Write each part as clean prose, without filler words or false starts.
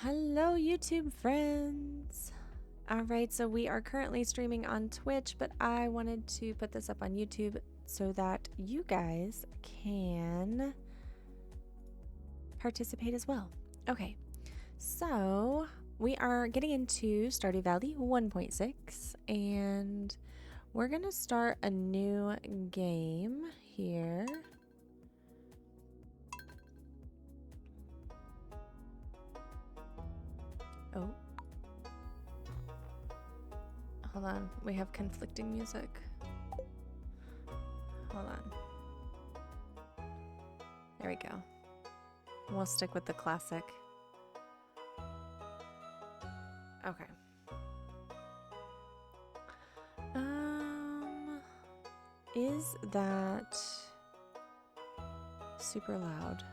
Hello, YouTube friends. All right, so we are currently streaming on Twitch, but I wanted to put this up on YouTube so that you guys can participate as well. Okay, so we are getting into Stardew Valley 1.6, and we're going to start a new game here. Oh. Hold on, we have conflicting music. Hold on. There we go. We'll stick with the classic. Okay. Is that super loud?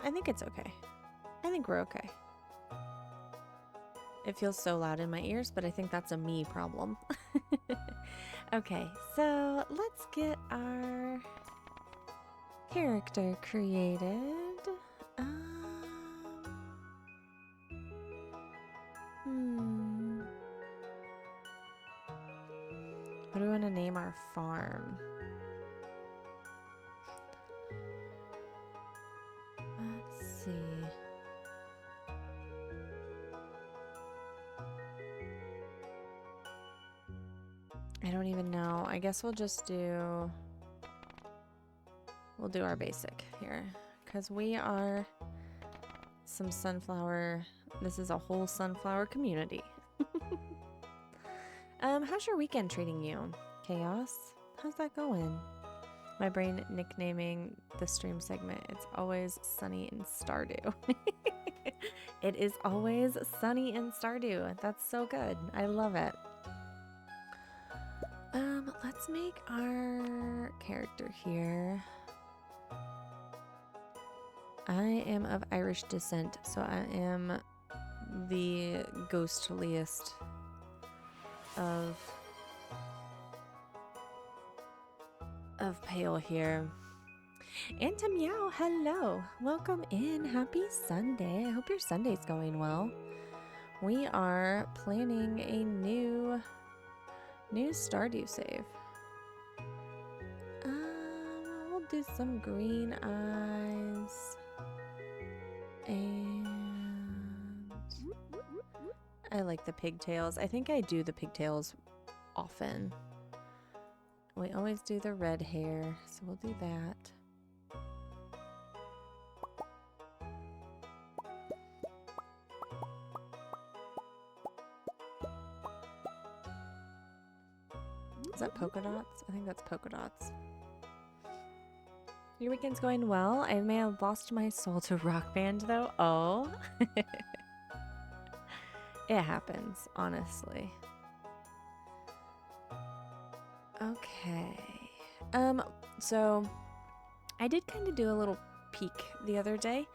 I think it's okay. I think we're okay. It feels so loud in my ears, but I think that's a me problem. Okay, so let's get our character created. What do we want to name our farm? Let's see. I don't even know. I guess we'll do our basic here, because we are some sunflower. This is a whole sunflower community. How's your weekend treating you? Chaos? How's that going? My brain nicknaming the stream segment, it's always sunny in Stardew. It is always sunny in Stardew. That's so good. I love it. Let's make our character here. I am of Irish descent, so I am the ghostliest of pale here. And to Meow, hello. Welcome in. Happy Sunday. I hope your Sunday's going well. We are planning a new Stardew save. We'll do some green eyes. And I like the pigtails. I think I do the pigtails often. We always do the red hair, so we'll do that. Is that polka dots? I think that's polka dots. Your weekend's going well. I may have lost my soul to Rock Band though. Oh. It happens, honestly. Okay. So I did kind of do a little peek the other day.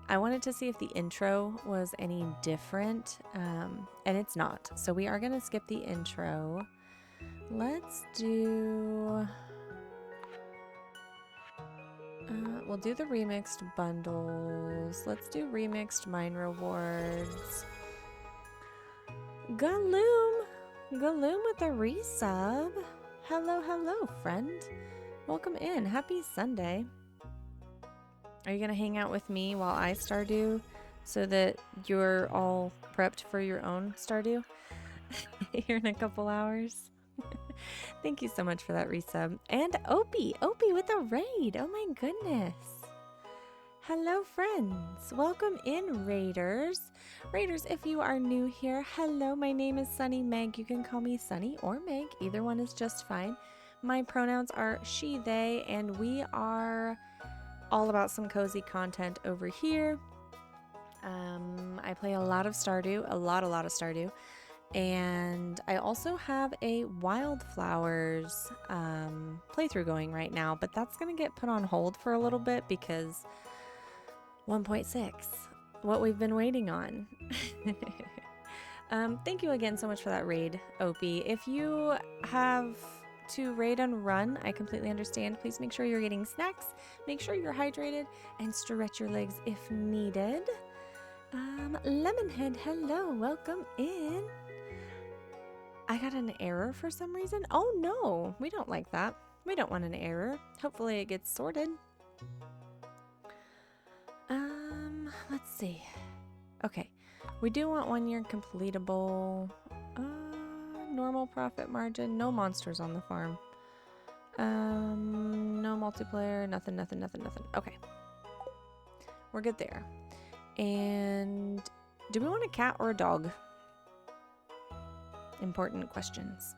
I wanted to see if the intro was any different, and it's not. So we are going to skip the intro. Let's do... we'll do the remixed bundles. Let's do remixed mine rewards. Galoom! Galoom with a resub. Hello, hello, friend. Welcome in. Happy Sunday. Are you going to hang out with me while I Stardew so that you're all prepped for your own Stardew here in a couple hours? Thank you so much for that resub. And Opie with a raid. Oh my goodness. Hello, friends. Welcome in, Raiders. Raiders, if you are new here, hello, my name is Sunny Meg. You can call me Sunny or Meg. Either one is just fine. My pronouns are she, they, and we are all about some cozy content over here. I play a lot of Stardew, a lot of Stardew. And I also have a Wildflowers playthrough going right now, but that's going to get put on hold for a little bit because 1.6, what we've been waiting on. Thank you again so much for that raid, Opie. If you have to raid and run, I completely understand. Please make sure you're getting snacks, make sure you're hydrated, and stretch your legs if needed. Lemonhead, hello, welcome in. I got an error for some reason. Oh no, we don't like that. We don't want an error. Hopefully it gets sorted. Let's see. Okay, we do want 1 year completable. Normal profit margin, no monsters on the farm. No multiplayer, nothing. Okay, we're good there. And do we want a cat or a dog? Important questions.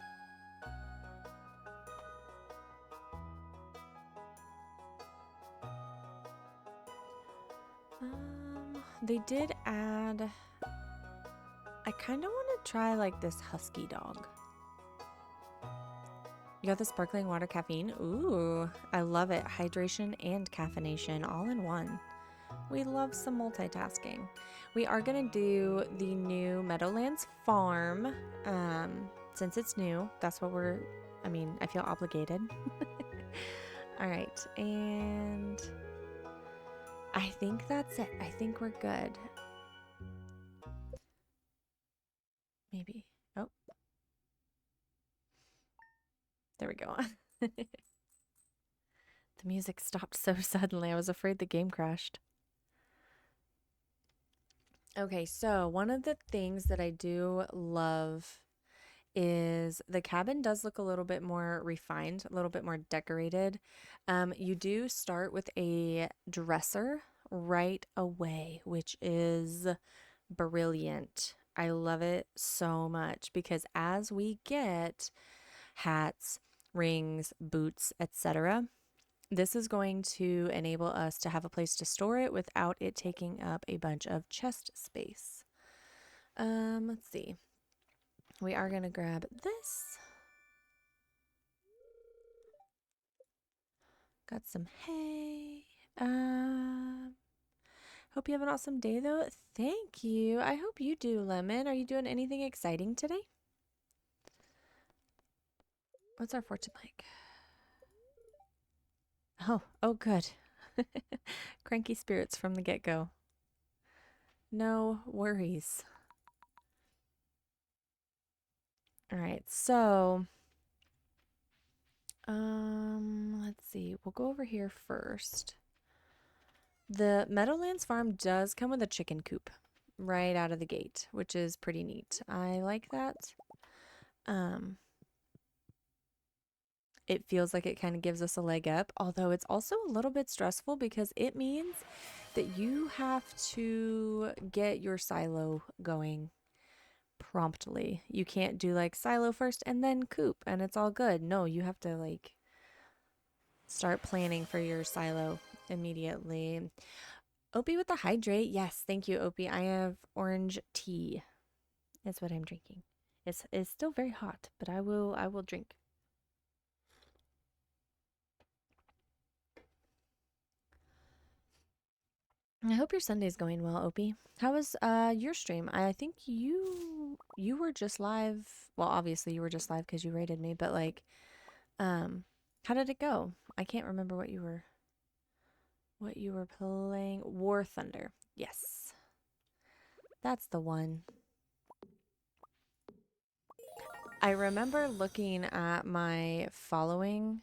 They did add. I kind of want to try like this husky dog. You got the sparkling water caffeine. Ooh, I love it. Hydration and caffeination all in one. We love some multitasking. We are going to do the new Meadowlands farm. Since it's new, that's what I feel obligated. All right. And I think that's it. I think we're good. Maybe. Oh. There we go. The music stopped so suddenly. I was afraid the game crashed. Okay, so one of the things that I do love is the cabin does look a little bit more refined, a little bit more decorated. You do start with a dresser right away, which is brilliant. I love it so much because as we get hats, rings, boots, etc., this is going to enable us to have a place to store it without it taking up a bunch of chest space. Let's see. We are going to grab this. Got some hay. Hope you have an awesome day, though. Thank you. I hope you do, Lemon. Are you doing anything exciting today? What's our fortune like? Oh, good. Cranky spirits from the get-go. No worries. All right, so let's see. We'll go over here first. The Meadowlands farm does come with a chicken coop right out of the gate, which is pretty neat. I like that. It feels like it kind of gives us a leg up, although it's also a little bit stressful because it means that you have to get your silo going promptly. You can't do like silo first and then coop and it's all good. No, you have to like start planning for your silo immediately. Opie with the hydrate. Yes, thank you, Opie. I have orange tea. That's what I'm drinking. It's still very hot, but I will drink. I hope your Sunday's going well, Opie. How was your stream? I think you were just live. Well, obviously you were just live because you rated me, but like, how did it go? I can't remember what you were playing. War Thunder. Yes, that's the one. I remember looking at my following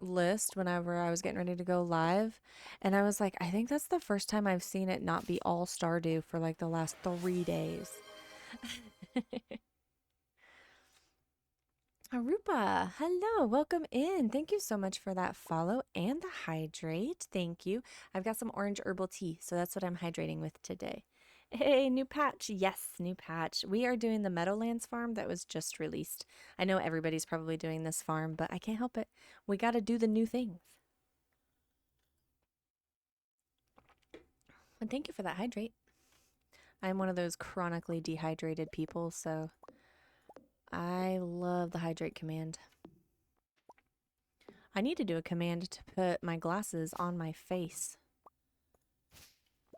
list whenever I was getting ready to go live, and I was like, I think that's the first time I've seen it not be all Stardew for like the last 3 days. Arupa, hello, welcome in. Thank you so much for that follow and the hydrate. Thank you. I've got some orange herbal tea, so that's what I'm hydrating with today. Hey, new patch. Yes, new patch. We are doing the Meadowlands farm that was just released. I know everybody's probably doing this farm, but I can't help it. We got to do the new things. And thank you for that hydrate. I'm one of those chronically dehydrated people, so I love the hydrate command. I need to do a command to put my glasses on my face,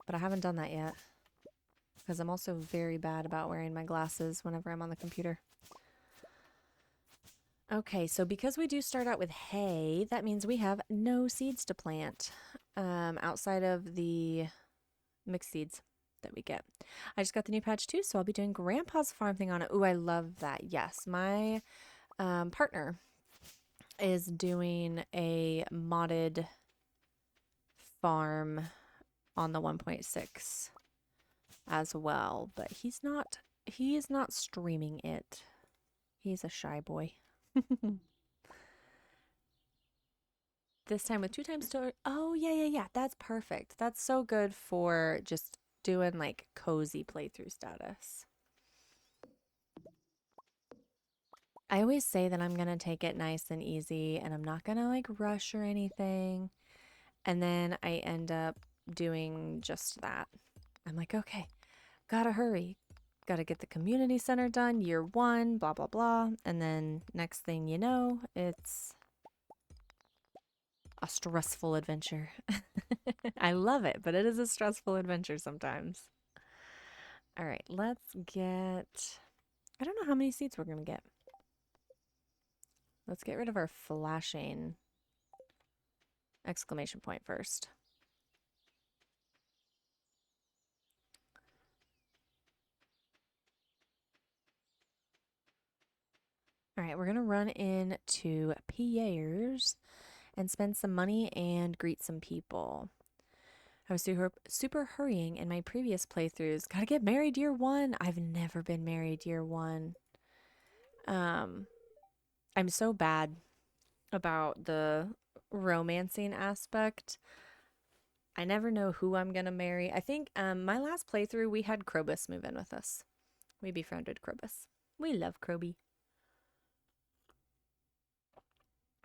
but I haven't done that yet because I'm also very bad about wearing my glasses whenever I'm on the computer. Okay, so because we do start out with hay, that means we have no seeds to plant outside of the mixed seeds that we get. I just got the new patch too, so I'll be doing Grandpa's farm thing on it. Ooh, I love that. Yes, my partner is doing a modded farm on the 1.6 as well, but he is not streaming it. He's a shy boy. This time with 2 times story. Oh, yeah, yeah, yeah. That's perfect. That's so good for just doing like cozy playthrough status. I always say that I'm going to take it nice and easy and I'm not going to like rush or anything. And then I end up doing just that. I'm like, okay, gotta hurry. Gotta get the community center done, year one, blah, blah, blah. And then next thing you know, it's a stressful adventure. I love it, but it is a stressful adventure sometimes. All right, let's get. I don't know how many seats we're going to get. Let's get rid of our flashing exclamation point first. All right, we're going to run into Pierre's and spend some money and greet some people. I was super hurrying in my previous playthroughs. Gotta get married year one. I've never been married year one. I'm so bad about the romancing aspect. I never know who I'm gonna marry. I think my last playthrough we had Krobus move in with us. We befriended Krobus. We love Kroby.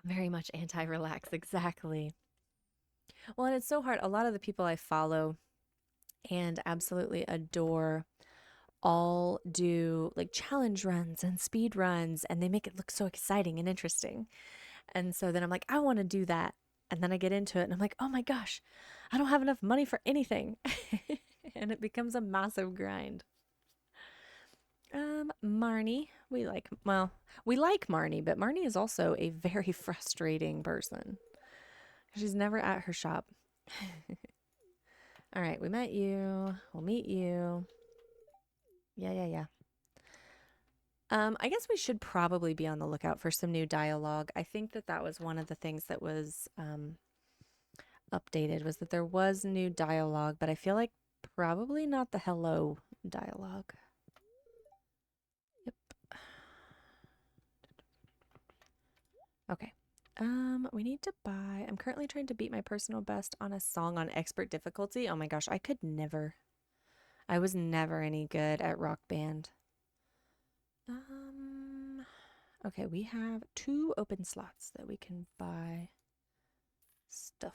Very much anti-relax, exactly. Well, and it's so hard. A lot of the people I follow and absolutely adore all do like challenge runs and speed runs, and they make it look so exciting and interesting. And so then I'm like, I want to do that. And then I get into it and I'm like, oh my gosh, I don't have enough money for anything. And it becomes a massive grind. Marnie, we like Marnie, but Marnie is also a very frustrating person. She's never at her shop. All right, we met you. We'll meet you. Yeah, yeah, yeah. I guess we should probably be on the lookout for some new dialogue. I think that that was one of the things that was updated was that there was new dialogue, but I feel like probably not the hello dialogue. Yep. Okay. We need to buy. I'm currently trying to beat my personal best on a song on expert difficulty. Oh my gosh, I could never. I was never any good at Rock Band. Okay, we have 2 open slots that we can buy stuff.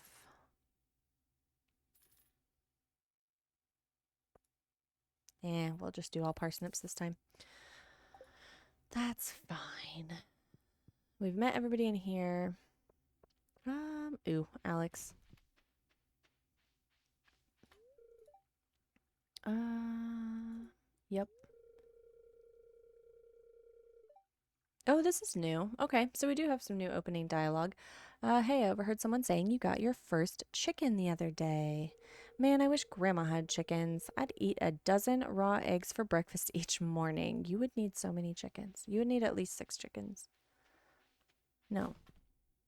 Yeah, we'll just do all parsnips this time. That's fine. We've met everybody in here. Ooh, Alex. Yep. Oh, this is new. Okay, so we do have some new opening dialogue. Hey, I overheard someone saying you got your first chicken the other day. Man, I wish Grandma had chickens. I'd eat a dozen raw eggs for breakfast each morning. You would need so many chickens. You would need at least 6 chickens. No,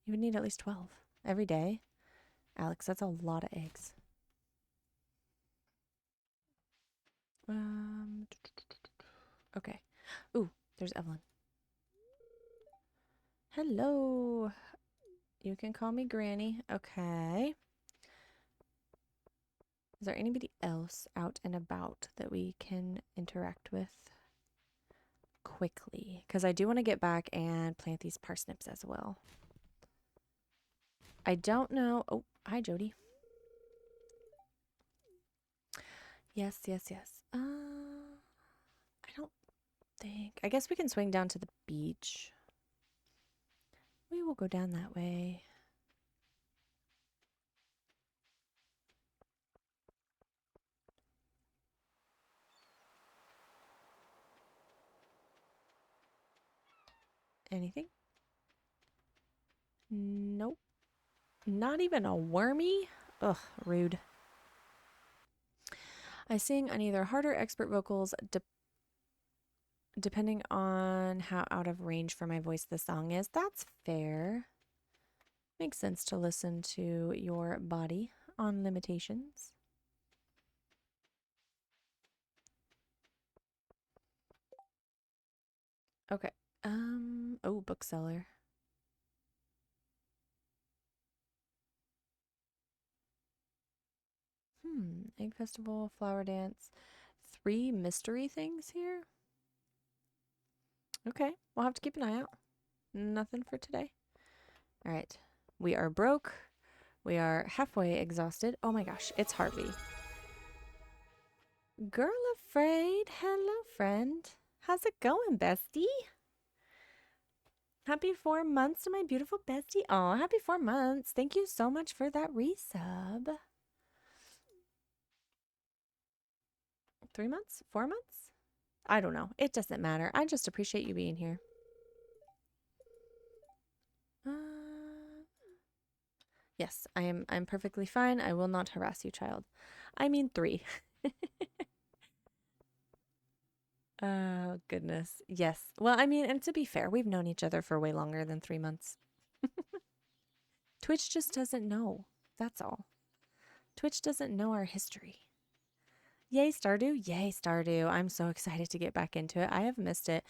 you would need at least 12 every day. Alex, that's a lot of eggs. Um, okay. Ooh, there's Evelyn. Hello. You can call me Granny. Okay. Is there anybody else out and about that we can interact with quickly? Because I do want to get back and plant these parsnips as well. I don't know. Oh, hi, Jody. Yes, yes, yes. I don't think. I guess we can swing down to the beach. We will go down that way. Anything? Nope. Not even a wormy? Ugh, rude. I sing on either harder expert vocals depending on how out of range for my voice the song is. That's fair. Makes sense to listen to your body on limitations. Okay. Oh, bookseller. Egg festival, flower dance. 3 mystery things here? Okay, we'll have to keep an eye out. Nothing for today. All right. We are broke. We are halfway exhausted. Oh my gosh, it's Harvey. Girl afraid. Hello, friend. How's it going, bestie? Happy 4 months to my beautiful bestie. Oh, happy 4 months. Thank you so much for that resub. 3 months? 4 months? I don't know. It doesn't matter. I just appreciate you being here. Yes, I'm perfectly fine. I will not harass you, child. I mean 3. Oh, goodness. Yes. Well, I mean, and to be fair, we've known each other for way longer than 3 months. Twitch just doesn't know. That's all. Twitch doesn't know our history. Yay, Stardew. Yay, Stardew. I'm so excited to get back into it. I have missed it.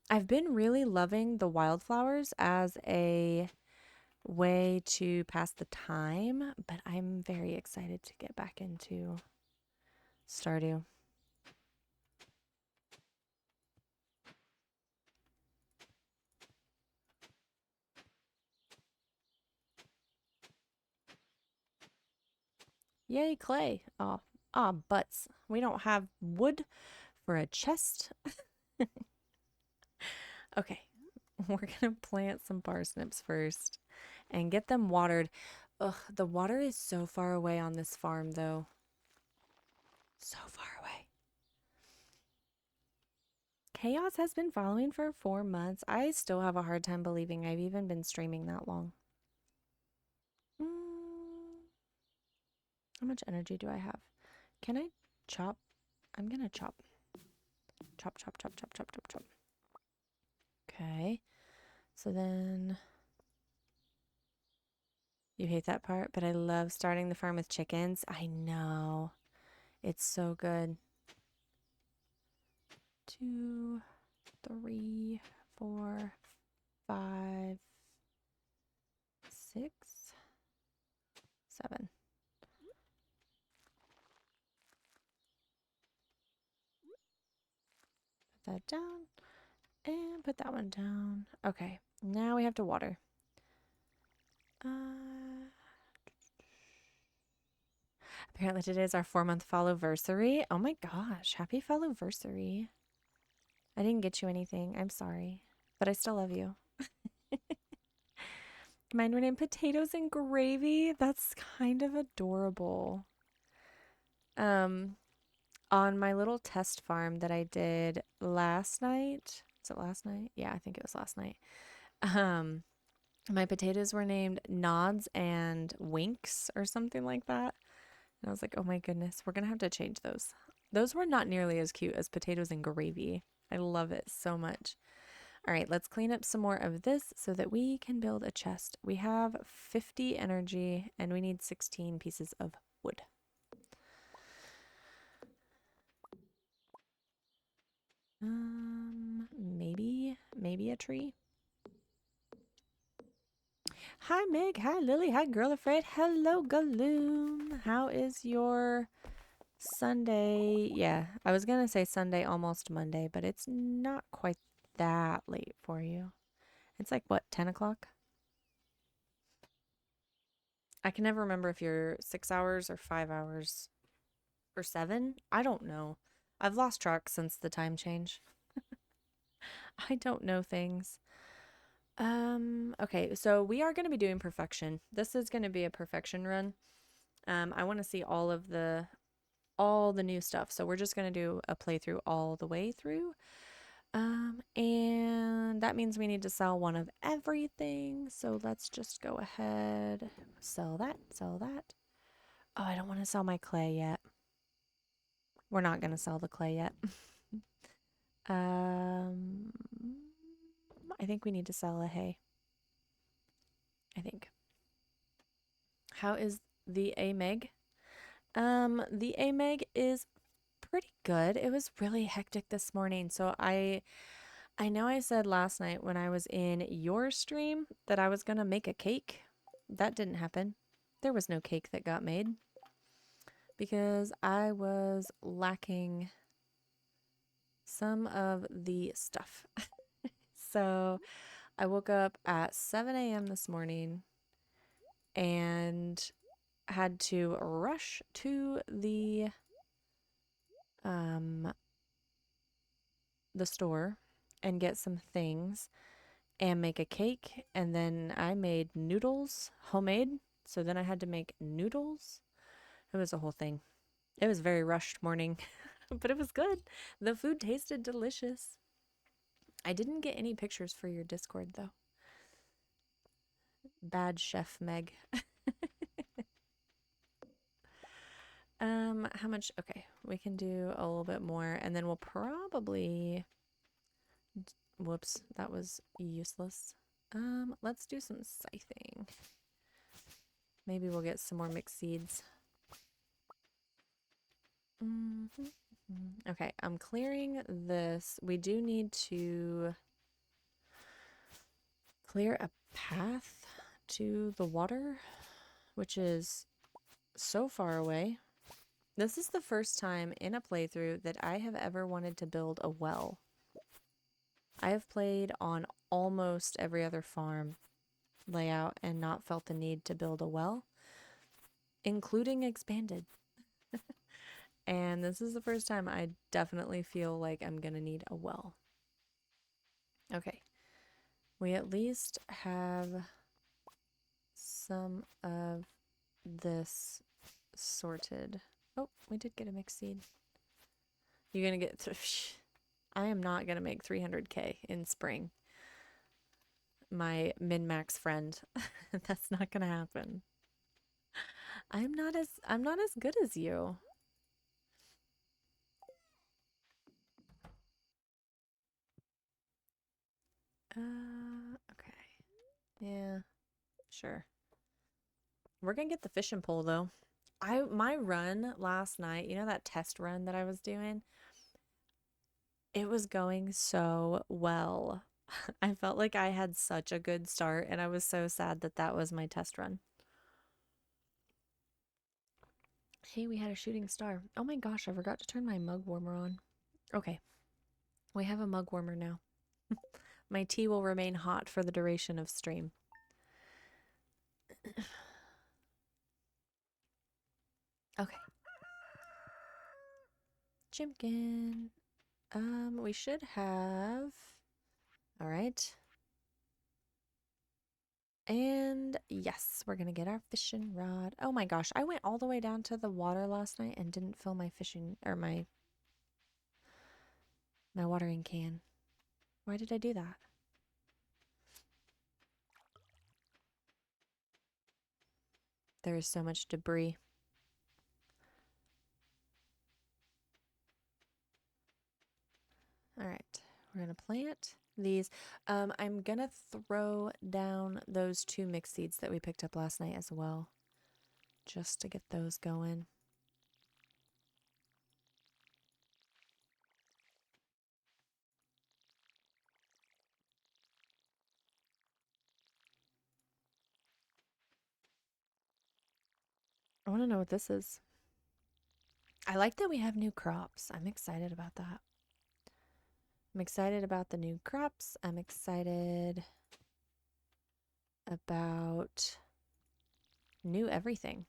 I've been really loving the wildflowers as a way to pass the time, but I'm very excited to get back into Stardew. Yay, clay. Oh, butts. We don't have wood for a chest. Okay, we're gonna plant some parsnips first and get them watered. Ugh, the water is so far away on this farm, though. So far away. Chaos has been following for 4 months. I still have a hard time believing I've even been streaming that long. How much energy do I have? Can I chop? I'm gonna chop. Chop, chop, chop, chop, chop, chop, chop. Okay. So then you hate that part, but I love starting the farm with chickens. I know. It's so good. 2, 3, 4, 5, 6, 7. Put that down and put that one down. Okay, now we have to water. Apparently today is our 4-month follow-versary. Oh my gosh, happy follow-versary. I didn't get you anything. I'm sorry, but I still love you. Mine were named Potatoes and Gravy. That's kind of adorable. On my little test farm that I did last night. Was it last night? Yeah, I think it was last night. My potatoes were named Nods and Winks or something like that. And I was like, oh my goodness, we're gonna have to change those. Those were not nearly as cute as Potatoes and Gravy. I love it so much. All right, let's clean up some more of this so that we can build a chest. We have 50 energy and we need 16 pieces of wood. Maybe a tree. Hi, Meg. Hi, Lily. Hi, Girl Afraid. Hello, Galoom. How is your Sunday? Yeah, I was going to say Sunday, almost Monday, but it's not quite that late for you. It's like, what, 10 o'clock? I can never remember if you're 6 hours or 5 hours or 7. I don't know. I've lost track since the time change. I don't know things. Okay, so we are going to be doing perfection. This is going to be a perfection run. I want to see all the new stuff. So we're just going to do a playthrough all the way through. And that means we need to sell one of everything. So let's just go ahead, sell that, sell that. Oh, I don't want to sell my clay yet. We're not going to sell the clay yet. um, I think we need to sell a hay. I think. How is the AMEG? The AMEG is pretty good. It was really hectic this morning. So I know I said last night when I was in your stream that I was going to make a cake. That didn't happen. There was no cake that got made because I was lacking some of the stuff. So I woke up at 7 a.m. this morning and had to rush to um the store and get some things and make a cake, and then I made noodles, homemade. So then I had to make noodles. It was a whole thing. It was a very rushed morning, but it was good. The food tasted delicious. I didn't get any pictures for your Discord though. Bad chef Meg. How much? Okay, we can do a little bit more, and then we'll probably, whoops, that was useless. Let's do some scything. Maybe we'll get some more mixed seeds. Okay, I'm clearing this. We do need to clear a path to the water, which is so far away. This is the first time in a playthrough that I have ever wanted to build a well. I have played on almost every other farm layout and not felt the need to build a well, including expanded. And this is the first time I definitely feel like I'm gonna need a well. Okay, we at least have some of this sorted. Oh, we did get a mixed seed. You're gonna get I am not gonna make 300k in spring. My min-max friend. That's not gonna happen. I'm not as good as you. Okay. Yeah, sure. We're gonna get the fishing pole though. My run last night, you know that test run that I was doing? It was going so well. I felt like I had such a good start, and I was so sad that that was my test run. Hey, we had a shooting star. Oh my gosh, I forgot to turn my mug warmer on. Okay, we have a mug warmer now. My tea will remain hot for the duration of stream. Okay. Chimkin. We should have. All right. And yes, we're gonna get our fishing rod. Oh my gosh, I went all the way down to the water last night and didn't fill my fishing or my watering can. Why did I do that? There is so much debris. All right, we're gonna plant these. I'm gonna throw down those 2 mixed seeds that we picked up last night as well, just to get those going. I want to know what this is. I like that we have new crops. I'm excited about that. I'm excited about the new crops. I'm excited about new everything.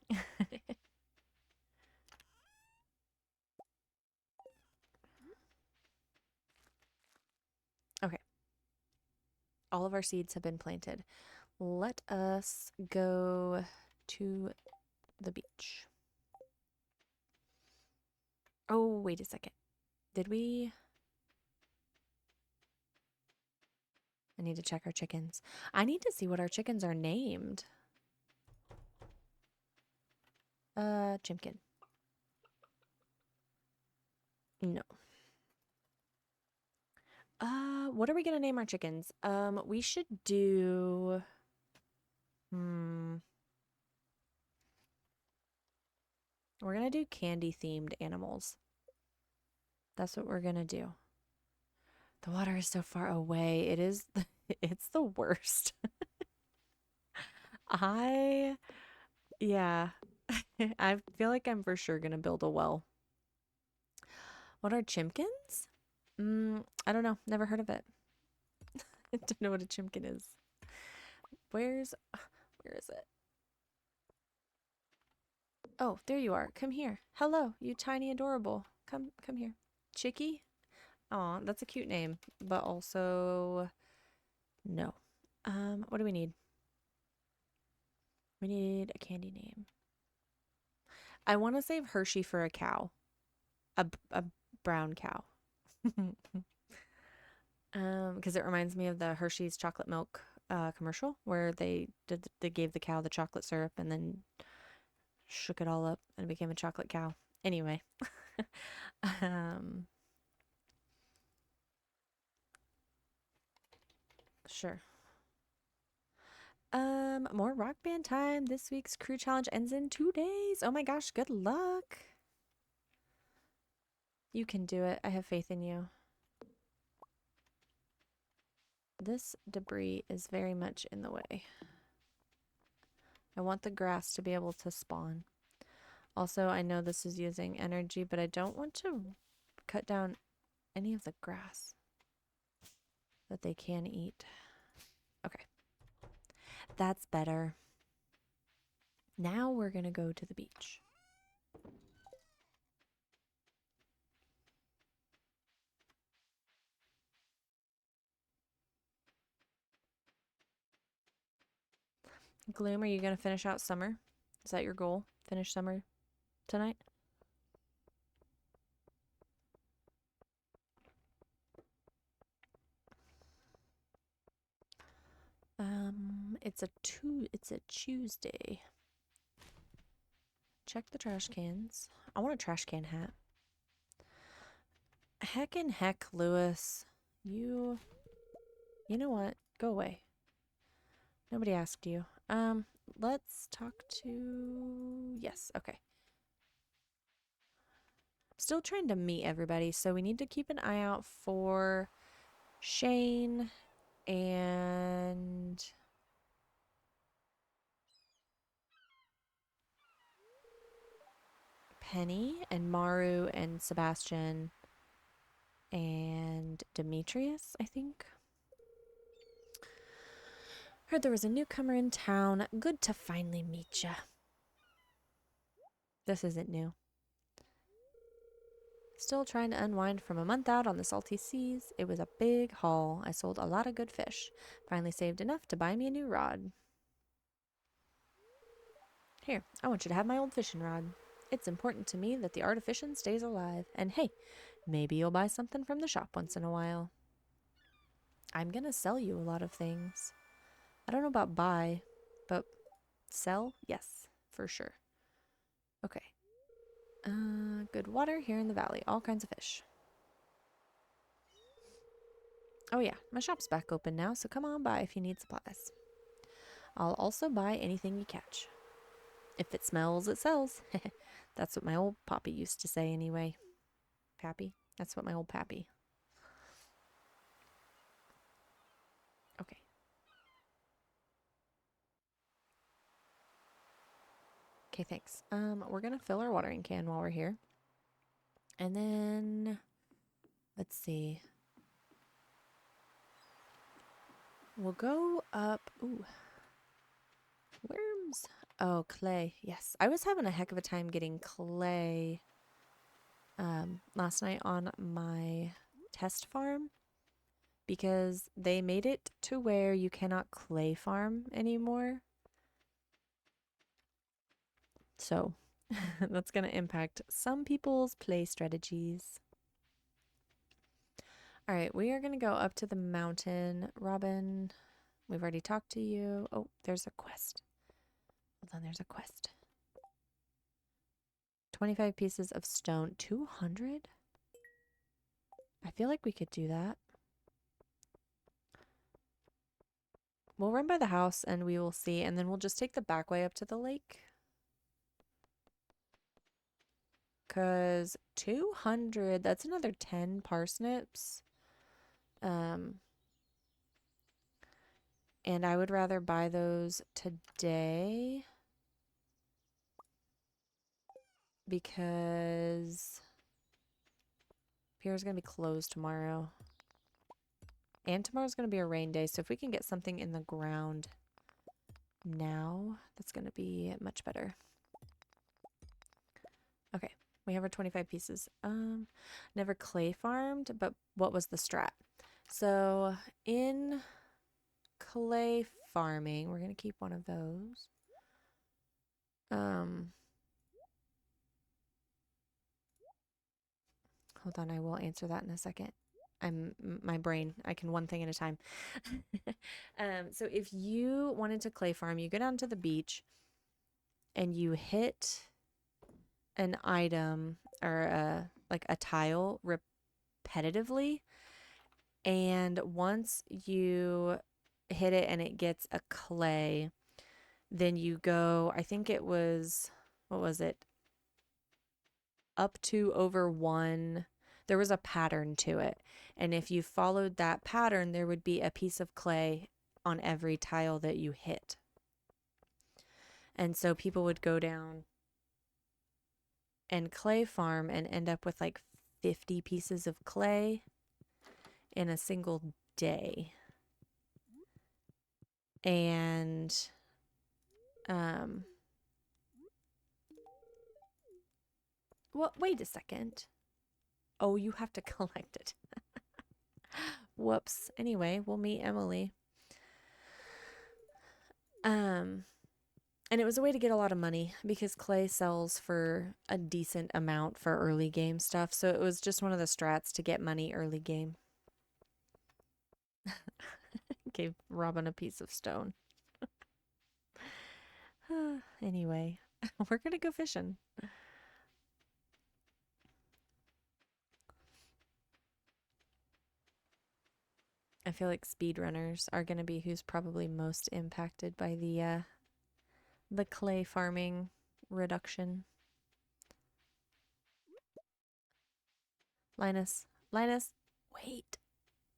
Okay. All of our seeds have been planted. Let us go to the beach. Oh, wait a second. Did we? I need to check our chickens. I need to see what our chickens are named. Chimkin. No. What are we gonna name our chickens? We should do... We're gonna do candy-themed animals. That's what we're gonna do. The water is so far away. It is... It's the worst. Yeah. I feel like I'm for sure gonna build a well. What are chimkins? I don't know. Never heard of it. I don't know what a chimkin is. Where is it? Oh, there you are. Come here. Hello, you tiny adorable. Come here. Chicky? Aw, that's a cute name, but also no. What do we need? We need a candy name. I want to save Hershey for a cow. A brown cow. Because it reminds me of the Hershey's chocolate milk commercial where they gave the cow the chocolate syrup and then shook it all up and it became a chocolate cow. Anyway. Sure. More rock band time. This week's crew challenge ends in 2 days. Oh my gosh, good luck. You can do it. I have faith in you. This debris is very much in the way. I want the grass to be able to spawn. Also, I know this is using energy, but I don't want to cut down any of the grass that they can eat. Okay. That's better. Now we're going to go to the beach. Gloom, are you going to finish out summer? Is that your goal? Finish summer tonight? It's a Tuesday. Check the trash cans. I want a trash can hat. Heck and heck, Lewis. You know what? Go away. Nobody asked you. Let's talk to... Yes, okay. Still trying to meet everybody, so we need to keep an eye out for Shane and... Penny and Maru and Sebastian and Demetrius, I think. Heard there was a newcomer in town. Good to finally meet ya. This isn't new. Still trying to unwind from a month out on the salty seas. It was a big haul. I sold a lot of good fish. Finally saved enough to buy me a new rod. Here, I want you to have my old fishing rod. It's important to me that the art of fishing stays alive. And hey, maybe you'll buy something from the shop once in a while. I'm gonna sell you a lot of things. I don't know about buy, but sell? Yes, for sure. Okay. Good water here in the valley. All kinds of fish. Oh yeah, my shop's back open now, so come on by if you need supplies. I'll also buy anything you catch. If it smells, it sells. That's what my old pappy used to say anyway. Pappy? That's what my old pappy. Okay. Okay, thanks. We're gonna fill our watering can while we're here. And then, let's see. We'll go up, ooh. Worms. Oh, clay. Yes. I was having a heck of a time getting clay last night on my test farm because they made it to where you cannot clay farm anymore. So that's going to impact some people's play strategies. All right, we are going to go up to the mountain. Robin, we've already talked to you. Oh, there's a quest. Hold on, there's a quest. 25 pieces of stone. 200? I feel like we could do that. We'll run by the house and we will see, and then we'll just take the back way up to the lake. Because 200, that's another 10 parsnips. And I would rather buy those today because Pierre's going to be closed tomorrow. And tomorrow's going to be a rain day, so if we can get something in the ground now, that's going to be much better. Okay, we have our 25 pieces. Never clay farmed, but what was the strat? So in clay farming, we're going to keep one of those. Hold on, I will answer that in a second. My brain, I can one thing at a time. So if you wanted to clay farm, you go down to the beach and you hit an item or like a tile repetitively, and once you hit it and it gets a clay, then you go, I think it was, what was it? Up to over one. There was a pattern to it. And if you followed that pattern, there would be a piece of clay on every tile that you hit. And so people would go down and clay farm and end up with like 50 pieces of clay in a single day. And well, wait a second. Oh, you have to collect it. Whoops. Anyway, we'll meet Emily. And it was a way to get a lot of money because clay sells for a decent amount for early game stuff. So it was just one of the strats to get money early game. Gave Robin a piece of stone. Anyway, we're going to go fishing. I feel like speedrunners are going to be who's probably most impacted by the clay farming reduction. Linus, wait,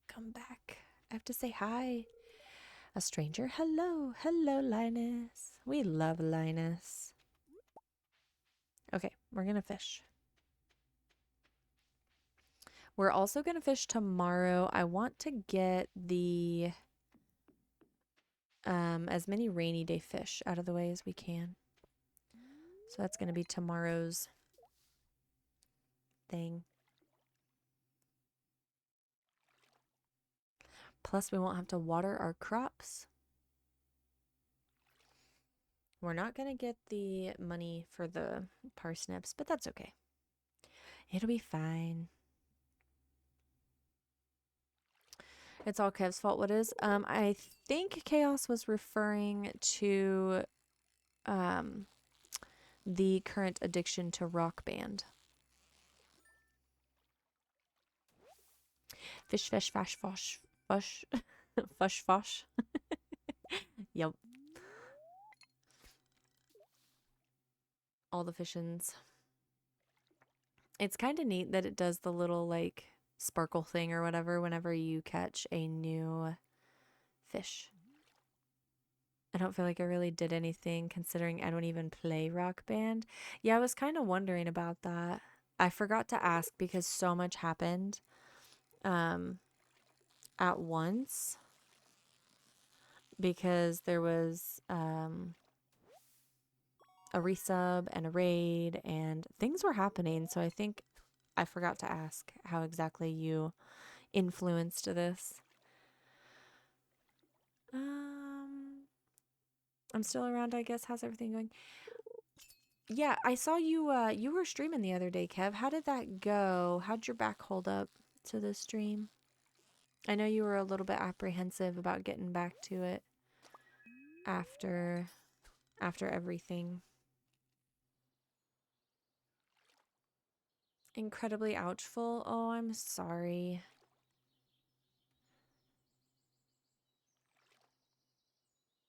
come back. I have to say hi. A stranger. Hello, Linus. We love Linus. Okay, we're gonna fish. We're also gonna fish tomorrow. I want to get the as many rainy day fish out of the way as we can. So that's gonna be tomorrow's thing. Plus, we won't have to water our crops. We're not going to get the money for the parsnips, but that's okay. It'll be fine. It's all Kev's fault. What is? I think Chaos was referring to the current addiction to Rock Band. Fish, fish, fash, fosh, fush, fush, fosh. Yep. All the fishins. It's kind of neat that it does the little like sparkle thing or whatever whenever you catch a new fish. I don't feel like I really did anything considering I don't even play Rock Band. Yeah, I was kind of wondering about that. I forgot to ask because so much happened at once because there was a resub and a raid and things were happening. So I think I forgot to ask how exactly you influenced this. I'm still around, I guess. How's everything going? Yeah, I saw you you were streaming the other day, Kev. How did that go? How'd your back hold up to the stream? I know you were a little bit apprehensive about getting back to it after everything. Incredibly ouchful. Oh, I'm sorry.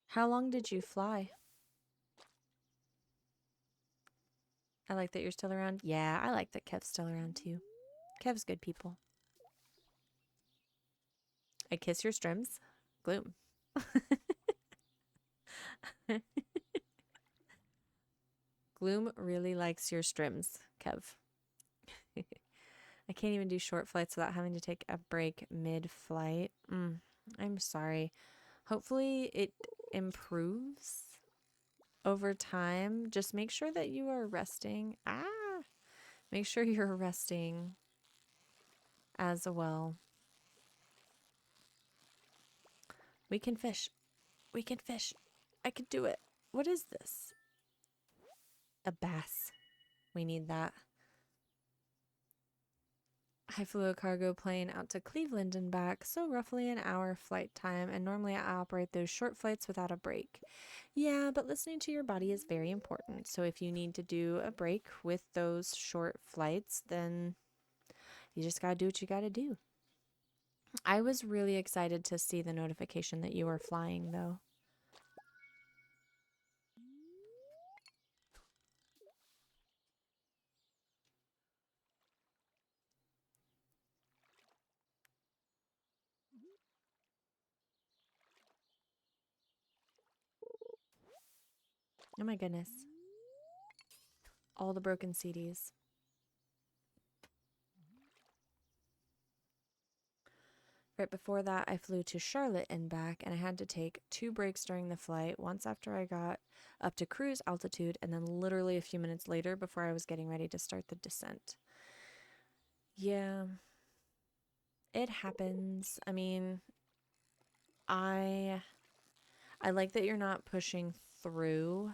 How long did you fly? I like that you're still around. Yeah, I like that Kev's still around too. Kev's good people. I kiss your strims. Gloom. Gloom really likes your strims, Kev. I can't even do short flights without having to take a break mid-flight. I'm sorry. Hopefully it improves over time. Just make sure that you are resting. Make sure you're resting as well. We can fish. We can fish. I could do it. What is this? A bass. We need that. I flew a cargo plane out to Cleveland and back, so roughly an hour flight time, and normally I operate those short flights without a break. Yeah, but listening to your body is very important. So if you need to do a break with those short flights, then you just gotta do what you gotta do. I was really excited to see the notification that you were flying, though. Oh my goodness. All the broken CDs. Right before that, I flew to Charlotte and back, and I had to take 2 breaks during the flight, once after I got up to cruise altitude, and then literally a few minutes later before I was getting ready to start the descent. Yeah, it happens. I mean, I like that you're not pushing through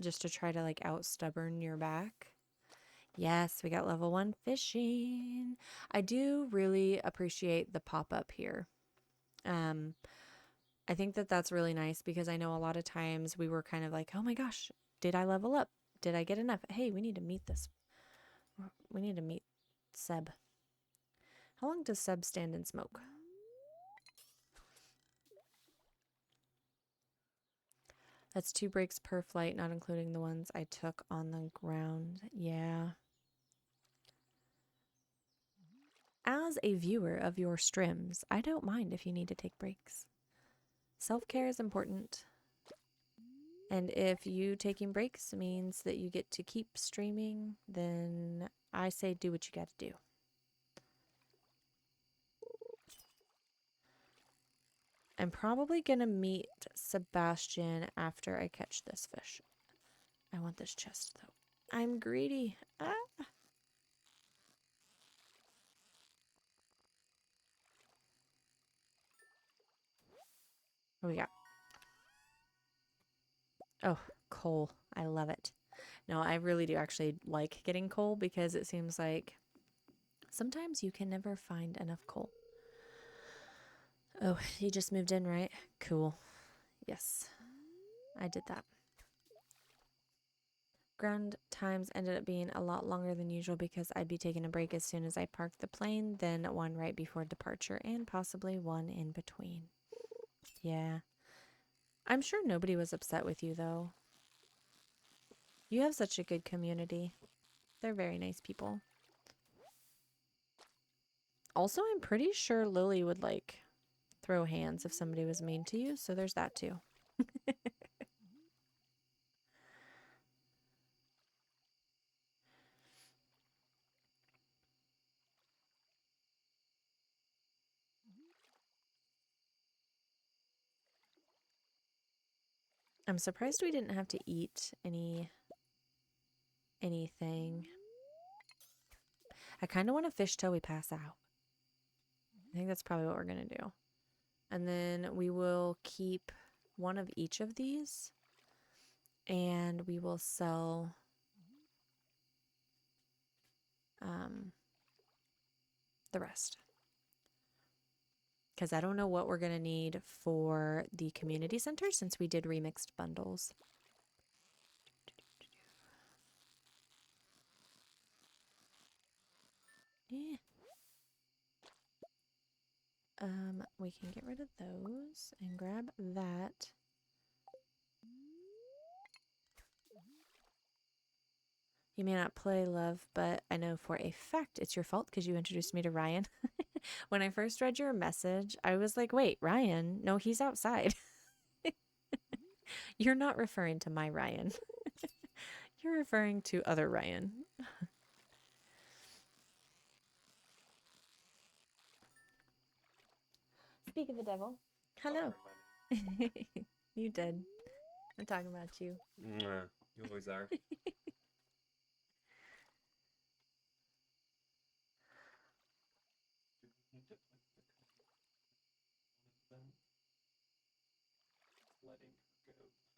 just to try to like out stubborn your back. Yes, we got level 1 fishing. I do really appreciate the pop-up here. I think that that's really nice because I know a lot of times we were kind of like, oh my gosh, did I level up? Did I get enough? Hey, we need to meet this. We need to meet Seb. How long does Seb stand and smoke? That's 2 breaks per flight, not including the ones I took on the ground. Yeah. As a viewer of your streams, I don't mind if you need to take breaks. Self-care is important. And if you taking breaks means that you get to keep streaming, then I say do what you got to do. I'm probably going to meet Sebastian after I catch this fish. I want this chest, though. I'm greedy. What we got? Oh, coal. I love it. No, I really do actually like getting coal because it seems like sometimes you can never find enough coal. Oh, you just moved in, right? Cool. Yes, I did that. Ground times ended up being a lot longer than usual because I'd be taking a break as soon as I parked the plane, then one right before departure, and possibly one in between. Yeah. I'm sure nobody was upset with you, though. You have such a good community. They're very nice people. Also, I'm pretty sure Lily would, like, throw hands if somebody was mean to you, so there's that, too. I'm surprised we didn't have to eat anything. I kind of want to fish till we pass out. I think that's probably what we're going to do. And then we will keep one of each of these and we will sell the rest. because I don't know what we're going to need for the community center since we did remixed bundles. Eh. We can get rid of those and grab that. You may not play, love, but I know for a fact it's your fault because you introduced me to Ryan. When I first read your message, I was like, wait, Ryan? No, he's outside. You're not referring to my Ryan. You're referring to other Ryan. Speak of the devil. Hello. You did. I'm talking about you. You always are.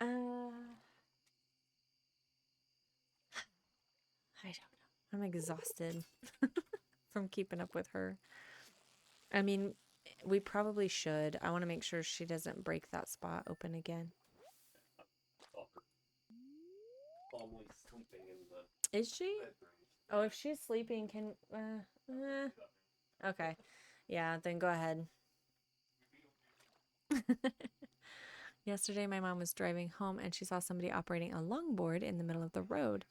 I don't know. I'm exhausted from keeping up with her. I mean, we probably should. I want to make sure she doesn't break that spot open again. Calmly sleeping in the Is she? bedroom. Oh, if she's sleeping, can... Okay. Yeah, then go ahead. Yesterday, my mom was driving home and she saw somebody operating a longboard in the middle of the road.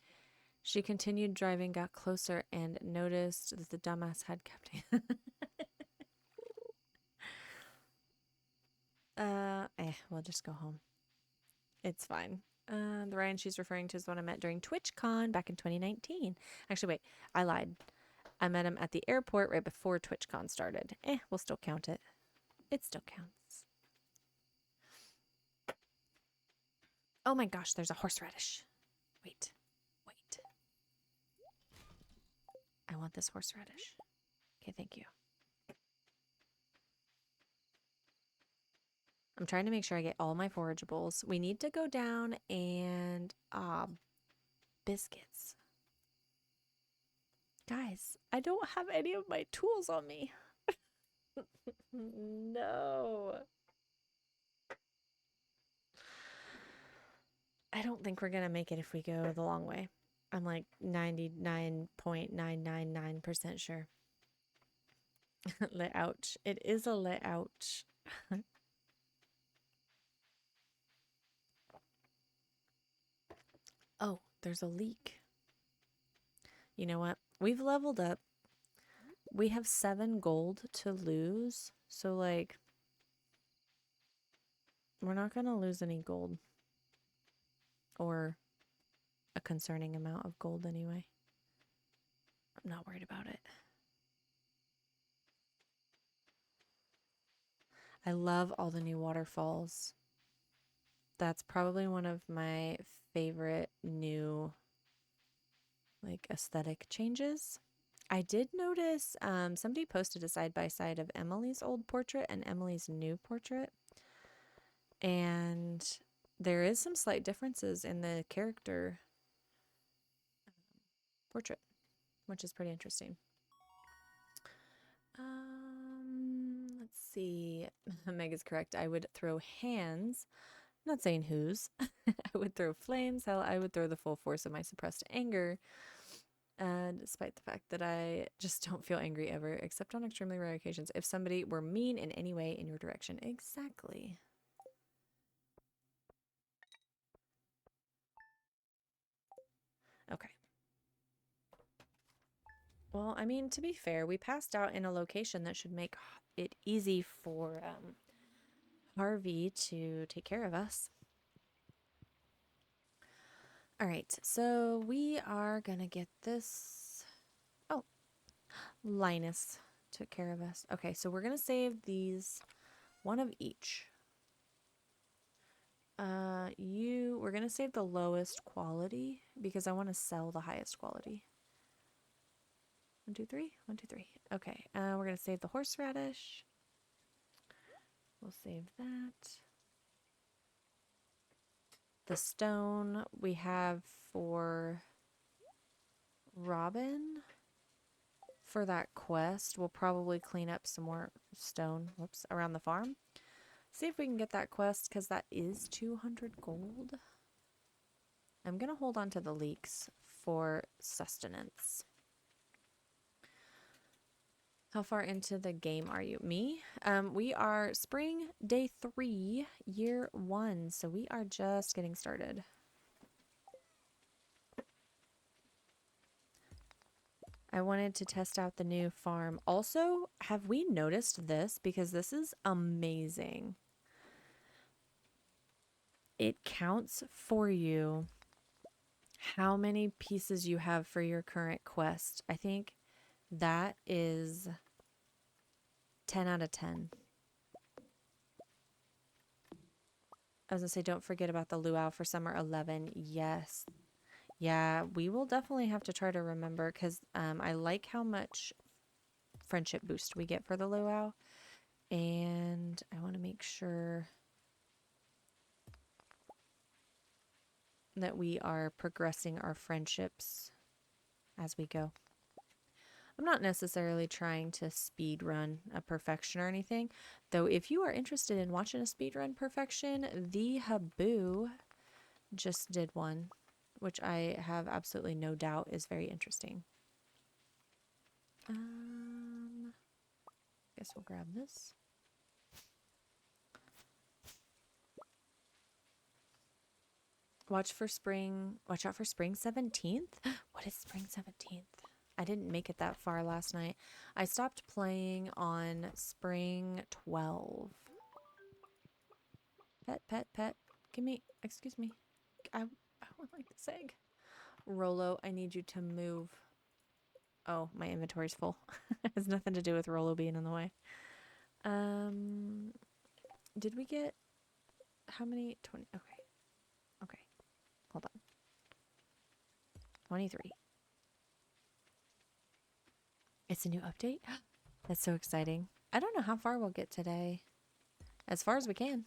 She continued driving, got closer, and noticed that the dumbass had kept... we'll just go home. It's fine. The Ryan she's referring to is the one I met during TwitchCon back in 2019. Actually, wait, I lied. I met him at the airport right before TwitchCon started. We'll still count it. It still counts. Oh my gosh, there's a horseradish. Wait. I want this horseradish. Okay, thank you. I'm trying to make sure I get all my forageables. We need to go down and biscuits. Guys, I don't have any of my tools on me. No. I don't think we're going to make it if we go the long way. I'm like 99.999% sure. Ouch. It is a ouch. Oh, there's a leak. You know what? We've leveled up. We have 7 gold to lose. So, like, we're not going to lose any gold. Or a concerning amount of gold anyway. I'm not worried about it. I love all the new waterfalls. That's probably one of my favorite new like aesthetic changes. I did notice somebody posted a side-by-side of Emily's old portrait and Emily's new portrait. And there is some slight differences in the character portrait, which is pretty interesting. Let's see. Meg is correct. I would throw hands. I'm not saying whose. I would throw flames. Hell, I would throw the full force of my suppressed anger. Despite the fact that I just don't feel angry ever, except on extremely rare occasions. If somebody were mean in any way in your direction. Exactly. Okay. Well, I mean, to be fair, we passed out in a location that should make it easy for Harvey to take care of us. All right, so we are going to get this. Oh, Linus took care of us. Okay, so we're going to save these, one of each. We're going to save the lowest quality because I want to sell the highest quality. 1, 2, 3. 1, 2, 3. Okay, we're going to save the horseradish. We'll save that. The stone we have for Robin. for that quest, we'll probably clean up some more stone, whoops, around the farm. See if we can get that quest, because that is 200 gold. I'm going to hold on to the leeks for sustenance. How far into the game are you? Me? We are spring day 3, year 1, so we are just getting started. I wanted to test out the new farm. Also, have we noticed this? Because this is amazing. It counts for you how many pieces you have for your current quest. I think that is 10 out of 10. I was going to say, don't forget about the luau for summer 11. Yes. Yeah, we will definitely have to try to remember, because I like how much friendship boost we get for the luau. And I want to make sure that we are progressing our friendships as we go. I'm not necessarily trying to speed run a perfection or anything, though if you are interested in watching a speed run perfection, the Haboo just did one, which I have absolutely no doubt is very interesting. Guess we'll grab this. Watch out for spring 17th. What is spring 17th? I didn't make it that far last night. I stopped playing on spring 12. Pet. Give me, excuse me. I would like this egg. Rolo, I need you to move. Oh, my inventory's full. It has nothing to do with Rolo being in the way. Did we get how many? 20. Okay. Hold on. 23. It's a new update? That's so exciting. I don't know how far we'll get today. As far as we can.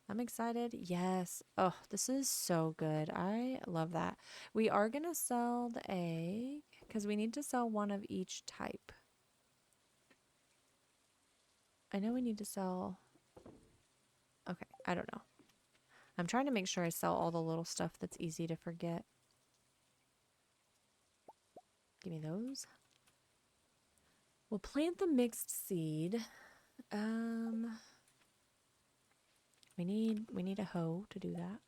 I'm excited. Yes. Oh, this is so good. I love that. We are going to sell the egg because we need to sell one of each type. I know we need to sell... Okay, I don't know. I'm trying to make sure I sell all the little stuff that's easy to forget. Give me those. We'll plant the mixed seed. We need a hoe to do that.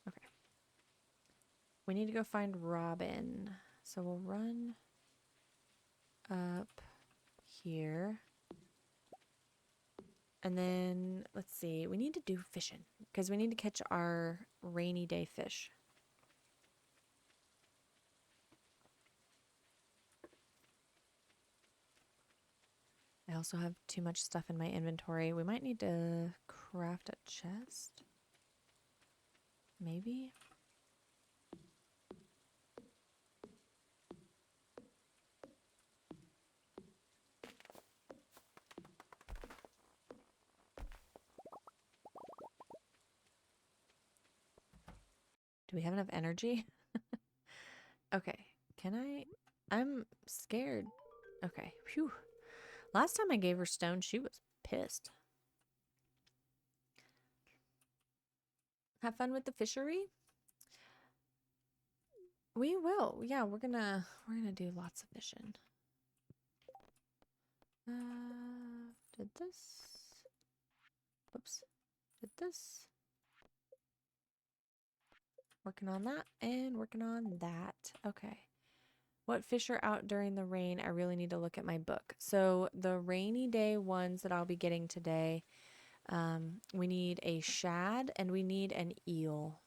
Okay. We need to go find Robin. So we'll run up here. And then, let's see, we need to do fishing because we need to catch our rainy day fish. I also have too much stuff in my inventory. We might need to craft a chest. Maybe? Do we have enough energy? Okay. Can I? I'm scared. Okay. Phew. Last time I gave her stone, she was pissed. Have fun with the fishery? We will. Yeah, we're gonna do lots of fishing. Did this? Whoops. Did this? Working on that and working on that. Okay. What fish are out during the rain? I really need to look at my book. So the rainy day ones that I'll be getting today, we need a shad and we need an eel,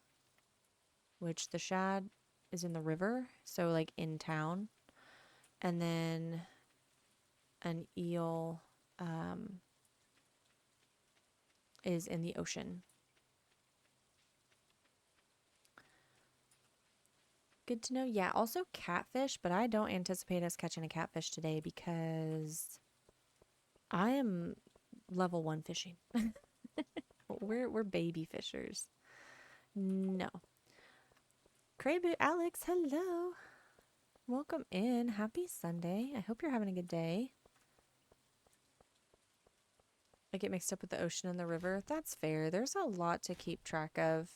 which the shad is in the river, so like in town. And then an eel is in the ocean. Good to know. Yeah, also catfish, but I don't anticipate us catching a catfish today because I am level 1 fishing. We're baby fishers. No. Crayboot Alex, hello. Welcome in. Happy Sunday. I hope you're having a good day. I get mixed up with the ocean and the river. That's fair. There's a lot to keep track of.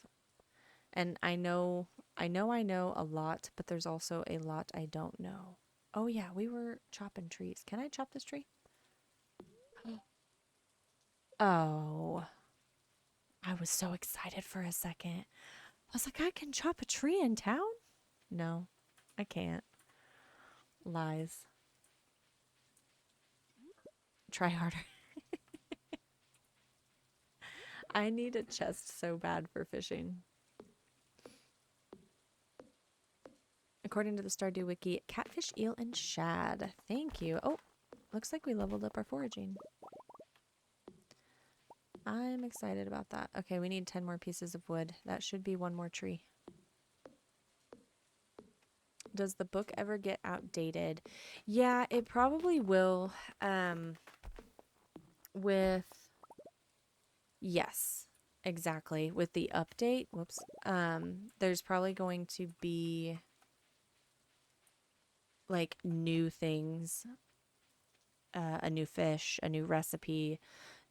And I know a lot, but there's also a lot I don't know. Oh yeah, we were chopping trees. Can I chop this tree? Oh, I was so excited for a second. I was like, I can chop a tree in town? No, I can't. Lies. Try harder. I need a chest so bad for fishing. According to the Stardew Wiki, catfish, eel, and shad. Thank you. Oh, looks like we leveled up our foraging. I'm excited about that. Okay, we need 10 more pieces of wood. That should be one more tree. Does the book ever get outdated? Yeah, it probably will. With yes, exactly. With the update, whoops. There's probably going to be like new things, a new fish, a new recipe,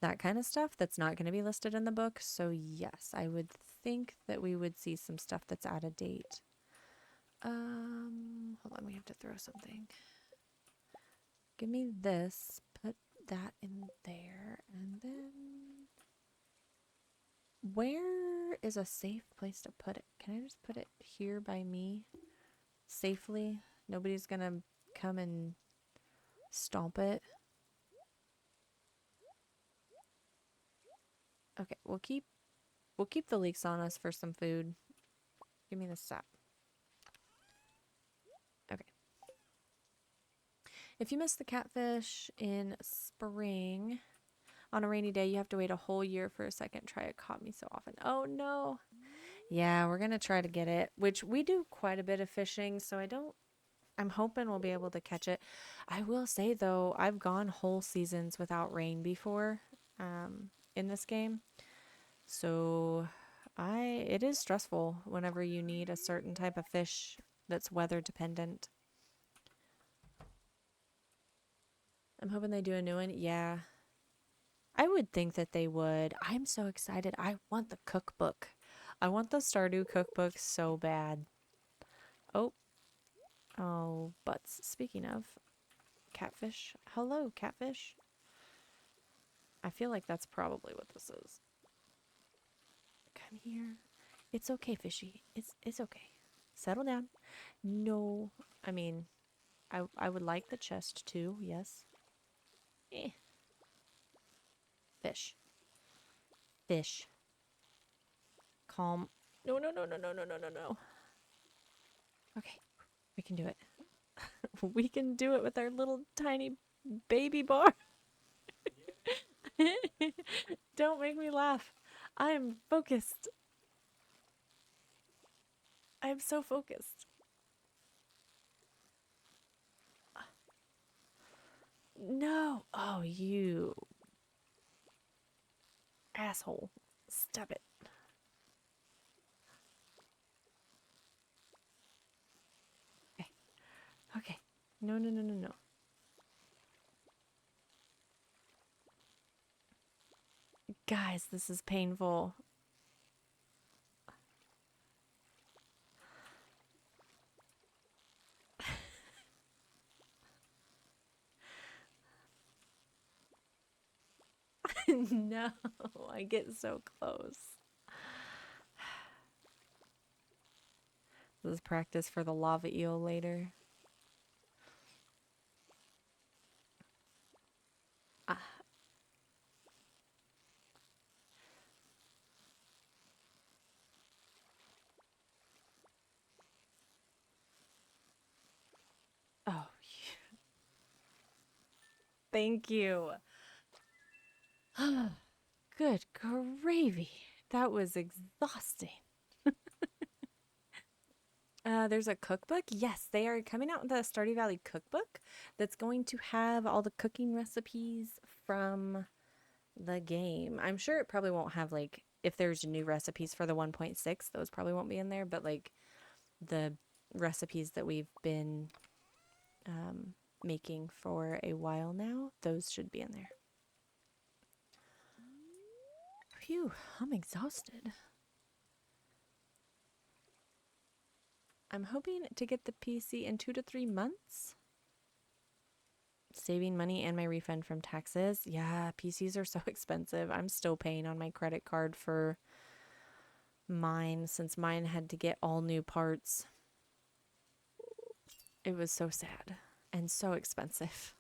that kind of stuff that's not going to be listed in the book. So yes, I would think that we would see some stuff that's out of date. Hold on, we have to throw something. Give me this, put that in there, and then where is a safe place to put it? Can I just put it here by me safely? Nobody's gonna come and stomp it. Okay, we'll keep the leeks on us for some food. Give me the sap. Okay. If you miss the catfish in spring, on a rainy day, you have to wait a whole year for a second try. It caught me so often. Oh no. Yeah, we're going to try to get it, which we do quite a bit of fishing, so I'm hoping we'll be able to catch it. I will say though, I've gone whole seasons without rain before in this game. So it is stressful whenever you need a certain type of fish that's weather dependent. I'm hoping they do a new one. Yeah. I would think that they would. I'm so excited. I want the cookbook. I want the Stardew cookbook so bad. Oh. Oh, butts. Speaking of catfish. Hello, catfish. I feel like that's probably what this is. Come here. It's okay, fishy. It's okay. Settle down. No. I mean, I would like the chest too, yes. Eh. Fish. Fish. Calm. No, no, no, no, no, no, no, no, no. Okay. We can do it. We can do it with our little tiny baby bar. Don't make me laugh. I am focused. I am so focused. No. Oh, you asshole. Stop it. Okay. Okay. No, no, no, no, no. Guys, this is painful. No, I get so close. This is practice for the lava eel later. Ah. Oh, thank you. Good gravy. That was exhausting. There's a cookbook. Yes, they are coming out with a Stardew Valley cookbook that's going to have all the cooking recipes from the game. I'm sure it probably won't have like if there's new recipes for the 1.6, those probably won't be in there, but like the recipes that we've been making for a while now, those should be in there. Phew, I'm exhausted. I'm hoping to get the PC in 2 to 3 months. Saving money and my refund from taxes. Yeah, PCs are so expensive. I'm still paying on my credit card for mine since mine had to get all new parts. It was so sad and so expensive.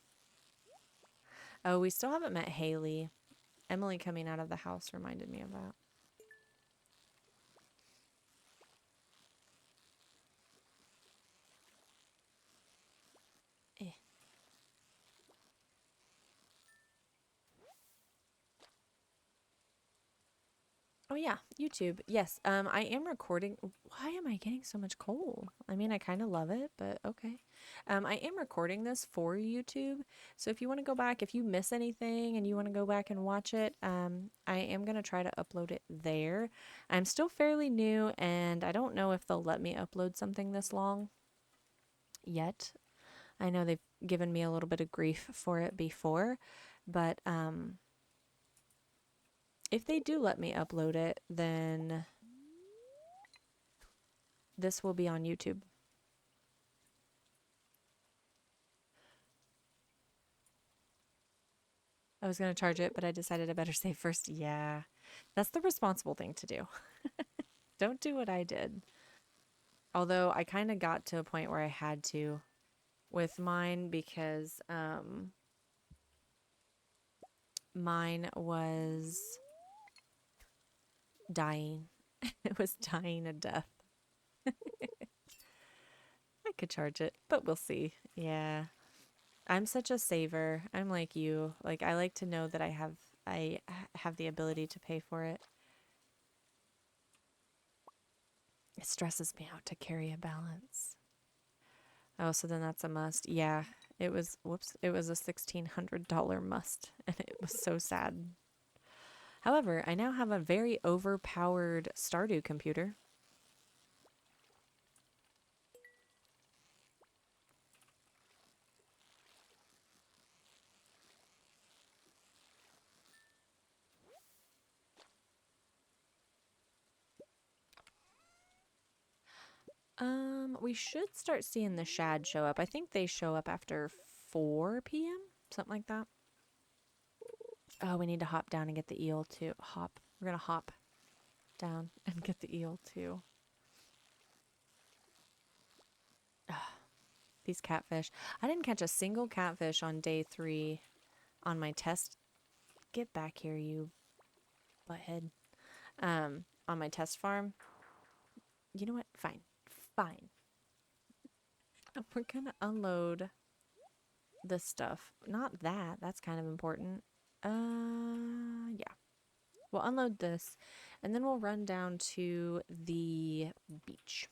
Oh, we still haven't met Haley. Emily coming out of the house reminded me of that. Eh. Oh yeah, YouTube. Yes. I am recording. Why am I getting so much coal? I mean, I kind of love it, but okay. I am recording this for YouTube. So if you want to go back, if you miss anything and you want to go back and watch it, I am going to try to upload it there. I'm still fairly new and I don't know if they'll let me upload something this long yet. I know they've given me a little bit of grief for it before, but if they do let me upload it, then this will be on YouTube. I was going to charge it, but I decided I better save first. Yeah, that's the responsible thing to do. Don't do what I did. Although I kind of got to a point where I had to with mine because mine was dying. It was dying a death. I could charge it, but we'll see. Yeah. I'm such a saver. I'm like you. Like I like to know that I have the ability to pay for it. It stresses me out to carry a balance. Oh, so then that's a must. Yeah. It was whoops, it was a $1,600 must and it was so sad. However, I now have a very overpowered Stardew computer. We should start seeing the shad show up. I think they show up after 4 p.m., something like that. Oh, we need to hop down and get the eel too. Hop. We're gonna hop down and get the eel too. Ugh, these catfish. I didn't catch a single catfish on day 3 on my test. Get back here, you butthead. On my test farm. You know what? Fine. Fine. We're gonna unload this stuff. Not that. That's kind of important. Yeah. We'll unload this and then we'll run down to the beach.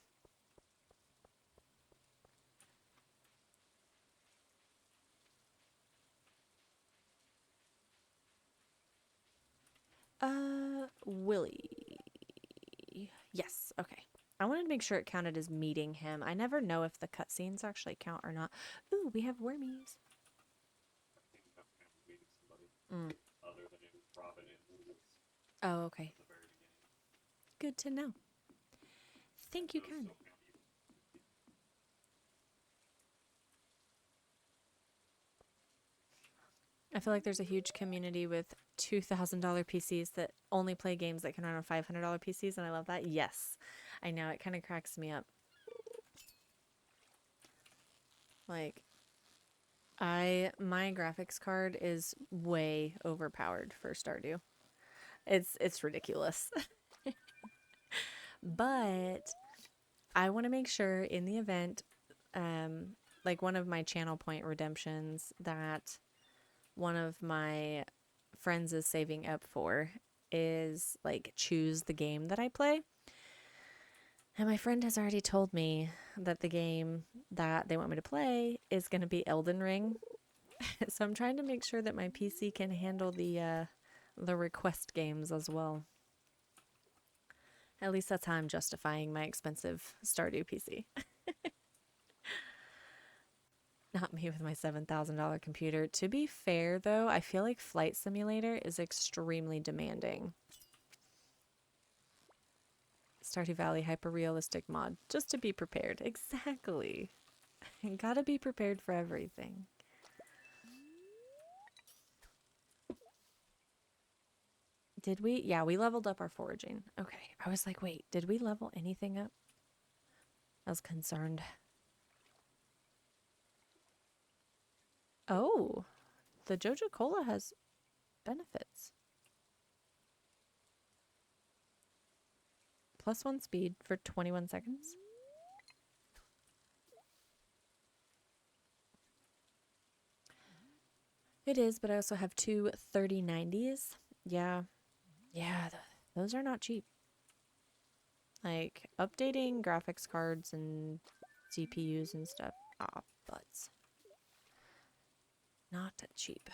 Willie. Yes, okay. I wanted to make sure it counted as meeting him. I never know if the cutscenes actually count or not. Ooh, we have wormies. I think you have to count as meeting somebody Mm. other than in Robin and Lewis Oh, okay. at the very beginning. Good to know. Think you Those can. still count you. I feel like there's a huge community with $2,000 PCs that only play games that can run on $500 PCs, and I love that. Yes, I know, it kind of cracks me up. Like, my graphics card is way overpowered for Stardew. It's ridiculous. But I want to make sure in the event, like one of my channel point redemptions that one of my friends is saving up for is like choose the game that I play. And my friend has already told me that the game that they want me to play is going to be Elden Ring. So I'm trying to make sure that my PC can handle the request games as well. At least that's how I'm justifying my expensive Stardew PC. Not me with my $7,000 computer. To be fair, though, I feel like Flight Simulator is extremely demanding. Stardew Valley hyper-realistic mod. Just to be prepared. Exactly. Gotta be prepared for everything. Did we? Yeah, we leveled up our foraging. Okay. I was like, wait, did we level anything up? I was concerned. Oh, the Joja Cola has benefits. +1 speed for 21 seconds. It is, but I also have two 3090s. Yeah. Yeah, those are not cheap. Like, updating graphics cards and CPUs and stuff. Ah, butts. Not cheap.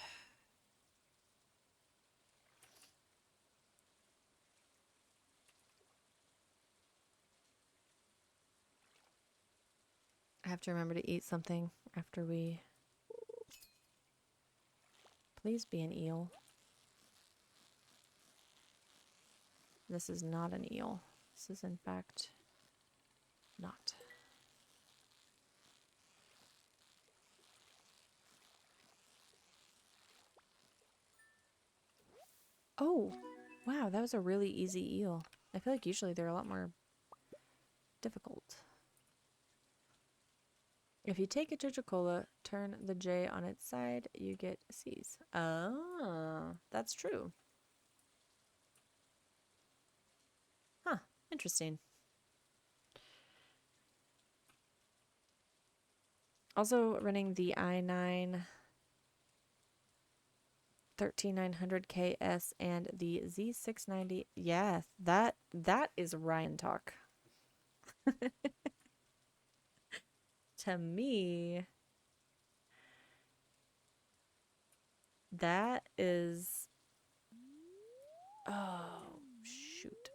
I have to remember to eat something after we... Please be an eel. This is not an eel. This is, in fact, not. Oh, wow, that was a really easy eel. I feel like usually they're a lot more difficult. If you take a Coca-Cola, turn the J on its side, you get C's. Oh, that's true. Huh, interesting. Also running the i9 13900KS and the Z690. Yes, that is Ryan talk. To me, that is... Oh, shoot.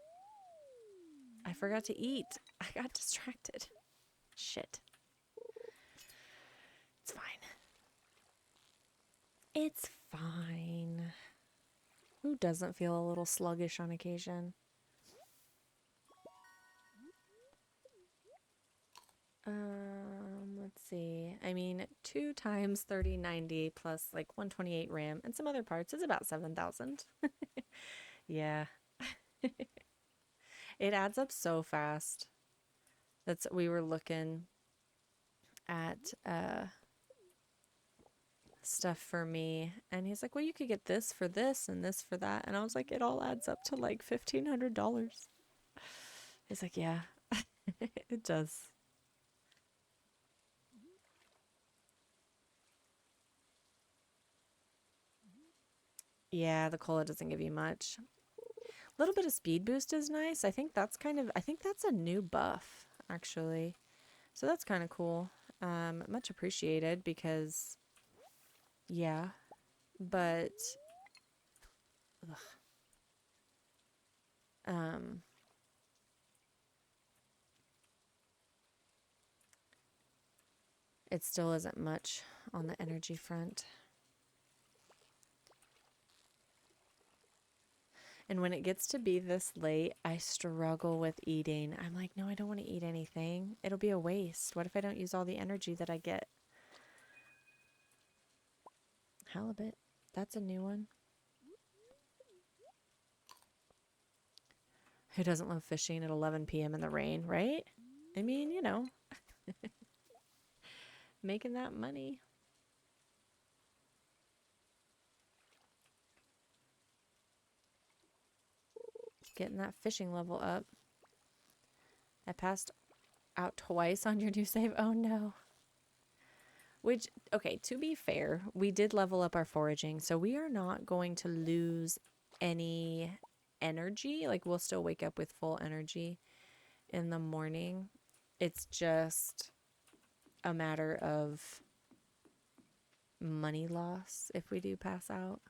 I forgot to eat. I got distracted. Shit. It's fine. It's fine. Who doesn't feel a little sluggish on occasion? Let's see. I mean, 2 times 3090 plus like 128 RAM and some other parts is about 7,000. Yeah. It adds up so fast. We were looking at stuff for me and he's like, well, you could get this for this and this for that, and I was like, it all adds up to like $1,500. He's like, yeah. It does. Yeah, the cola doesn't give you much. A little bit of speed boost is nice. I think that's a new buff, actually. So that's kind of cool. Much appreciated because, yeah, but, ugh, um, it still isn't much on the energy front. And when it gets to be this late, I struggle with eating. I'm like, no, I don't want to eat anything. It'll be a waste. What if I don't use all the energy that I get? Halibut. That's a new one. Who doesn't love fishing at 11 p.m. in the rain, right? I mean, you know, making that money. Getting that fishing level up. I passed out twice on your new save. Oh no. Which, okay, to be fair, we did level up our foraging, so we are not going to lose any energy. Like, we'll still wake up with full energy in the morning. It's just a matter of money loss if we do pass out.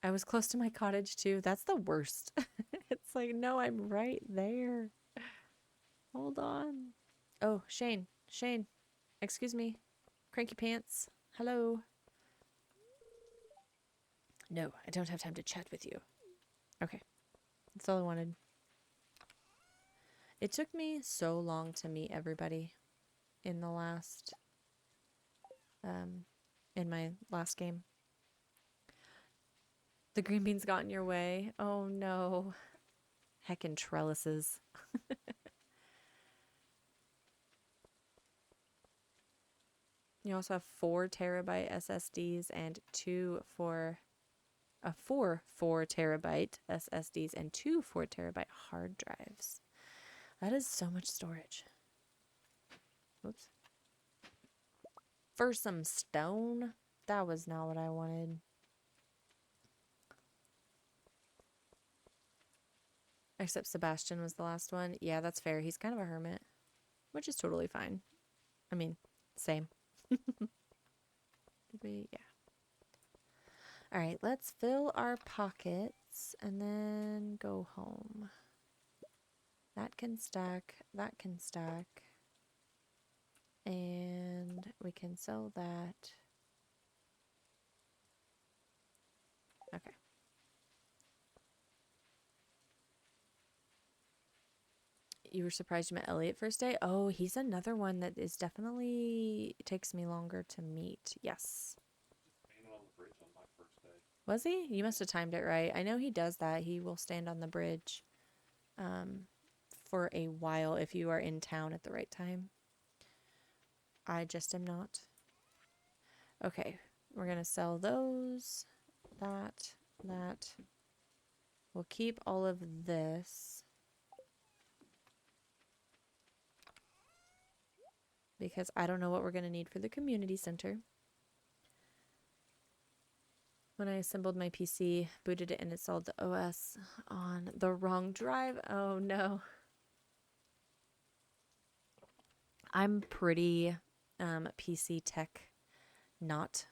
I was close to my cottage too. That's the worst. It's like, no, I'm right there. Hold on. Oh, Shane. Shane. Excuse me. Cranky Pants. Hello. No, I don't have time to chat with you. Okay. That's all I wanted. It took me so long to meet everybody in the last, in my last game. The green beans got in your way. Oh no. Heckin' trellises. You also have 4 terabyte SSDs and four 4 terabyte SSDs and 2 4 terabyte hard drives. That is so much storage. Oops. For some stone? That was not what I wanted. Except Sebastian was the last one. Yeah, that's fair. He's kind of a hermit, which is totally fine. I mean, same. Did we? Yeah. All right, let's fill our pockets and then go home. That can stack. That can stack. And we can sell that. Okay. You were surprised you met Elliot first day? Oh, he's another one that is definitely takes me longer to meet. Yes. Just standing on the bridge on my first day. Was he? You must have timed it right. I know he does that. He will stand on the bridge for a while if you are in town at the right time. I just am not. Okay. We're going to sell those. That. We'll keep all of this. Because I don't know what we're going to need for the community center. When I assembled my PC, booted it and installed the OS on the wrong drive. Oh no. I'm pretty PC tech not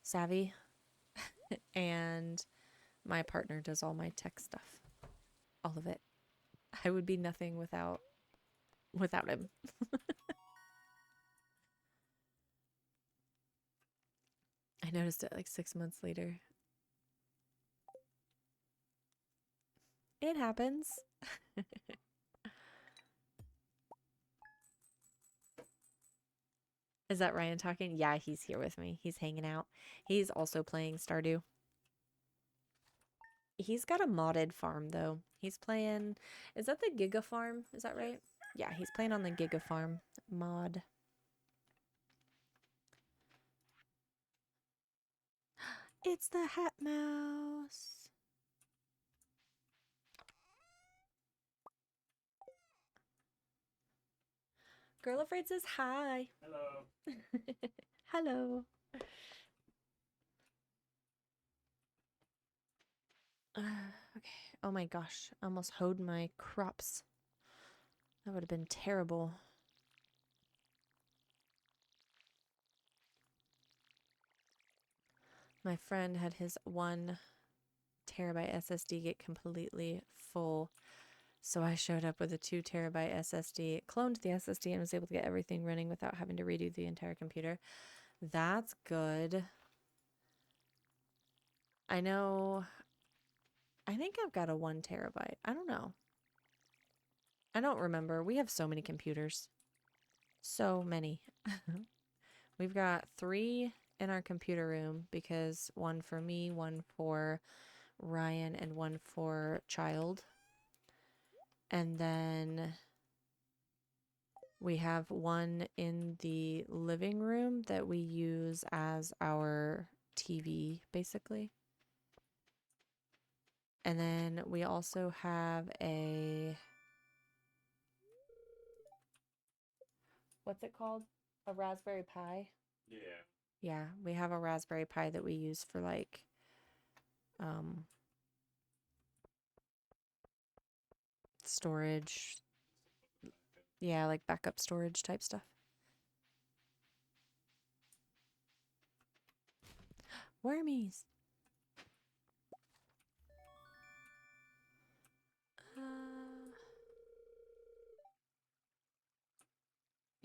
savvy. And my partner does all my tech stuff. All of it. I would be nothing without him. I noticed it like 6 months later. It happens. Is that Ryan talking? Yeah, he's here with me. He's hanging out. He's also playing Stardew. He's got a modded farm though. He's playing. Is that the Giga Farm? Is that right? Yeah, he's playing on the Giga Farm mod. It's the Hat Mouse. Girl Afraid says hi. Hello. Hello. Okay. Oh my gosh. I almost hoed my crops. That would have been terrible. My friend had his 1 terabyte SSD get completely full. So I showed up with a 2 terabyte SSD, cloned the SSD, and was able to get everything running without having to redo the entire computer. That's good. I know. I think I've got a 1 terabyte. I don't know. I don't remember. We have so many computers. So many. We've got 3 in our computer room because 1 for me, 1 for Ryan, and 1 for child. And then we have 1 in the living room that we use as our TV, basically. And then we also have a... What's it called? A Raspberry Pi? Yeah. Yeah, we have a Raspberry Pi that we use for like storage. Yeah, like backup storage type stuff. Wormies.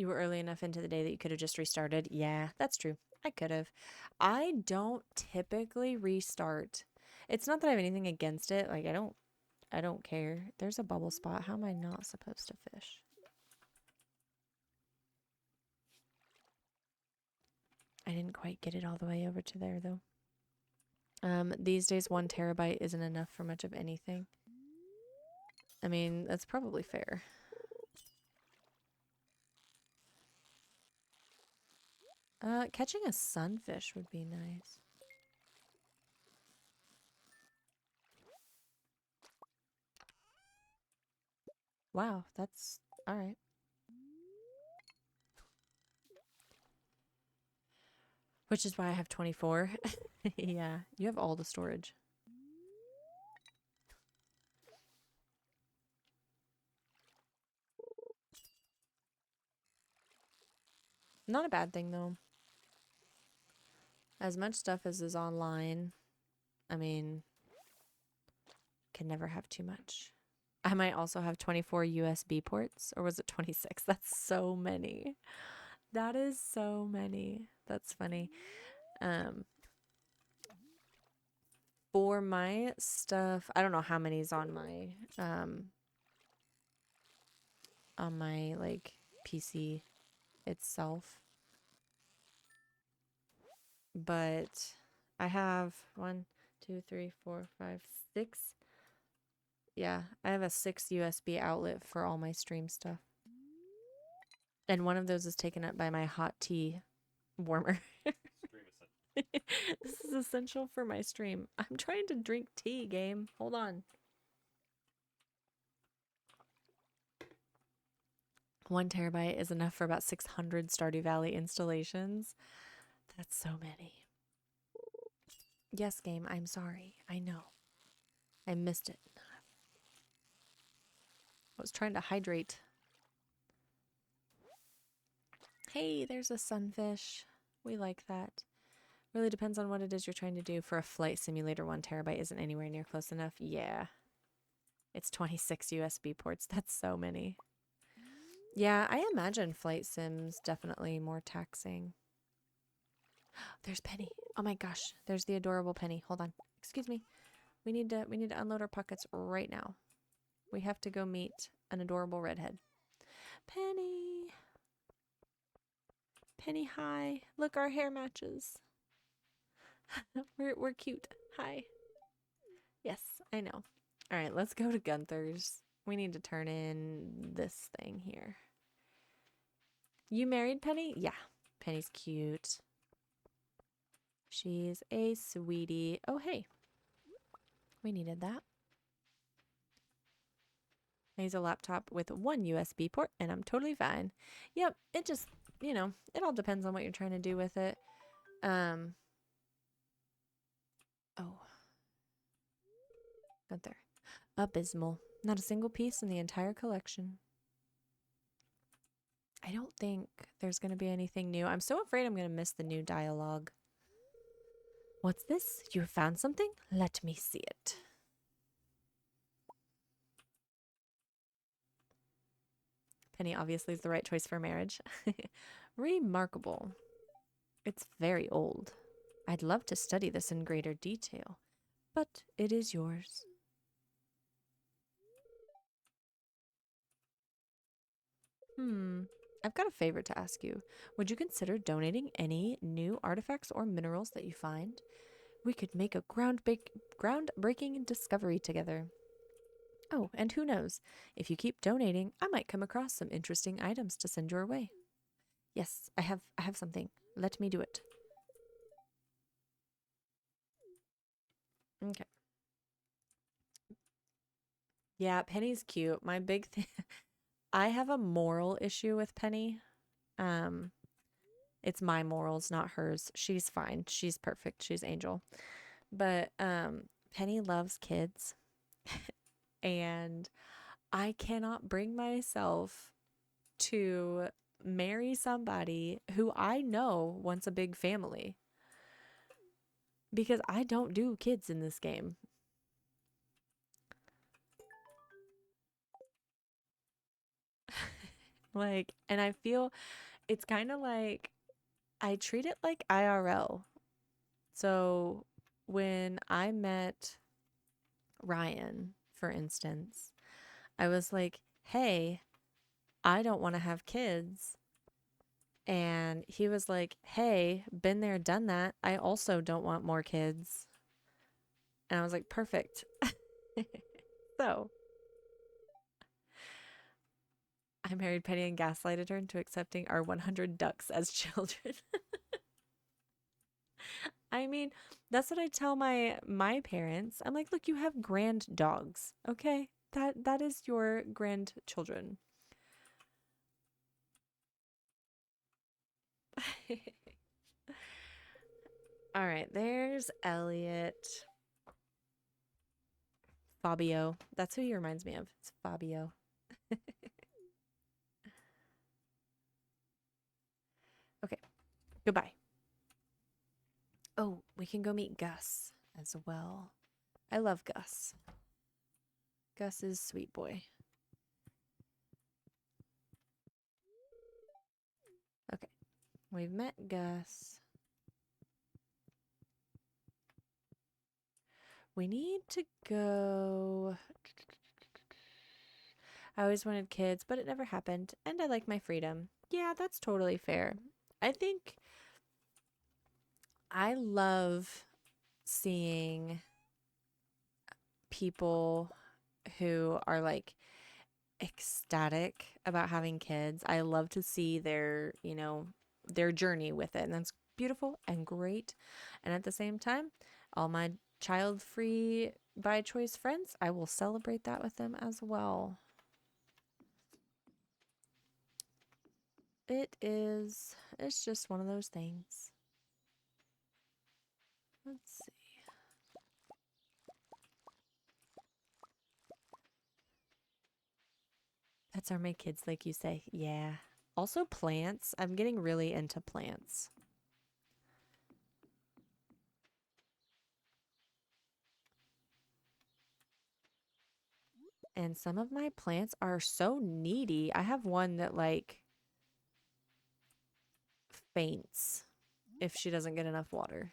You were early enough into the day that you could have just restarted. Yeah, that's true. I could have. I don't typically restart. It's not that I have anything against it. Like I don't care. There's a bubble spot. How am I not supposed to fish? I didn't quite get it all the way over to there though. These days 1 terabyte isn't enough for much of anything. I mean, that's probably fair. Catching a sunfish would be nice. Wow, that's all right. Which is why I have 24. Yeah, you have all the storage. Not a bad thing though. As much stuff as is online, I mean, can never have too much. I might also have 24 USB ports, or was it 26? That's so many. That is so many. That's funny. Um, for my stuff, I don't know how many's on my like PC itself, but I have 1, 2, 3, 4, 5, 6. Yeah, I have a 6 USB outlet for all my stream stuff. And one of those is taken up by my hot tea warmer. This is essential for my stream. I'm trying to drink tea, game. Hold on. 1 terabyte is enough for about 600 Stardew Valley installations. That's so many. Yes, game, I'm sorry. I know. I missed it. I was trying to hydrate. Hey, there's a sunfish. We like that. Really depends on what it is you're trying to do. For a flight simulator, 1 terabyte isn't anywhere near close enough. Yeah. It's 26 USB ports. That's so many. Yeah, I imagine flight sims definitely more taxing. There's Penny. Oh my gosh, there's the adorable Penny. Hold on. Excuse me. We need to unload our pockets right now. We have to go meet an adorable redhead. Penny. Penny, hi. Look, our hair matches. we're cute. Hi. Yes, I know. All right, let's go to Gunther's. We need to turn in this thing here. You married Penny? Yeah. Penny's cute. She's a sweetie. Oh, hey. We needed that. I use a laptop with 1 USB port and I'm totally fine. Yep, it just, it all depends on what you're trying to do with it. Oh. Gunther. Abysmal. Not a single piece in the entire collection. I don't think there's going to be anything new. I'm so afraid I'm going to miss the new dialogue. What's this? You found something? Let me see it. Penny obviously is the right choice for marriage. Remarkable. It's very old. I'd love to study this in greater detail, but it is yours. I've got a favor to ask you. Would you consider donating any new artifacts or minerals that you find? We could make a groundbreaking discovery together. Oh, and who knows? If you keep donating, I might come across some interesting items to send your way. Yes, I have something. Let me do it. Okay. Yeah, Penny's cute. My big thing I have a moral issue with Penny. Um it's my morals, not hers. She's fine. She's perfect. She's angel. But Penny loves kids and I cannot bring myself to marry somebody who I know wants a big family because I don't do kids in this game. Like, and I feel it's kind of like I treat it like IRL. So when I met Ryan, for instance, I was like, hey, I don't want to have kids. And he was like, hey, been there, done that. I also don't want more kids. And I was like, perfect. So I married Penny and gaslighted her into accepting our 100 ducks as children. I mean, that's what I tell my parents. I'm like, look, you have grand dogs, okay? That is your grandchildren. All right, there's Elliot. Fabio. That's who he reminds me of. It's Fabio. Okay, goodbye. Oh, we can go meet Gus as well. I love Gus. Gus is sweet boy. Okay, we've met Gus. We need to go. I always wanted kids, but it never happened, and I like my freedom. Yeah, that's totally fair. I think I love seeing people who are like ecstatic about having kids. I love to see their journey with it, and that's beautiful and great. And at the same time, all my child-free by choice friends, I will celebrate that with them as well. It's just one of those things. Let's see. Pets are my kids, like you say. Yeah. Also plants. I'm getting really into plants. And some of my plants are so needy. I have one that like faints if she doesn't get enough water.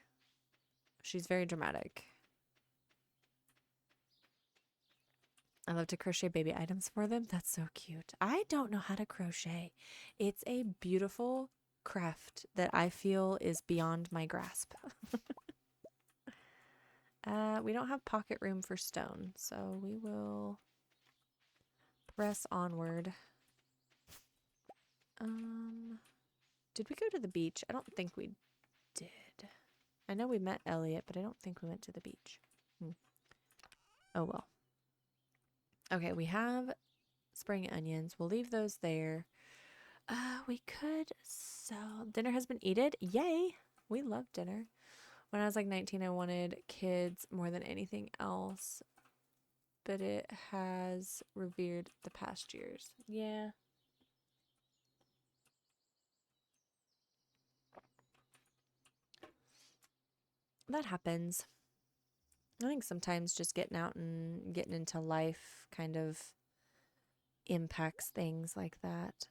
She's very dramatic. I love to crochet baby items for them. That's so cute. I don't know how to crochet. It's a beautiful craft that I feel is beyond my grasp. We don't have pocket room for stone, so we will press onward. Um, did we go to the beach? I don't think we did. I know we met Elliot, but I don't think we went to the beach. Oh well. Okay, we have spring onions. We'll leave those there. We could sell. Dinner has been eaten. Yay! We love dinner. When I was like 19, I wanted kids more than anything else, but it has revered the past years. Yeah. That happens. I think sometimes just getting out and getting into life kind of impacts things like that.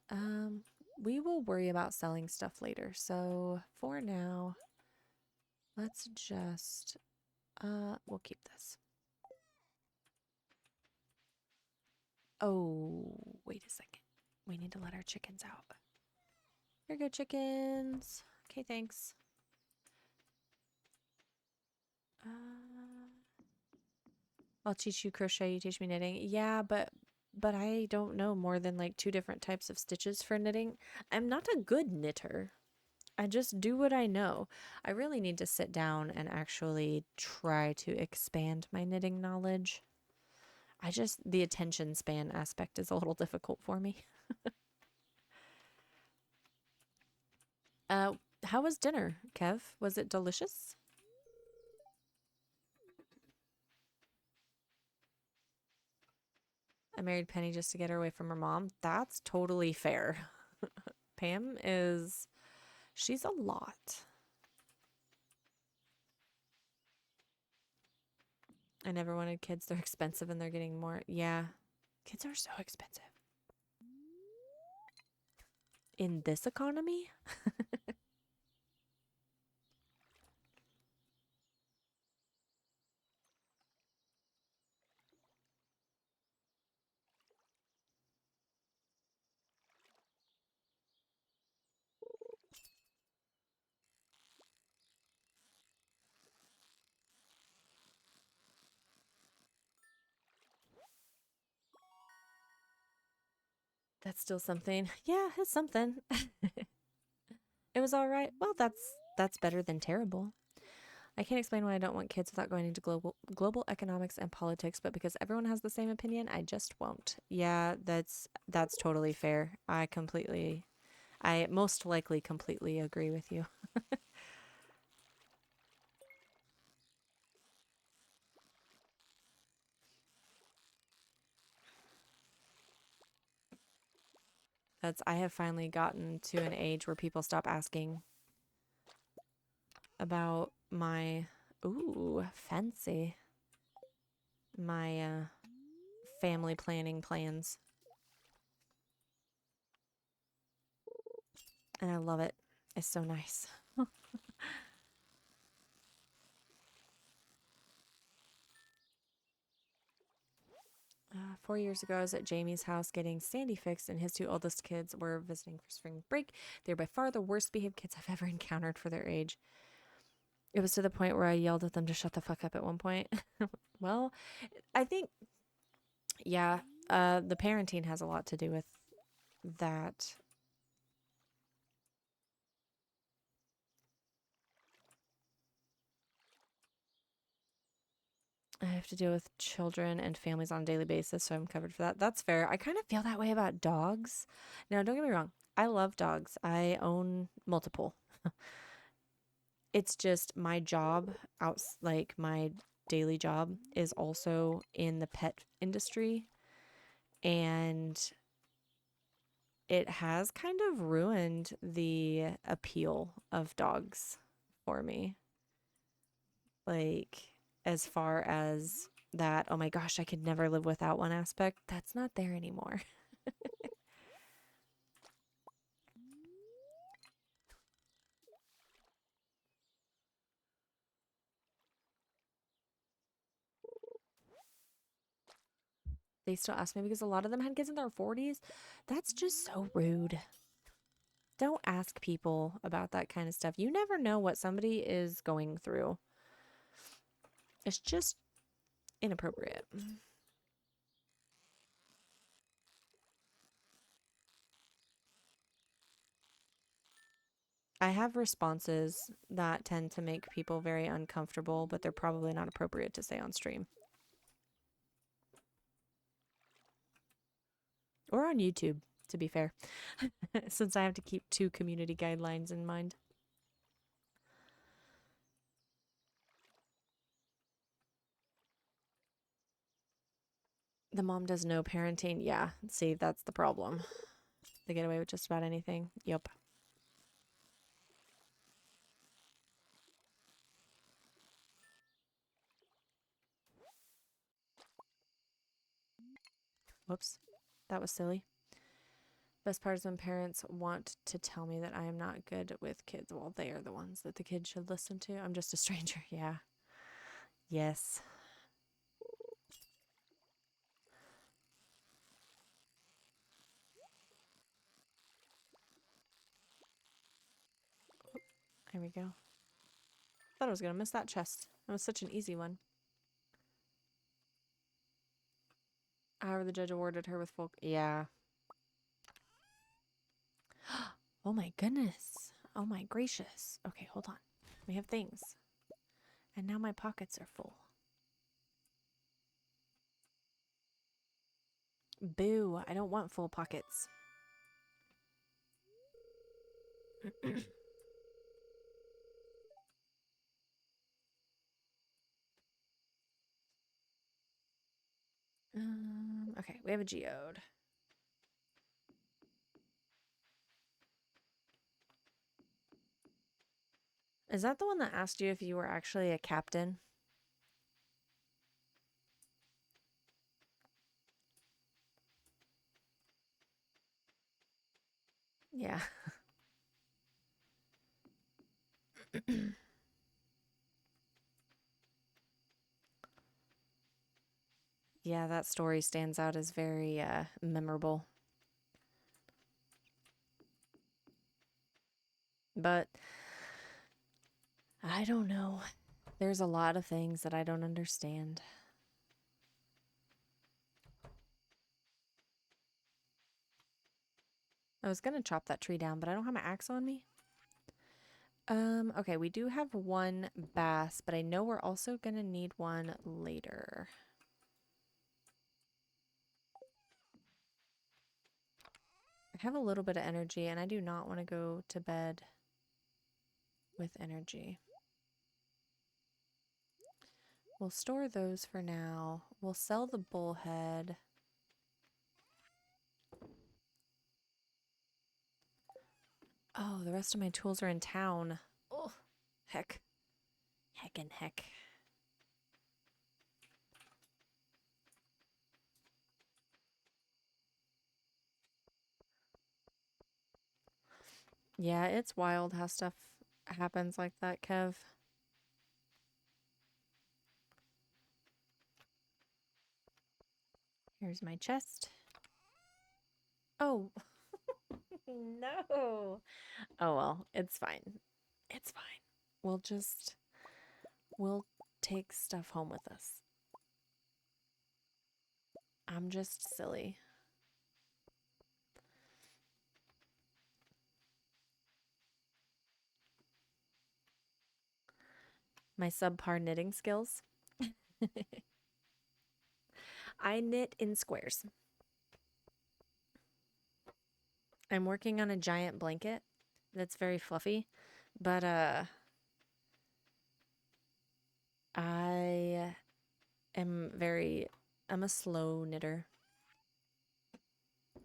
We will worry about selling stuff later. So for now, let's just we'll keep this. Oh, wait a second. We need to let our chickens out. Here you go, chickens. Okay, thanks. Uh, I'll teach you crochet, you teach me knitting. Yeah, but I don't know more than like two different types of stitches for knitting. I'm not a good knitter. I just do what I know. I really need to sit down and actually try to expand my knitting knowledge. The attention span aspect is a little difficult for me. Uh, how was dinner, Kev? Was it delicious? I married Penny just to get her away from her mom. That's totally fair. Pam is, she's a lot. I never wanted kids. They're expensive and they're getting more. Yeah, kids are so expensive. In this economy? That's still something. Yeah, it's something. It was all right. Well, that's better than terrible. I can't explain why I don't want kids without going into global economics and politics, but because everyone has the same opinion, I just won't. Yeah, that's totally fair. I most likely completely agree with you. That's I have finally gotten to an age where people stop asking about my ooh, fancy. My family planning plans, and I love it. It's so nice. 4 years ago, I was at Jamie's house getting Sandy fixed, and his two oldest kids were visiting for spring break. They were by far the worst behaved kids I've ever encountered for their age. It was to the point where I yelled at them to shut the fuck up at one point. Well, I think, yeah, the parenting has a lot to do with that. I have to deal with children and families on a daily basis, so I'm covered for that. That's fair. I kind of feel that way about dogs. Now, don't get me wrong. I love dogs. I own multiple. It's just my job like my daily job is also in the pet industry, and it has kind of ruined the appeal of dogs for me. Like, as far as that, oh my gosh, I could never live without one aspect, that's not there anymore. They still ask me because a lot of them had kids in their 40s. That's just so rude. Don't ask people about that kind of stuff. You never know what somebody is going through. It's just inappropriate. I have responses that tend to make people very uncomfortable, but they're probably not appropriate to say on stream or on YouTube, to be fair, since I have to keep two community guidelines in mind. The mom does no parenting. Yeah, see, that's the problem. They get away with just about anything. Yep. Whoops. That was silly. Best part is when parents want to tell me that I am not good with kids. Well, they are the ones that the kids should listen to. I'm just a stranger. Yeah. Yes. There we go. Thought I was going to miss that chest. It was such an easy one. However, the judge awarded her with full. Yeah. Oh my goodness. Oh my gracious. Okay, hold on. We have things. And now my pockets are full. Boo. I don't want full pockets. Okay, we have a geode. Is that the one that asked you if you were actually a captain? Yeah. Yeah, that story stands out as very memorable. But I don't know. There's a lot of things that I don't understand. I was gonna chop that tree down, but I don't have my axe on me. Okay, we do have one bass, but I know we're also gonna need one later. I have a little bit of energy, and I do not want to go to bed with energy. We'll store those for now. We'll sell the bullhead. Oh, the rest of my tools are in town. Oh, heck. Heck and heck. Yeah, it's wild how stuff happens like that, Kev. Here's my chest. Oh, no. Oh, well, it's fine. It's fine. We'll just, we'll take stuff home with us. I'm just silly. My subpar knitting skills. I knit in squares. I'm working on a giant blanket that's very fluffy, but I am I'm a slow knitter. What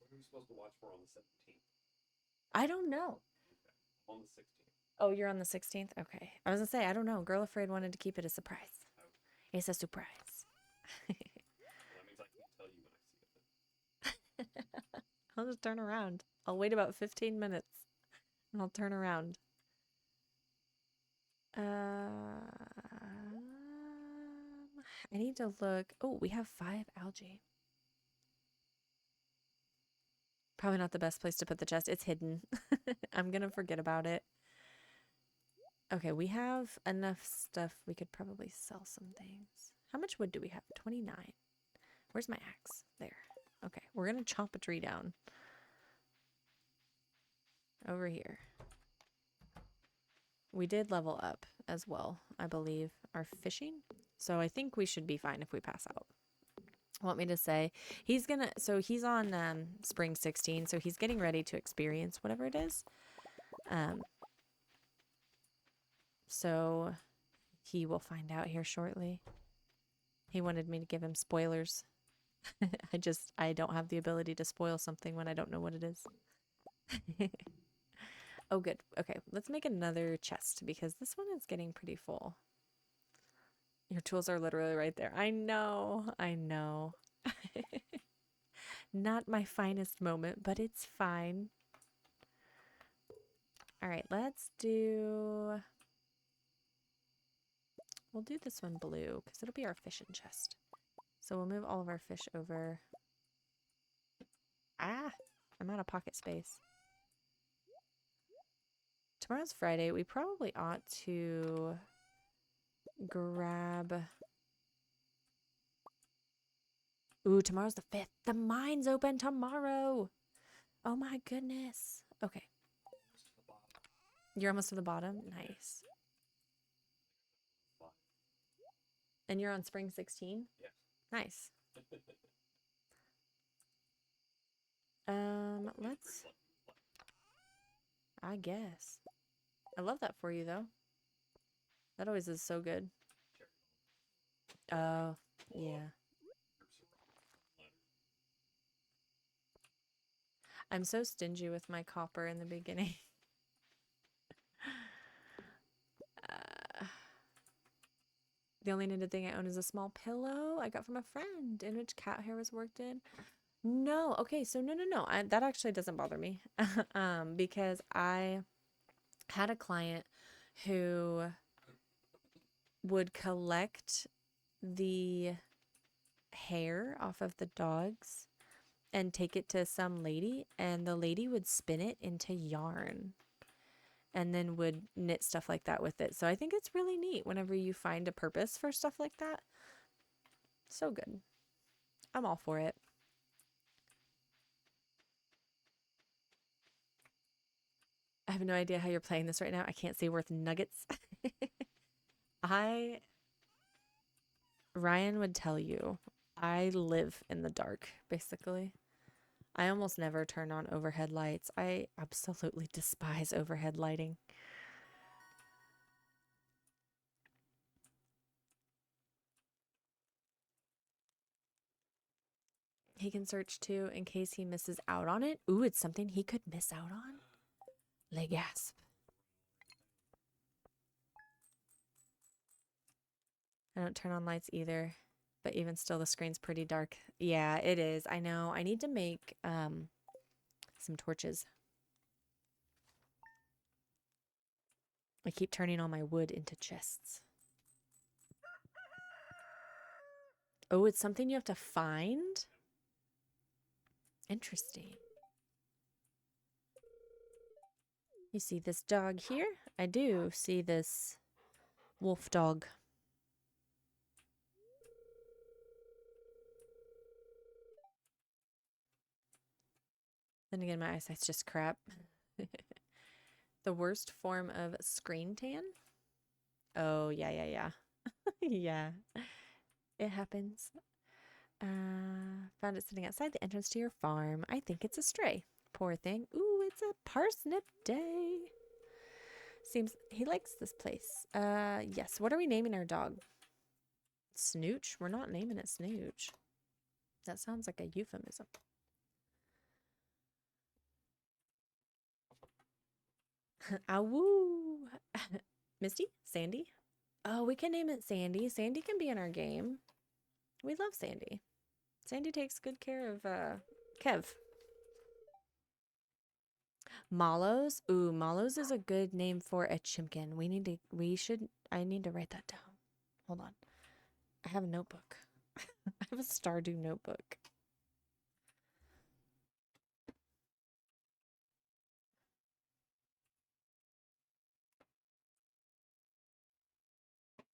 are we supposed to watch for on the 17th? I don't know. Okay. On the 16th. Oh, you're on the 16th? Okay. I was gonna say, I don't know. Girl Afraid wanted to keep it a surprise. Okay. It's a surprise. Well, that means I can't tell you when I see it. I'll just turn around. I'll wait about 15 minutes and I'll turn around. I need to look. Oh, we have 5 algae. Probably not the best place to put the chest. It's hidden. I'm gonna forget about it. Okay, we have enough stuff. We could probably sell some things. How much wood do we have? 29. Where's my axe? There. Okay, we're gonna chop a tree down. Over here. We did level up as well, I believe, our fishing. So I think we should be fine if we pass out. Want me to say he's on spring 16, so he's getting ready to experience whatever it is. So he will find out here shortly. He wanted me to give him spoilers. I don't have the ability to spoil something when I don't know what it is. Oh, good. Okay, let's make another chest because this one is getting pretty full. Your tools are literally right there. I know. I know. Not my finest moment, but it's fine. All right, we'll do this one blue because it'll be our fishing chest. So we'll move all of our fish over. Ah, I'm out of pocket space. Tomorrow's Friday. We probably ought to grab... Ooh, tomorrow's the 5th. The mine's open tomorrow. Oh my goodness. Okay. You're almost to the bottom? Nice. And you're on spring 16? Yes. Nice. Let's... I guess. I love that for you, though. That always is so good. Oh, yeah. I'm so stingy with my copper in the beginning. The only knitted thing I own is a small pillow I got from a friend in which cat hair was worked in. No, okay, so no. That actually doesn't bother me. Because I had a client who would collect the hair off of the dogs and take it to some lady, and the lady would spin it into yarn and then would knit stuff like that with it. So I think it's really neat whenever you find a purpose for stuff like that. So good. I'm all for it. I have no idea how you're playing this right now. I can't say worth nuggets. I Ryan would tell you I live in the dark, basically. I almost never turn on overhead lights. I absolutely despise overhead lighting. He can search too in case he misses out on it. Ooh, it's something he could miss out on. Le gasp. I don't turn on lights either, but even still, the screen's pretty dark. Yeah, it is. I know. I need to make some torches. I keep turning all my wood into chests. Oh, it's something you have to find? Interesting. You see this dog here? I do see this wolf dog. Then again, my eyesight's just crap. The worst form of screen tan? Oh, yeah. Yeah, it happens. Found it sitting outside the entrance to your farm. I think it's a stray. Poor thing. Ooh, it's a parsnip day. Seems he likes this place. Yes. What are we naming our dog? Snooch? We're not naming it Snooch. That sounds like a euphemism. Awoo. Misty? Sandy? Oh, we can name it Sandy. Sandy can be in our game. We love Sandy. Sandy takes good care of Kev. Mallows? Ooh, Mallows is a good name for a chimkin. I need to write that down. Hold on. I have a notebook. I have a Stardew notebook.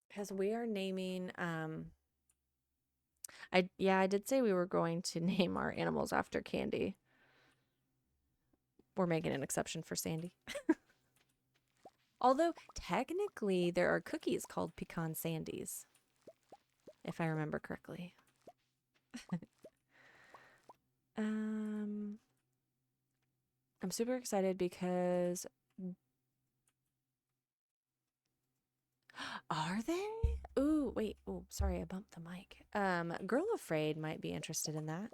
Because we are naming, I did say we were going to name our animals after Candy. We're making an exception for Sandy. Although, technically, there are cookies called pecan sandies, if I remember correctly. I'm super excited because are they? Ooh, wait. Oh, sorry, I bumped the mic. Girl Afraid might be interested in that.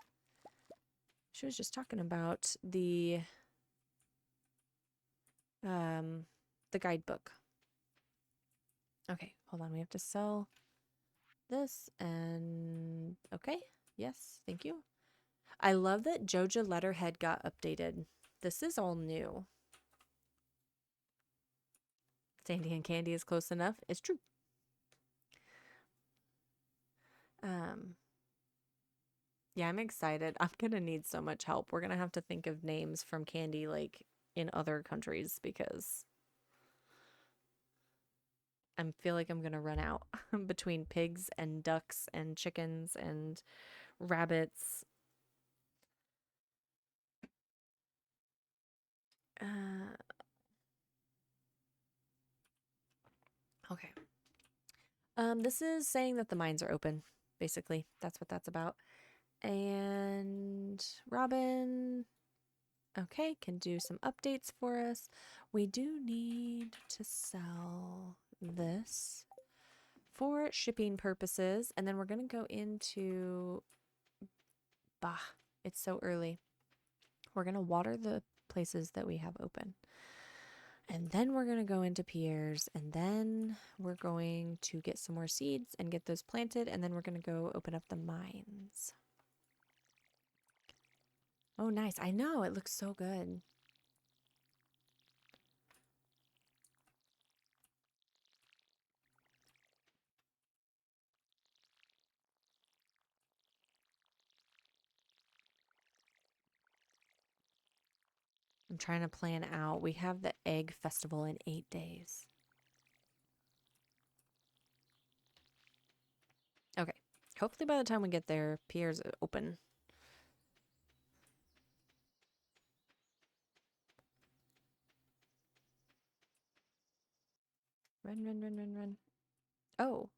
She was just talking about the guidebook. Okay, hold on. We have to sell this and okay. Yes, thank you. I love that Joja letterhead got updated. This is all new. Sandy and Candy is close enough. It's true. Um, yeah, I'm excited. I'm gonna need so much help. We're gonna have to think of names from Candy like in other countries because I feel like I'm gonna run out between pigs and ducks and chickens and rabbits. Uh, okay. This is saying that the mines are open. Basically, that's what that's about. And Robin, okay, can do some updates for us. We do need to sell this for shipping purposes, and then we're gonna go into it's so early. We're gonna water the places that we have open. And then we're going to go into Pierre's, and then we're going to get some more seeds and get those planted, and then we're going to go open up the mines. Oh, nice. I know. It looks so good. I'm trying to plan out. We have the egg festival in 8 days. Okay. Hopefully by the time we get there, Pierre's open. Run, run, run, run, run. Oh,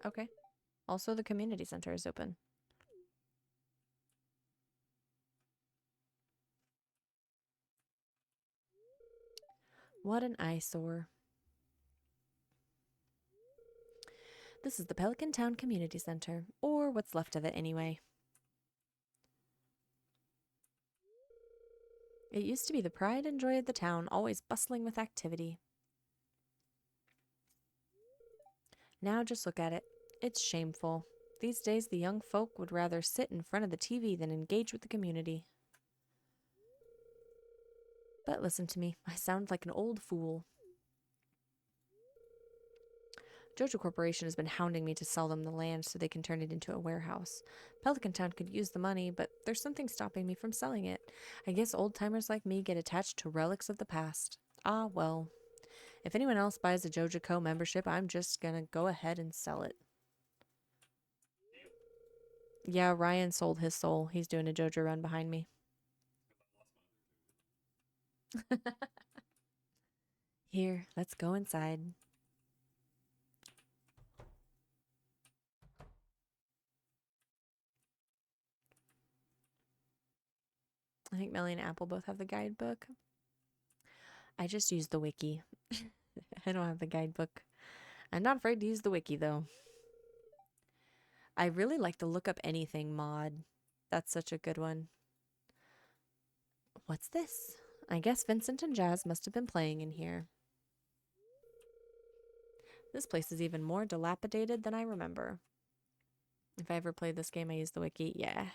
okay. Also, the community center is open. What an eyesore. This is the Pelican Town Community Center, or what's left of it anyway. It used to be the pride and joy of the town, always bustling with activity. Now just look at it. It's shameful. These days, the young folk would rather sit in front of the TV than engage with the community. But listen to me, I sound like an old fool. Jojo Corporation has been hounding me to sell them the land so they can turn it into a warehouse. Pelican Town could use the money, but there's something stopping me from selling it. I guess old-timers like me get attached to relics of the past. Ah, well. If anyone else buys a Jojo Co membership, I'm just gonna go ahead and sell it. Yeah, Ryan sold his soul. He's doing a Jojo run behind me. Here, let's go inside. I think Melly and Apple both have the guidebook. I just use the wiki. I don't have the guidebook. I'm not afraid to use the wiki, though. I really like the Look Up Anything mod. That's such a good one. What's this? I guess Vincent and Jazz must have been playing in here. This place is even more dilapidated than I remember. If I ever play this game, I use the wiki. Yeah.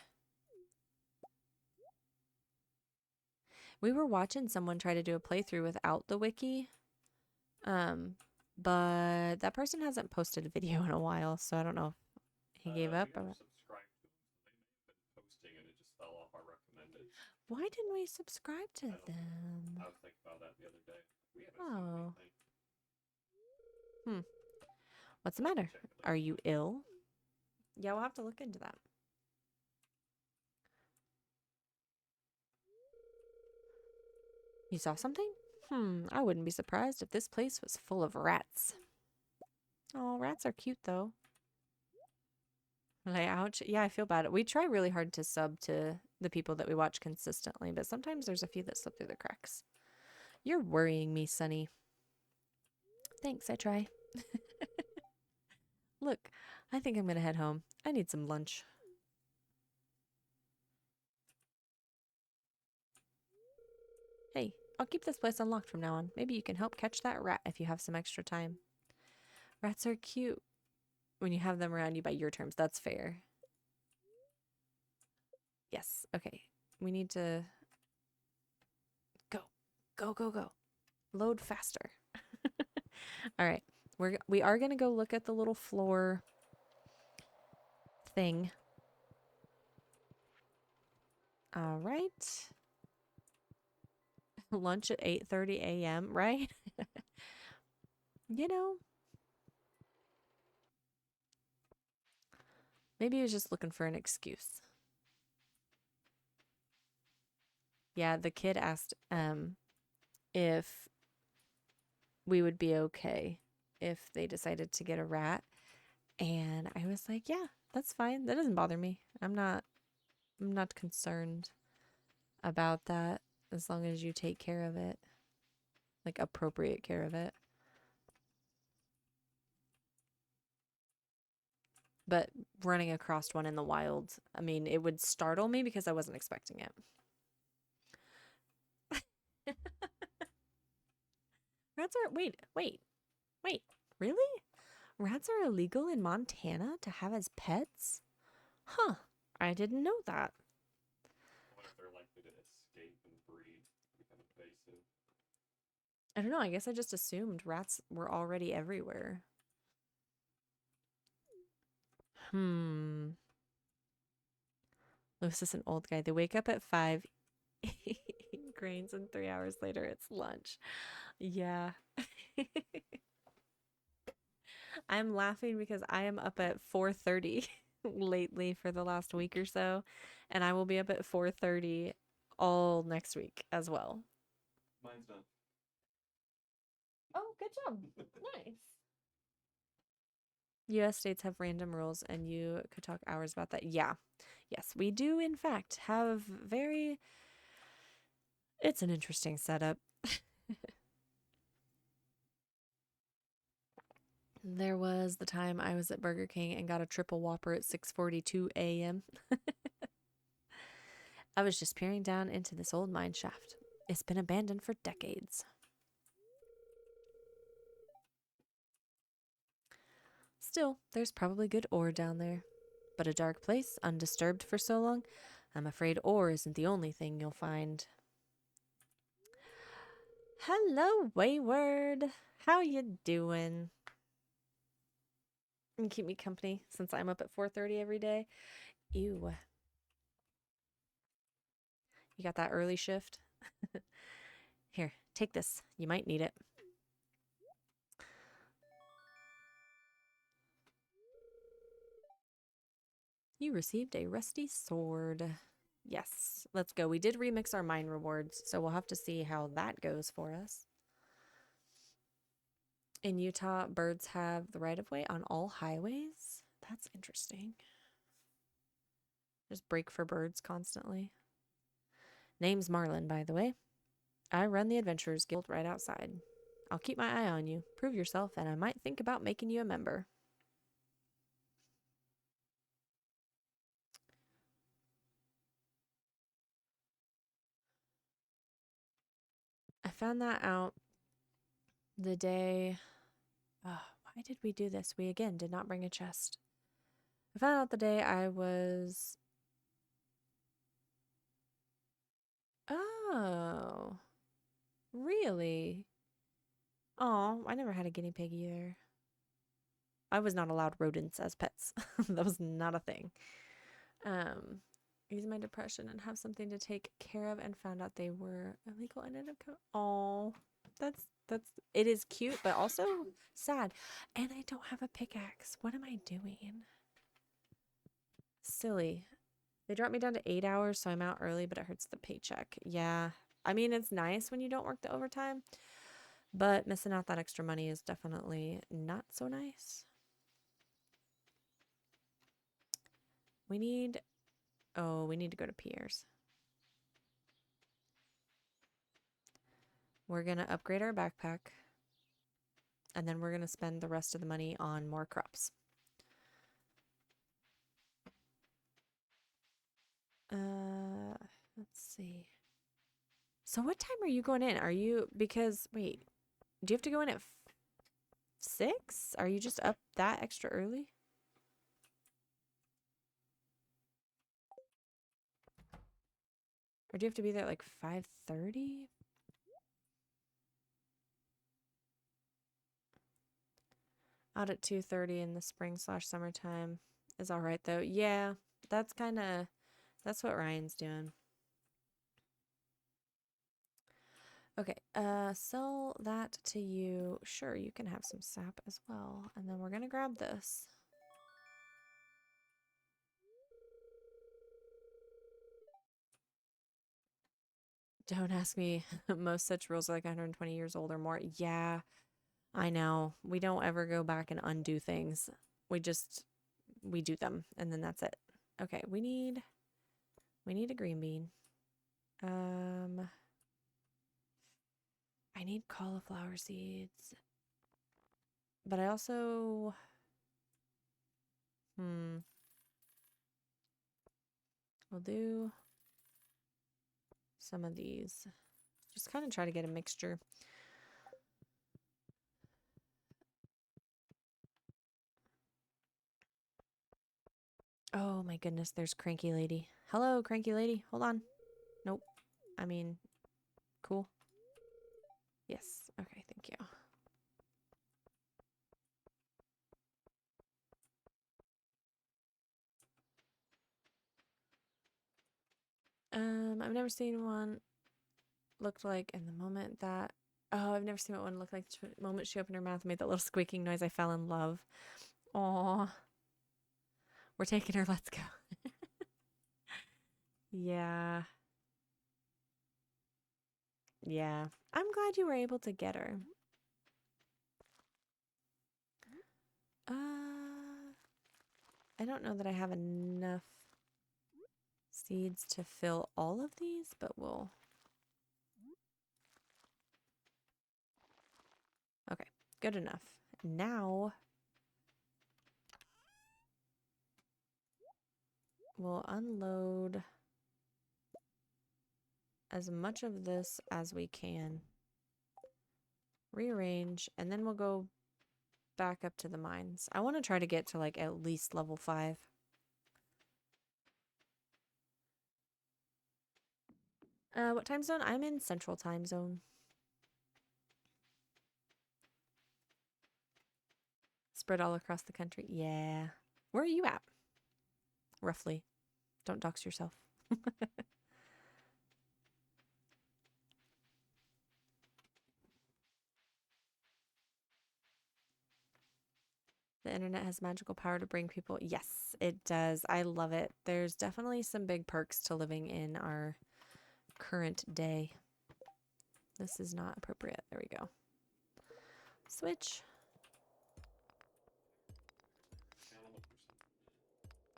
We were watching someone try to do a playthrough without the wiki. But that person hasn't posted a video in a while, so I don't know if he gave up We or never subscribed to them, so they may have been posting and it just fell off our recommended. why didn't we subscribe to them? I was thinking about that the other day. We haven't Oh. seen anything. What's the matter? Are you ill? Yeah, we'll have to look into that. You saw something? I wouldn't be surprised if this place was full of rats. Oh, rats are cute though. Like, ouch. Yeah, I feel bad. We try really hard to sub to the people that we watch consistently, but sometimes there's a few that slip through the cracks. You're worrying me, Sonny. Thanks, I try. Look, I think I'm gonna head home. I need some lunch. Hey, I'll keep this place unlocked from now on. Maybe you can help catch that rat if you have some extra time. Rats are cute when you have them around you by your terms. That's fair. Yes. Okay. We need to go. Go, go, go. Load faster. All right. We are going to go look at the little floor thing. All right. Lunch at 8:30 a.m., right? You know, maybe he was just looking for an excuse. Yeah, the kid asked if we would be okay if they decided to get a rat. And I was like, yeah, that's fine. That doesn't bother me. I'm not concerned about that as long as you take care of it. Like appropriate care of it. But running across one in the wild, I mean, it would startle me because I wasn't expecting it. Rats are wait. Really? Rats are illegal in Montana to have as pets? Huh. I didn't know that. I wonder if they're likely to escape and breed, become invasive. I don't know. I guess I just assumed rats were already everywhere. Hmm. Lewis is an old guy. They wake up at 5, eat grains, and 3 hours later it's lunch. Yeah. I'm laughing because I am up at 4:30 lately for the last week or so, and I will be up at 4:30 all next week as well. Mine's done. Oh, good job. Nice. US states have random rules, and you could talk hours about that. Yeah. Yes, we do, in fact, have very. It's an interesting setup. There was the time I was at Burger King and got a triple Whopper at 6:42 a.m. I was just peering down into this old mine shaft. It's been abandoned for decades. Still, there's probably good ore down there. But a dark place, undisturbed for so long, I'm afraid ore isn't the only thing you'll find. Hello, Wayward. How you doing? And keep me company since I'm up at 4:30 every day. Ew. You got that early shift? Here, take this. You might need it. You received a rusty sword. Yes, let's go. We did remix our mine rewards, so we'll have to see how that goes for us. In Utah, birds have the right of way on all highways. That's interesting. Just break for birds constantly. Name's Marlin, by the way. I run the Adventurers Guild right outside. I'll keep my eye on you. Prove yourself, and I might think about making you a member. I found that out the day. Why did we do this? We again did not bring a chest. I found out the day I was. Oh, really? Oh, I never had a guinea pig either. I was not allowed rodents as pets. That was not a thing. Ease my depression and have something to take care of, and found out they were illegal and ended up. Oh, that's it is cute, but also sad. And I don't have a pickaxe. What am I doing? Silly. They dropped me down to 8 hours, so I'm out early, but it hurts the paycheck. Yeah. I mean, it's nice when you don't work the overtime, but missing out that extra money is definitely not so nice. We need, oh, we need to go to Pierre's. We're going to upgrade our backpack, and then we're going to spend the rest of the money on more crops. Let's see. So what time are you going in? Are you, because, wait, do you have to go in at 6? Are you just up that extra early? Or do you have to be there at like 5:30? Out at 2:30 in the spring/summertime is all right though. Yeah, that's kind of that's what Ryan's doing. Okay, sell that to you. Sure, you can have some sap as well. And then we're gonna grab this. Don't ask me. Most such rules are like 120 years old or more. Yeah, I know. We don't ever go back and undo things. We do them and then that's it. Okay, we need a green bean. I need cauliflower seeds. But I also we'll do some of these. Just kind of try to get a mixture. Oh my goodness, there's Cranky Lady. Hello, Cranky Lady. Hold on. Nope. I mean, cool. Yes. Okay, thank you. I've never seen one looked like in the moment that. Oh, I've never seen what one looked like the moment she opened her mouth and made that little squeaking noise. I fell in love. Aw. We're taking her. Let's go. Yeah. Yeah. I'm glad you were able to get her. I don't know that I have enough seeds to fill all of these, but we'll. Okay, good enough. Now we'll unload as much of this as we can, rearrange, and then we'll go back up to the mines. I want to try to get to like at least level 5. What time zone? I'm in Central Time Zone. Spread all across the country. Yeah. Where are you at? Roughly. Don't dox yourself. The internet has magical power to bring people. Yes, it does. I love it. There's definitely some big perks to living in our current day. This is not appropriate. There we go. Switch.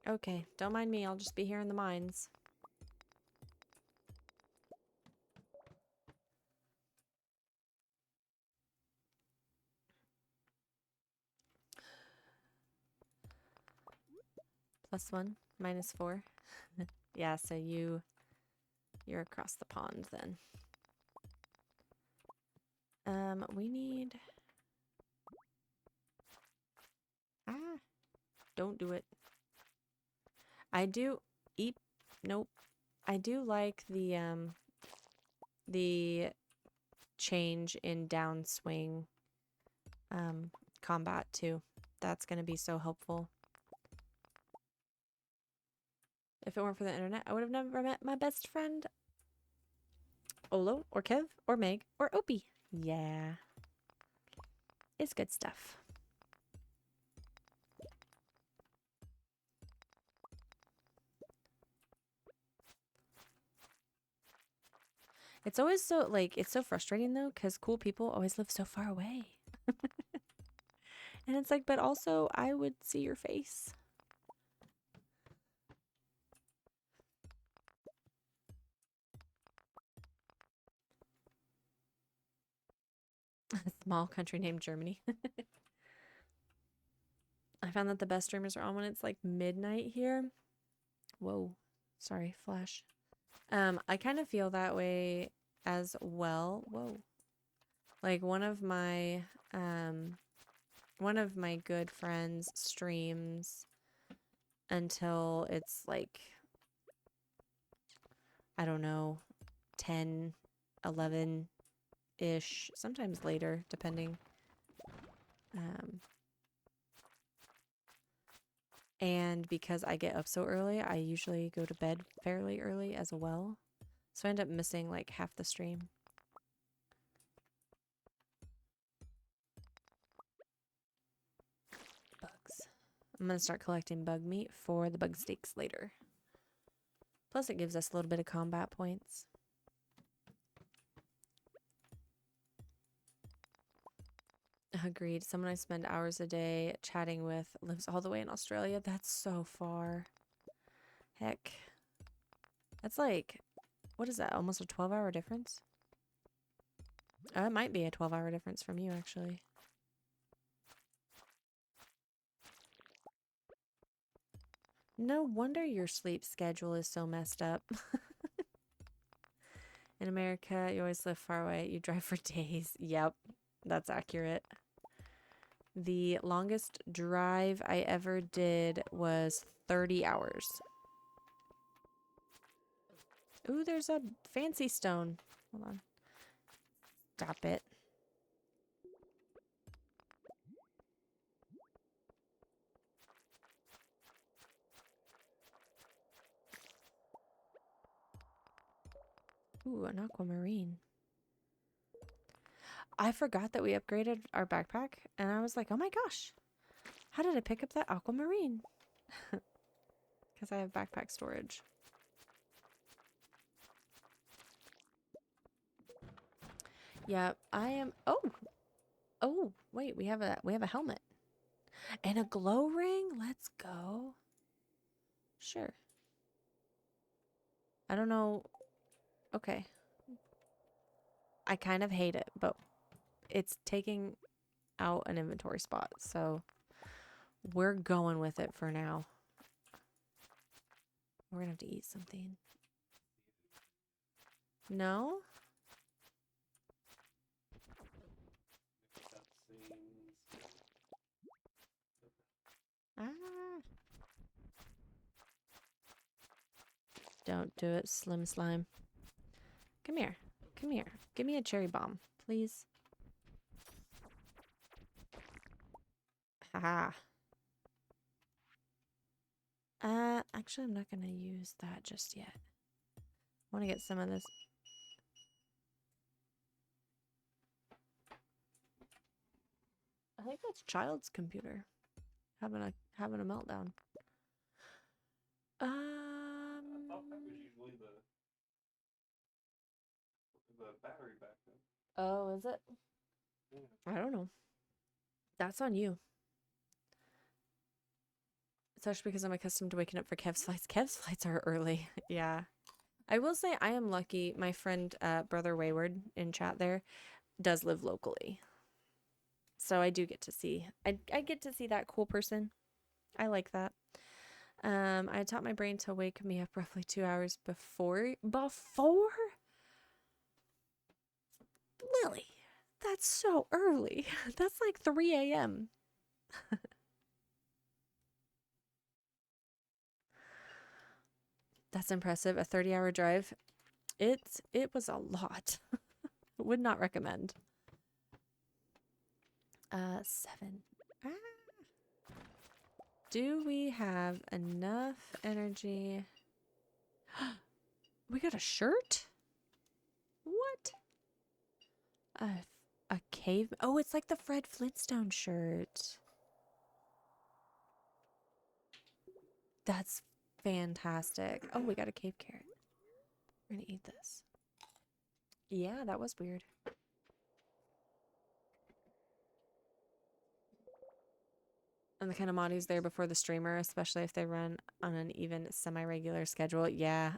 Okay, don't mind me. I'll just be here in the mines. +1, -4. Yeah, so you're across the pond then. We need. Don't do it. I do eat. Nope. I do like the change in downswing combat too. That's gonna be so helpful. If it weren't for the internet, I would have never met my best friend Olo or Kev or Meg or Opie. Yeah. It's good stuff. It's always so, like, it's so frustrating though, because cool people always live so far away. And it's like, but also, I would see your face. A small country named Germany. I found that the best streamers are on when it's like midnight here. Whoa. Sorry, flash. I kind of feel that way as well. Whoa. Like one of my good friends streams until it's like, I don't know, 10, 11-ish, sometimes later, depending. And because I get up so early, I usually go to bed fairly early as well. So I end up missing like half the stream. Bugs. I'm going to start collecting bug meat for the bug steaks later. Plus, it gives us a little bit of combat points. Agreed. Someone I spend hours a day chatting with lives all the way in Australia. That's so far. Heck. That's like, what is that? Almost a 12-hour difference? It might be a 12-hour difference from you, actually. No wonder your sleep schedule is so messed up. In America, you always live far away. You drive for days. Yep, that's accurate. The longest drive I ever did was 30 hours. Ooh, there's a fancy stone. Hold on. Stop it. Ooh, an aquamarine. I forgot that we upgraded our backpack, and I was like, oh my gosh, how did I pick up that aquamarine? Because I have backpack storage. Yeah, I am. Oh, wait, we have a helmet and a glow ring. Let's go. Sure. I don't know. Okay. I kind of hate it, but it's taking out an inventory spot, so we're going with it for now. We're gonna have to eat something. No? Ah. Don't do it, Slim Slime. Come here. Come here. Give me a cherry bomb, please. Haha. Actually, I'm not gonna use that just yet. I want to get some of this. I think that's Child's computer having a meltdown. I thought that was usually the battery backup. Oh, is it? Yeah. I don't know. That's on you. Especially because I'm accustomed to waking up for Kev's flights. Kev's flights are early. Yeah. I will say I am lucky. My friend, Brother Wayward in chat there, does live locally. So I do get to see. I get to see that cool person. I like that. I taught my brain to wake me up roughly 2 hours before. Before? Lily, that's so early. That's like 3 a.m. That's impressive. A 30-hour drive. It was a lot. Would not recommend. 7. Ah. Do we have enough energy? We got a shirt? What? A cave? Oh, it's like the Fred Flintstone shirt. That's fantastic. Oh, we got a cave carrot. We're gonna eat this. Yeah, that was weird. And the kind of mod who's there before the streamer, especially if they run on an even semi-regular schedule. Yeah.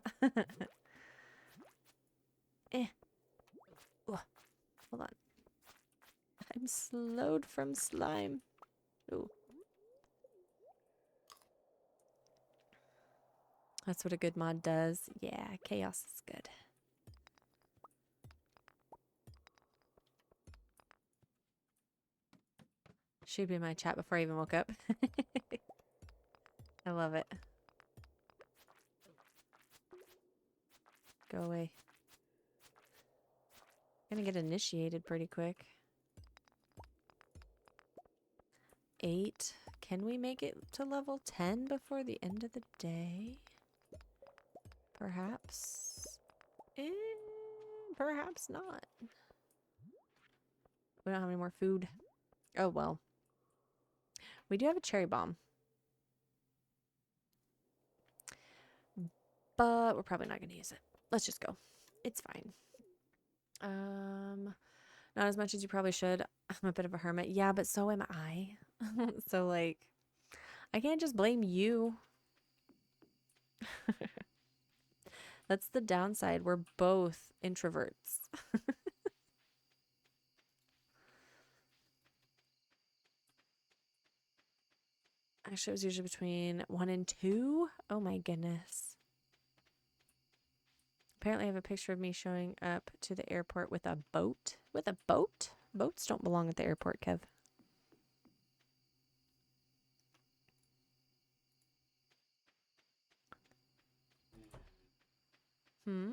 Eh. Ugh. Hold on. I'm slowed from slime. Ooh. That's what a good mod does. Yeah, chaos is good. She'd be in my chat before I even woke up. I love it. Go away. Gonna get initiated pretty quick. 8. Can we make it to level 10 before the end of the day? Perhaps. Perhaps not. We don't have any more food. Oh, well. We do have a cherry bomb. But we're probably not going to use it. Let's just go. It's fine. Not as much as you probably should. I'm a bit of a hermit. Yeah, but so am I. So, like, I can't just blame you. That's the downside. We're both introverts. Actually, it was usually between 1 and 2. Oh my goodness. Apparently, I have a picture of me showing up to the airport with a boat. With a boat? Boats don't belong at the airport, Kev. Hmm?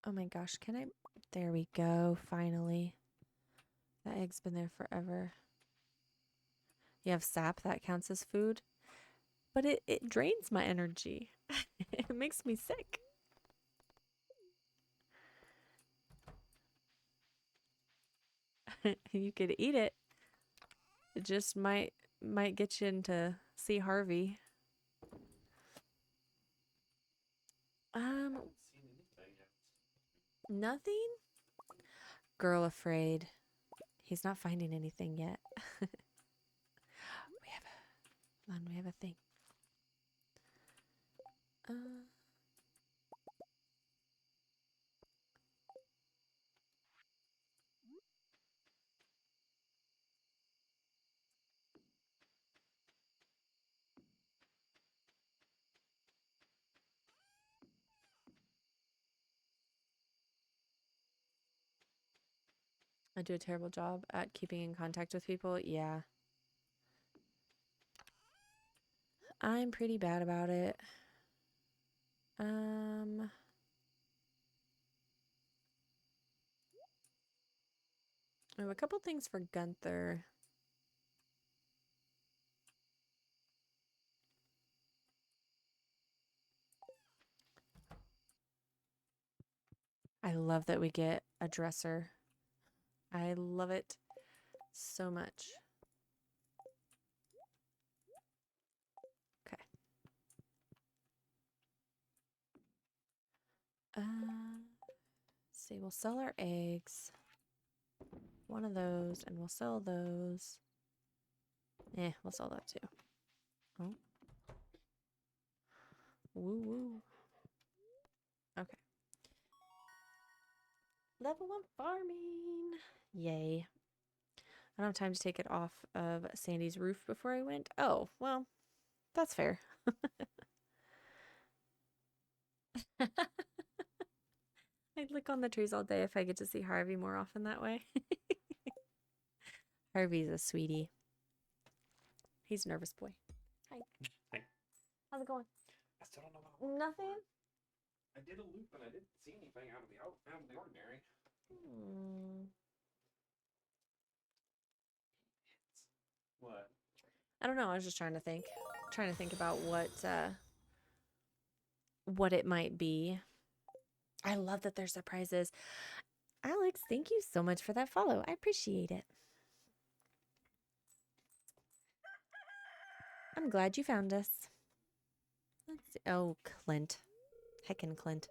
Oh my gosh, can I? There we go, finally. That egg's been there forever. You have sap, that counts as food. But it drains my energy. It makes me sick. You could eat it. It just might get you into see Harvey. I haven't seen anything yet. Nothing? Girl afraid. He's not finding anything yet. We have a thing. Uh, I do a terrible job at keeping in contact with people. Yeah. I'm pretty bad about it. I have a couple things for Gunther. I love that we get a dresser. I love it so much. Okay. Let's see, we'll sell our eggs. One of those, and we'll sell those. We'll sell that too. Oh. Woo woo. Okay. Level 1 farming. Yay. I don't have time to take it off of Sandy's roof before I went. Oh, well, that's fair. I'd look on the trees all day if I get to see Harvey more often that way. Harvey's a sweetie. He's a nervous boy. Hi. Hey. How's it going? I still don't know about Nothing? I did a loop and I didn't see anything out of the ordinary. What? I don't know. I was just trying to think. Trying to think about what it might be. I love that there's surprises. Alex, thank you so much for that follow. I appreciate it. I'm glad you found us. Let's see. Oh, Clint. Heckin' Clint.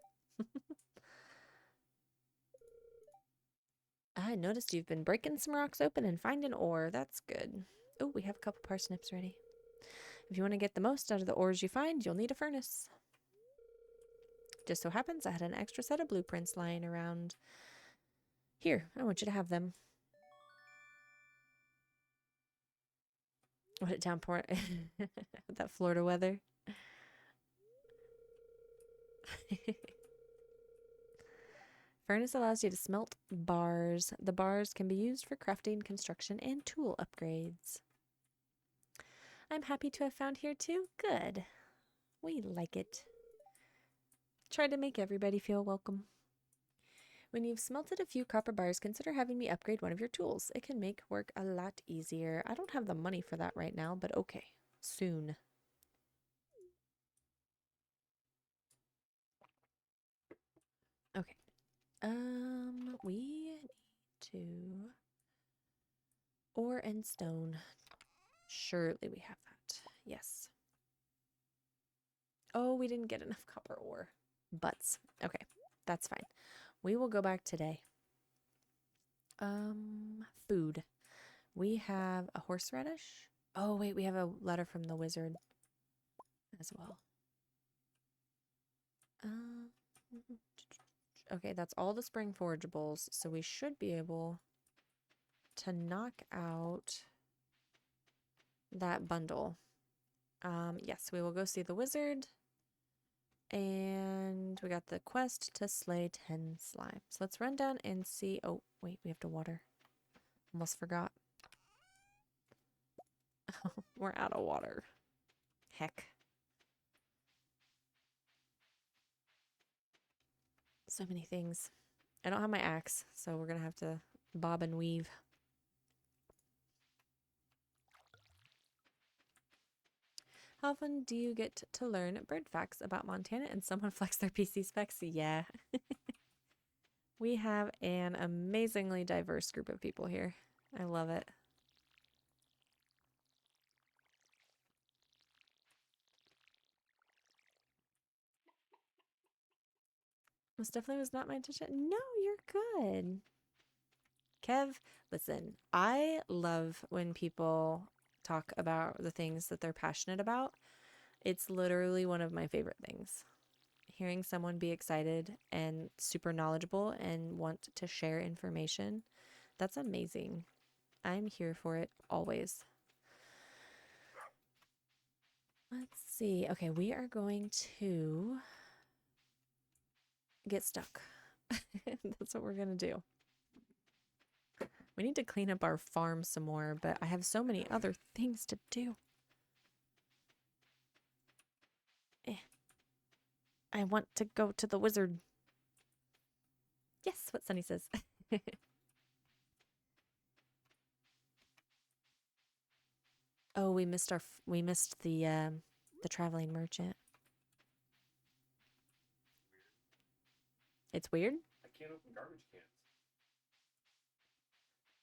I noticed you've been breaking some rocks open and finding ore. That's good. Oh, we have a couple parsnips ready. If you want to get the most out of the ores you find, you'll need a furnace. Just so happens I had an extra set of blueprints lying around. Here, I want you to have them. What it downpour that Florida weather. Furnace allows you to smelt bars. The bars can be used for crafting, construction, and tool upgrades. I'm happy to have found here too. Good. We like it. Try to make everybody feel welcome. When you've smelted a few copper bars, consider having me upgrade one of your tools. It can make work a lot easier. I don't have the money for that right now, but okay. Soon. Okay. We need to... Ore and stone. Surely we have that. Yes. Oh, we didn't get enough copper ore. Butts. Okay, that's fine. We will go back today. Food. We have a horseradish. Oh, wait, we have a letter from the wizard as well. Okay, that's all the spring forageables, so we should be able to knock out that bundle. Yes, we will go see the wizard. And we got the quest to slay 10 slimes. Let's run down and see. Oh, wait, we have to water. Almost forgot. We're out of water. Heck. So many things. I don't have my axe, so we're going to have to bob and weave. How often do you get to learn bird facts about Montana and someone flex their PC specs? Yeah. We have an amazingly diverse group of people here. I love it. Most definitely was not my intention. No, you're good. Kev, listen, I love when people talk about the things that they're passionate about. It's literally one of my favorite things. Hearing someone be excited and super knowledgeable and want to share information, that's amazing. I'm here for it always. Let's see. Okay, we are going to get stuck. That's what we're going to do. We need to clean up our farm some more, but I have so many other things to do. I want to go to the wizard. Yes, what Sunny says. Oh, we missed the traveling merchant. It's weird. I can't open garbage cans.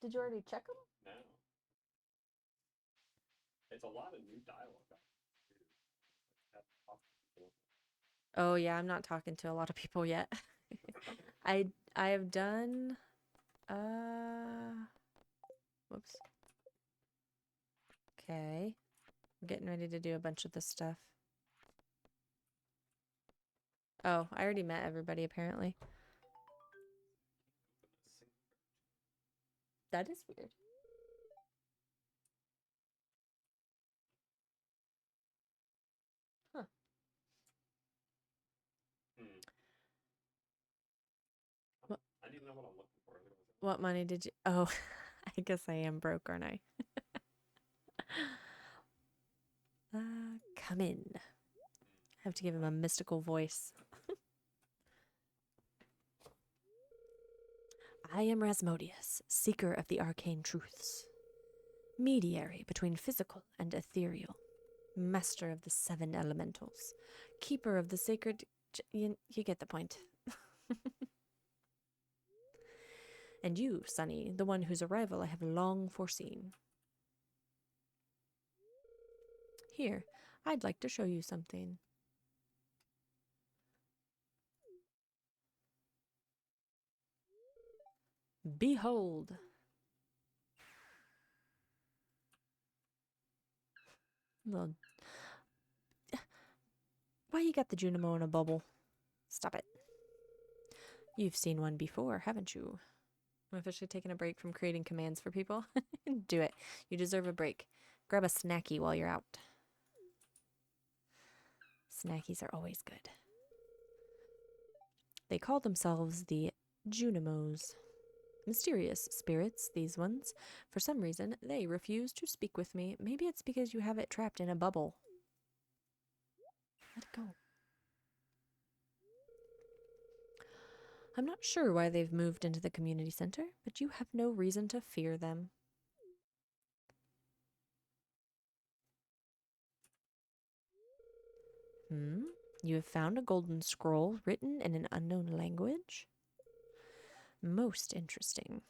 Did you already check them? No. It's a lot of new dialogue. Oh yeah, I'm not talking to a lot of people yet. I have done whoops. Okay. I'm getting ready to do a bunch of this stuff. Oh, I already met everybody apparently. That is weird. Huh. What, I need to know what I'm looking for. what money did you... Oh, I guess I am broke, aren't I? Come in. I have to give him a mystical voice. I am Rasmodius, seeker of the arcane truths, mediary between physical and ethereal, master of the seven elementals, keeper of the sacred... You get the point. And you, Sunny, the one whose arrival I have long foreseen. Here, I'd like to show you something. Behold. Little... Why you got the Junimo in a bubble? Stop it. You've seen one before, haven't you? I'm officially taking a break from creating commands for people. Do it. You deserve a break. Grab a snacky while you're out. Snackies are always good. They call themselves the Junimos. Mysterious spirits, these ones. For some reason, they refuse to speak with me. Maybe it's because you have it trapped in a bubble. Let it go. I'm not sure why they've moved into the community center, but you have no reason to fear them. You have found a golden scroll written in an unknown language? Most interesting.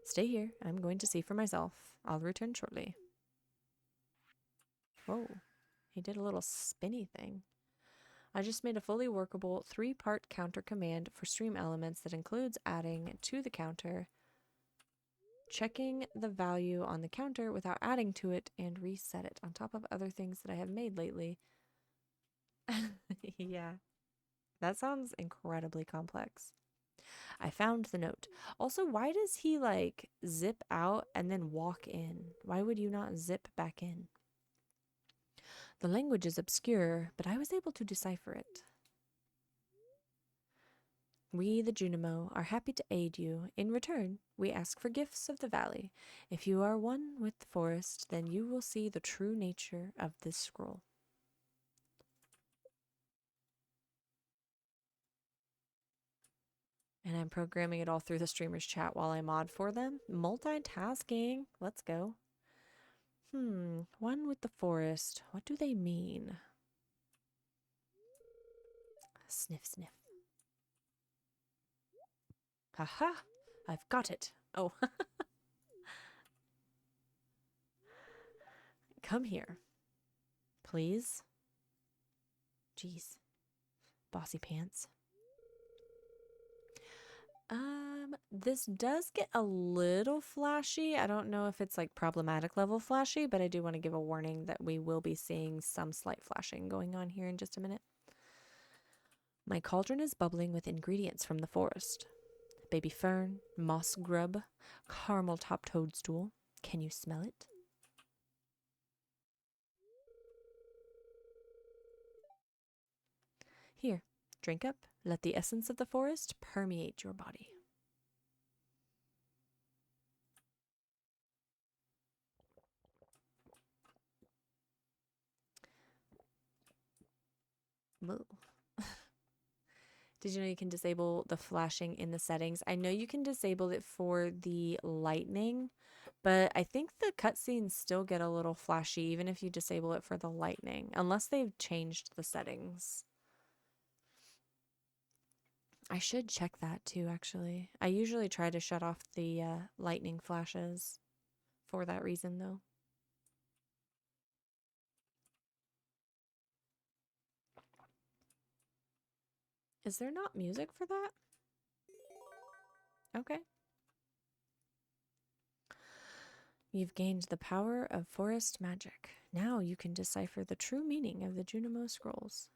Stay here. I'm going to see for myself. I'll return shortly. Whoa. He did a little spinny thing. I just made a fully workable 3-part counter command for stream elements that includes adding to the counter, checking the value on the counter without adding to it, and reset it on top of other things that I have made lately. Yeah. That sounds incredibly complex. I found the note. Also, why does he like zip out and then walk in? Why would you not zip back in? The language is obscure, but I was able to decipher it. We, the Junimo, are happy to aid you. In return, we ask for gifts of the valley. If you are one with the forest, then you will see the true nature of this scroll. And I'm programming it all through the streamer's chat while I mod for them. Multitasking. Let's go. One with the forest. What do they mean? Sniff, sniff. Haha! I've got it. Oh. Come here. Please. Jeez. Bossy pants. This does get a little flashy. I don't know if it's like problematic level flashy, but I do want to give a warning that we will be seeing some slight flashing going on here in just a minute. My cauldron is bubbling with ingredients from the forest. Baby fern, moss grub, caramel top toadstool. Can you smell it? Here, drink up. Let the essence of the forest permeate your body. Whoa. Did you know you can disable the flashing in the settings? I know you can disable it for the lightning, but I think the cutscenes still get a little flashy even if you disable it for the lightning, unless they've changed the settings. I should check that too, actually. I usually try to shut off the lightning flashes for that reason, though. Is there not music for that? Okay. You've gained the power of forest magic. Now you can decipher the true meaning of the Junimo scrolls.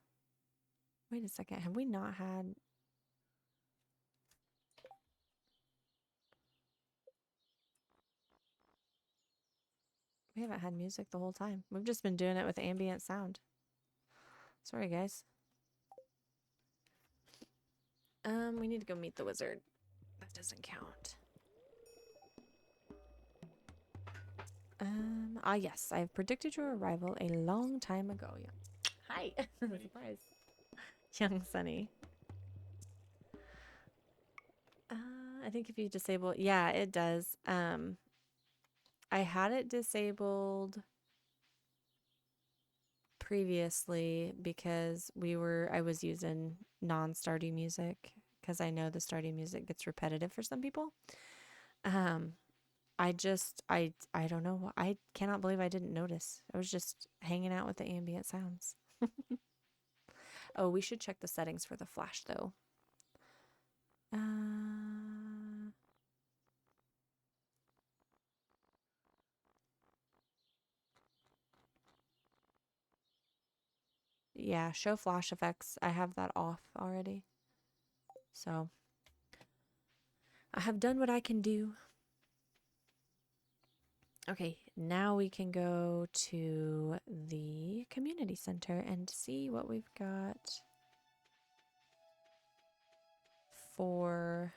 Wait a second. Have we not had... We haven't had music the whole time. We've just been doing it with ambient sound. Sorry, guys. We need to go meet the wizard. That doesn't count. Yes. I have predicted your arrival a long time ago. Yeah. Hi. Surprise. Young Sunny. I think if you disable... Yeah, it does. I had it disabled previously because I was using non-Stardew music because I know the Stardew music gets repetitive for some people. I don't know. I cannot believe I didn't notice. I was just hanging out with the ambient sounds. Oh, we should check the settings for the flash though. Yeah, show flash effects. I have that off already. So I have done what I can do. Okay, now we can go to the community center and see what we've got for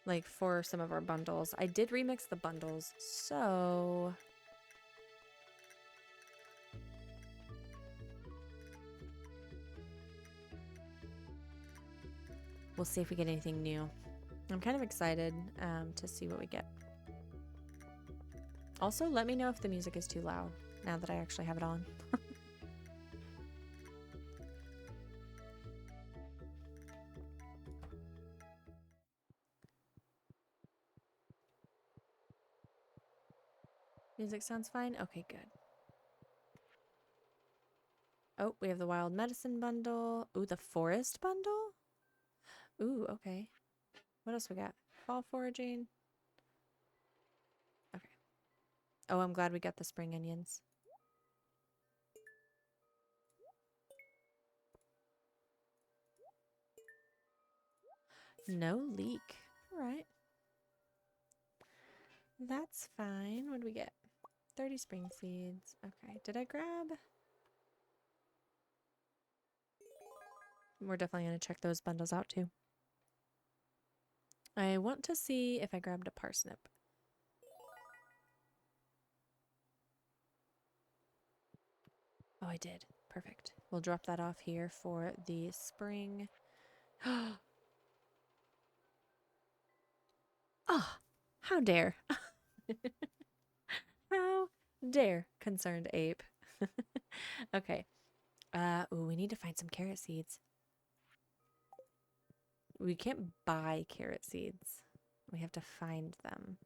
like for some of our bundles. I did remix the bundles, so we'll see if we get anything new. I'm kind of excited to see what we get. Also, let me know if the music is too loud now that I actually have it on. Music sounds fine? Okay, good. Oh, we have the wild medicine bundle. Ooh, the forest bundle? Ooh, okay. What else we got? Fall foraging. Okay. Oh, I'm glad we got the spring onions. No leak. All right. That's fine. What do we get? 30 spring seeds. Okay. Did I grab? We're definitely going to check those bundles out too. I want to see if I grabbed a parsnip. Oh, I did. Perfect. We'll drop that off here for the spring. Oh, how dare. How dare, concerned ape. Okay. Ooh, we need to find some carrot seeds. We can't buy carrot seeds. We have to find them.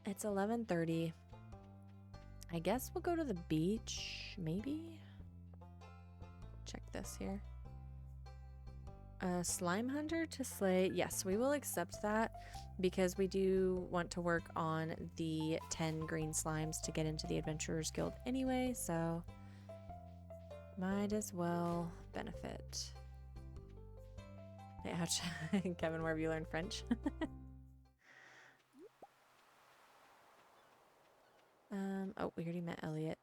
It's 11:30. I guess we'll go to the beach, maybe? Check this here. Slime hunter to slay. Yes, we will accept that because we do want to work on the 10 green slimes to get into the Adventurers Guild anyway, so might as well benefit. Ouch. Kevin, where have you learned French? Oh, we already met Elliot.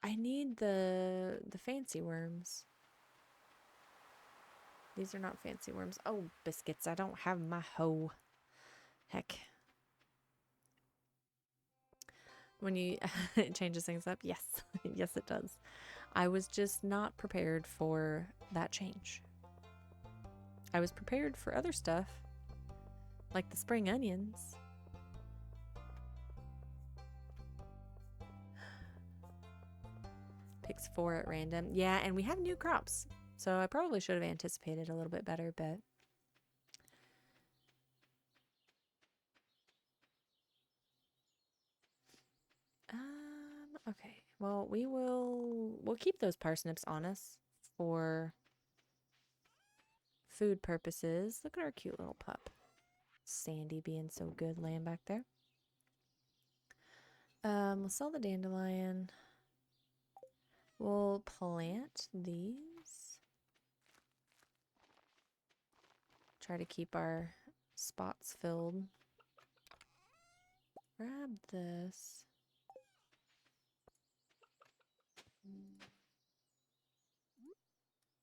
I need the fancy worms. These are not fancy worms. Oh, biscuits. I don't have my hoe. Heck. When you it changes things up, yes. Yes, it does. I was just not prepared for that change. I was prepared for other stuff, like the spring onions. Picks 4 at random. Yeah, and we have new crops, so I probably should have anticipated a little bit better, but okay. Well, we'll keep those parsnips on us for food purposes. Look at our cute little pup. Sandy being so good laying back there. We'll sell the dandelion. We'll plant these. Try to keep our spots filled. Grab this.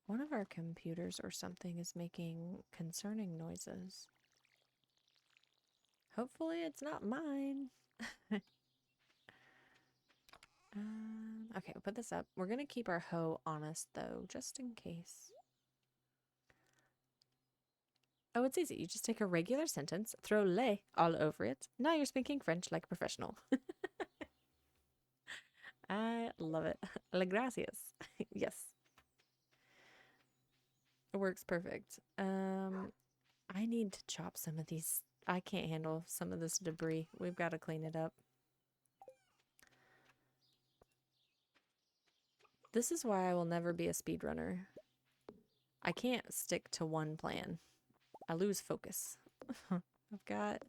One of our computers or something is making concerning noises. Hopefully it's not mine. Okay, we'll put this up. We're going to keep our hoe honest, though, just in case. Oh, it's easy. You just take a regular sentence, throw lait all over it. Now you're speaking French like a professional. I love it. Le gracias. Yes. It works perfect. I need to chop some of these. I can't handle some of this debris. We've got to clean it up. This is why I will never be a speedrunner. I can't stick to one plan. I lose focus. I've got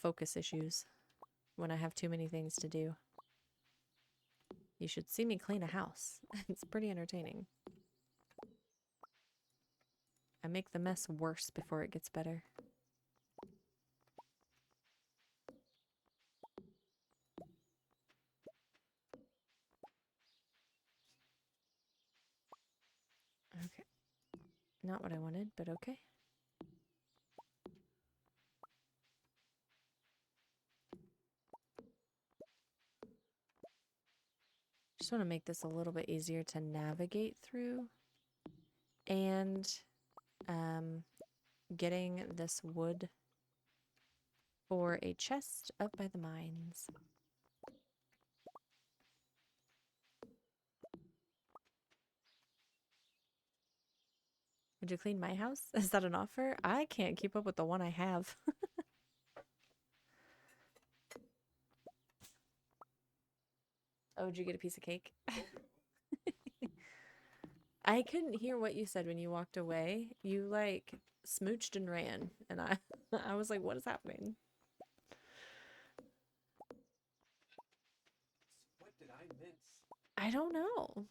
focus issues when I have too many things to do. You should see me clean a house. It's pretty entertaining. I make the mess worse before it gets better. Okay. Not what I wanted, but okay. Just want to make this a little bit easier to navigate through. And getting this wood for a chest up by the mines. Would you clean my house? Is that an offer? I can't keep up with the one I have. Oh, did you get a piece of cake? I couldn't hear what you said when you walked away. You like smooched and ran, and I was like, what is happening? What did I miss? I don't know.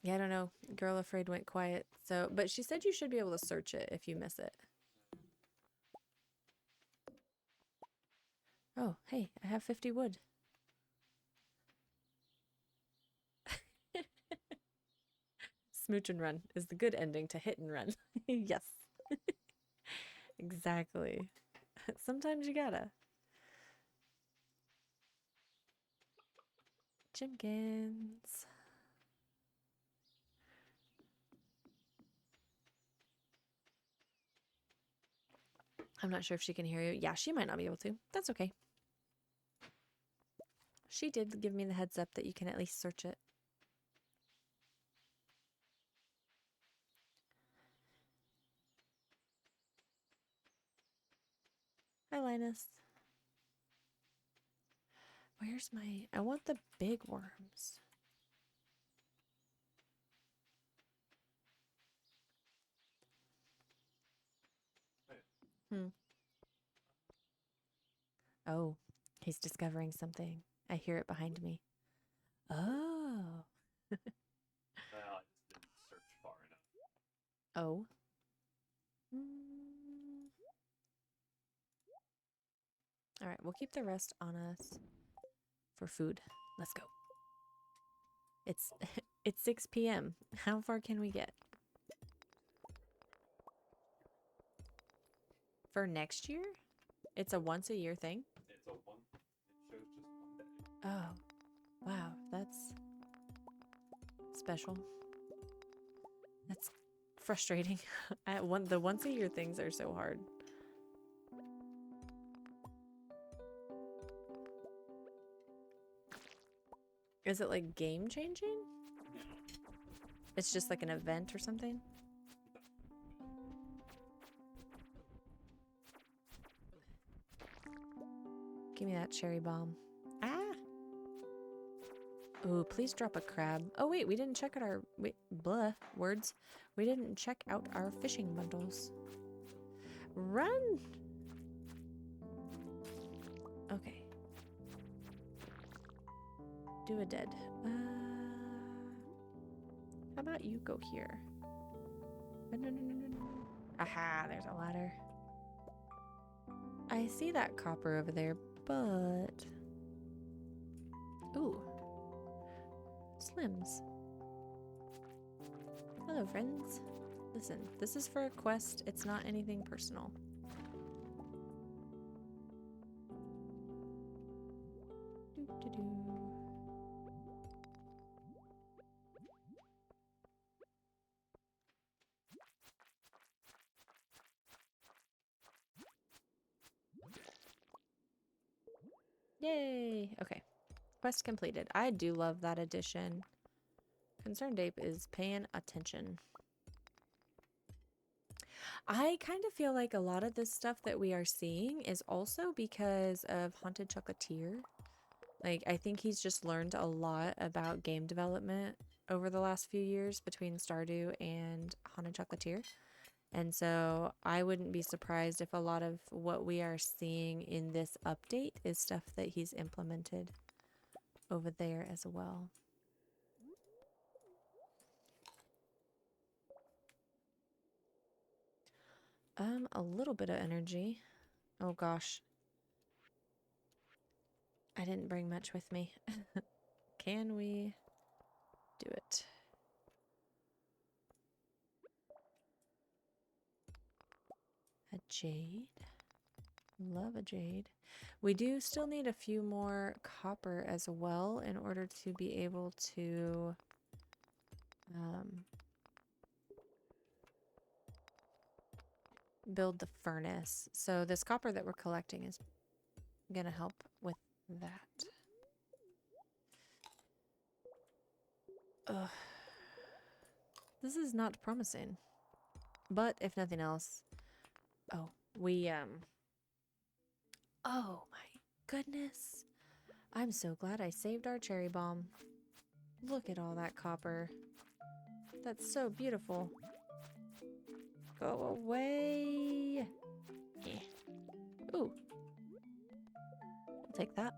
Yeah, I don't know. Girl Afraid went quiet. So, but she said you should be able to search it if you miss it. Oh, hey, I have 50 wood. Smooch and run is the good ending to hit and run. Yes. Exactly. Sometimes you gotta. Chimkins. I'm not sure if she can hear you. Yeah, she might not be able to. That's okay. She did give me the heads up that you can at least search it. Hi, Linus. Where's my... I want the big worms. Hmm. Oh, he's discovering something. I hear it behind me. Oh. Well, I just didn't search far enough. Oh. Mm. All right, we'll keep the rest on us for food. Let's go. It's it's 6 p.m. How far can we get? For next year? It's a once a year thing? It shows just 1 day. Oh, wow, that's special. That's frustrating. The once a year things are so hard. Is it like game changing? It's just like an event or something? Give me that cherry bomb. Ah! Ooh, please drop a crab. Oh wait, we didn't check out our... Wait, blah, words. We didn't check out our fishing bundles. Run! Okay. Do a dead. How about you go here? No. Aha, there's a ladder. I see that copper over there, but... Ooh. Slims. Hello, friends. Listen, this is for a quest. It's not anything personal. Doo-doo-doo. Yay! Okay. Quest completed. I do love that addition. Concerned Ape is paying attention. I kind of feel like a lot of this stuff that we are seeing is also because of Haunted Chocolatier. Like, I think he's just learned a lot about game development over the last few years between Stardew and Haunted Chocolatier. And so I wouldn't be surprised if a lot of what we are seeing in this update is stuff that he's implemented over there as well. A little bit of energy. Oh gosh. I didn't bring much with me. Can we do it? A jade. Love a jade. We do still need a few more copper as well in order to be able to build the furnace. So this copper that we're collecting is gonna help with that. Ugh. This is not promising. But if nothing else, oh, oh my goodness. I'm so glad I saved our cherry bomb. Look at all that copper. That's so beautiful. Go away. Eh. Ooh. take that.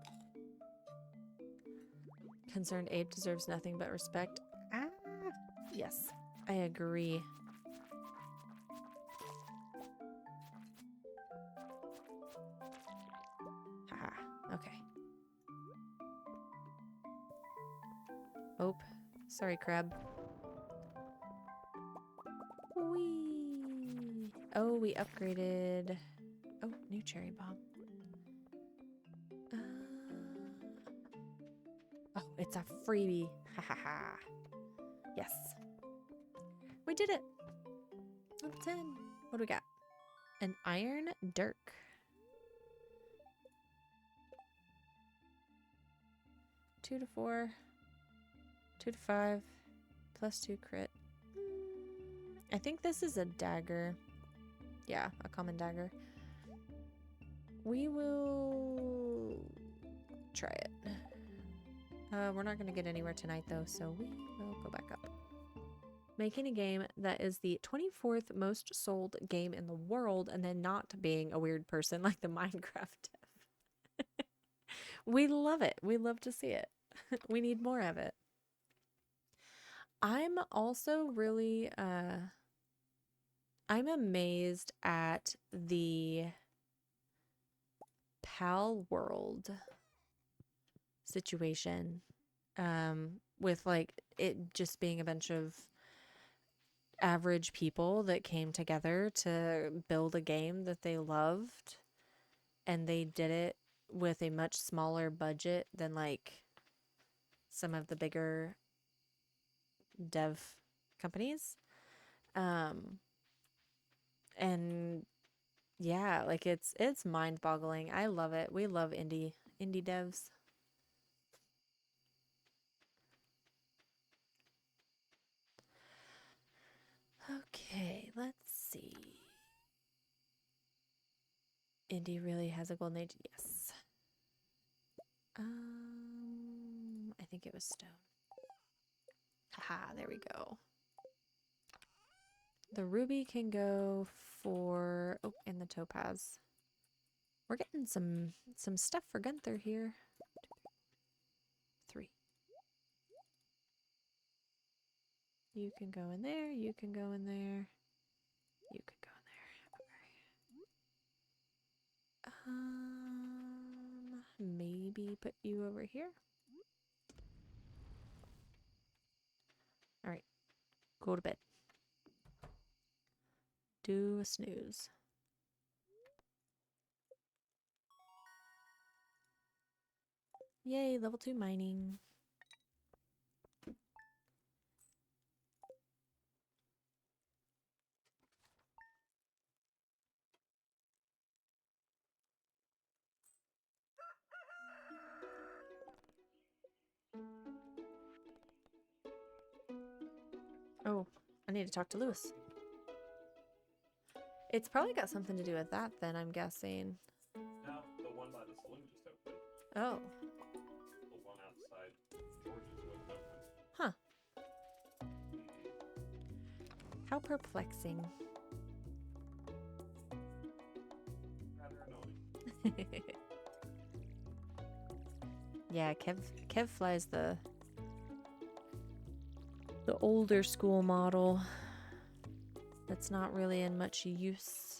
Concerned ape deserves nothing but respect. Ah, yes, I agree. Haha, okay. Oh, sorry, crab. Whee! Oh, we upgraded. Oh, new cherry bomb. Oh, it's a freebie. Ha ha ha. Yes. We did it. Level 10. What do we got? An iron dirk. 2 to 4. 2 to 5. +2 crit. I think this is a dagger. Yeah, a common dagger. We will try it. We're not going to get anywhere tonight, though, so we will go back up. Making a game that is the 24th most sold game in the world and then not being a weird person like the Minecraft dev. We love it. We love to see it. We need more of it. I'm also really, I'm amazed at the Pal World situation, with like it just being a bunch of average people that came together to build a game that they loved, and they did it with a much smaller budget than like some of the bigger dev companies. And yeah, like it's mind-boggling. I love it. We love indie devs. Okay, let's see. Indie really has a golden age. Yes. I think it was stone. Haha, there we go. The ruby can go for, oh, and the topaz. We're getting some stuff for Gunther here. 3. You can go in there, you can go in there, you can go in there. Okay. Maybe put you over here. All right, go to bed. Do a snooze. Yay, level 2 mining. Oh, I need to talk to Lewis. It's probably got something to do with that then, I'm guessing. No, the one by the saloon just opened. Oh. The one outside George's wasn't open. Huh. How perplexing. Rather annoying. Yeah, Kev flies the older school model. That's not really in much use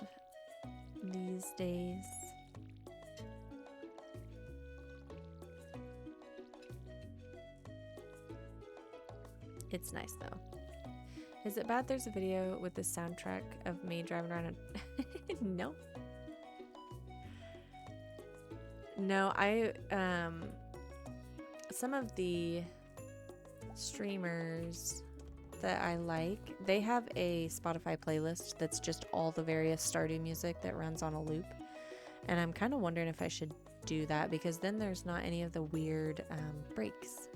these days. It's nice though. Is it bad there's a video with the soundtrack of me driving around? No. No, some of the streamers that I like, they have a Spotify playlist that's just all the various Stardew music that runs on a loop. And I'm kind of wondering if I should do that, because then there's not any of the weird breaks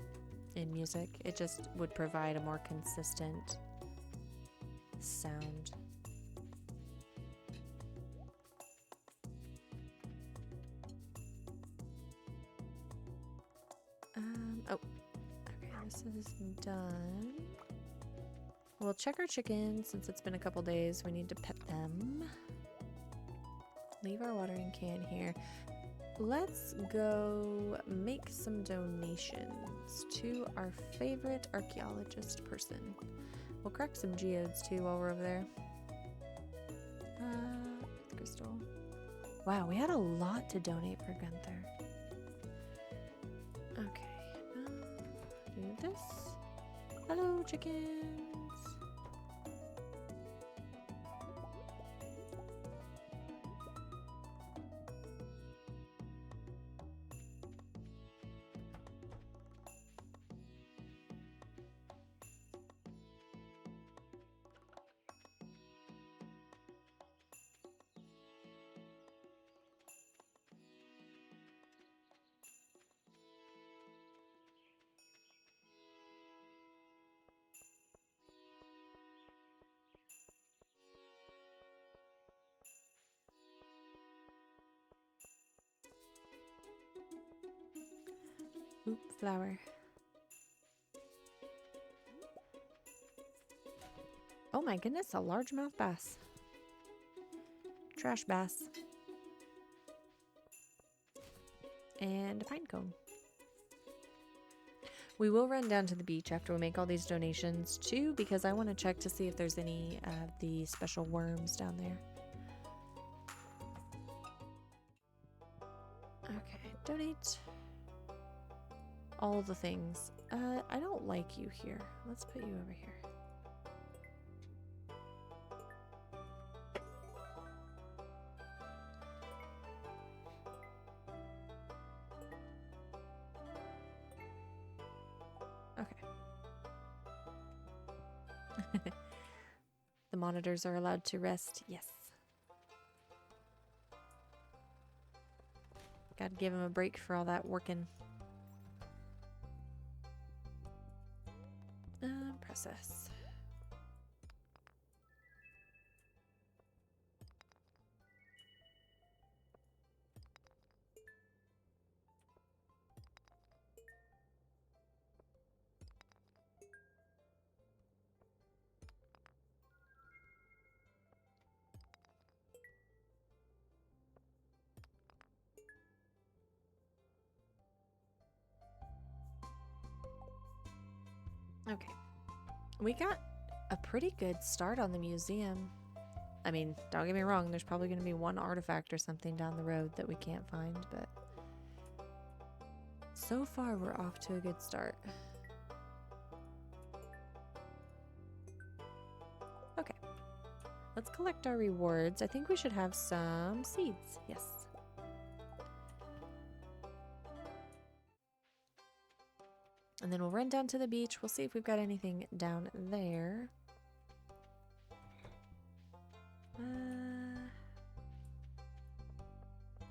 in music. It just would provide a more consistent sound. Oh, okay, this is done. We'll check our chickens since it's been a couple days. We need to pet them. Leave our watering can here. let's go make some donations to our favorite archaeologist person. We'll crack some geodes too while we're over there. Crystal. Wow, we had a lot to donate for Gunther. Okay, do this. Hello, chickens. Oop, flower. Oh my goodness, a largemouth bass. Trash bass. And a pine cone. We will run down to the beach after we make all these donations too, because I want to check to see if there's any of the special worms down there. Okay, donate all the things. I don't like you here. Let's put you over here. Okay. The monitors are allowed to rest. Yes. Gotta give him a break for all that working. Process. Okay. We got a pretty good start on the museum. I mean, don't get me wrong, there's probably going to be one artifact or something down the road that we can't find, but so far we're off to a good start. Okay. Let's collect our rewards. I think we should have some seeds. Yes. And then we'll run down to the beach. We'll see if we've got anything down there.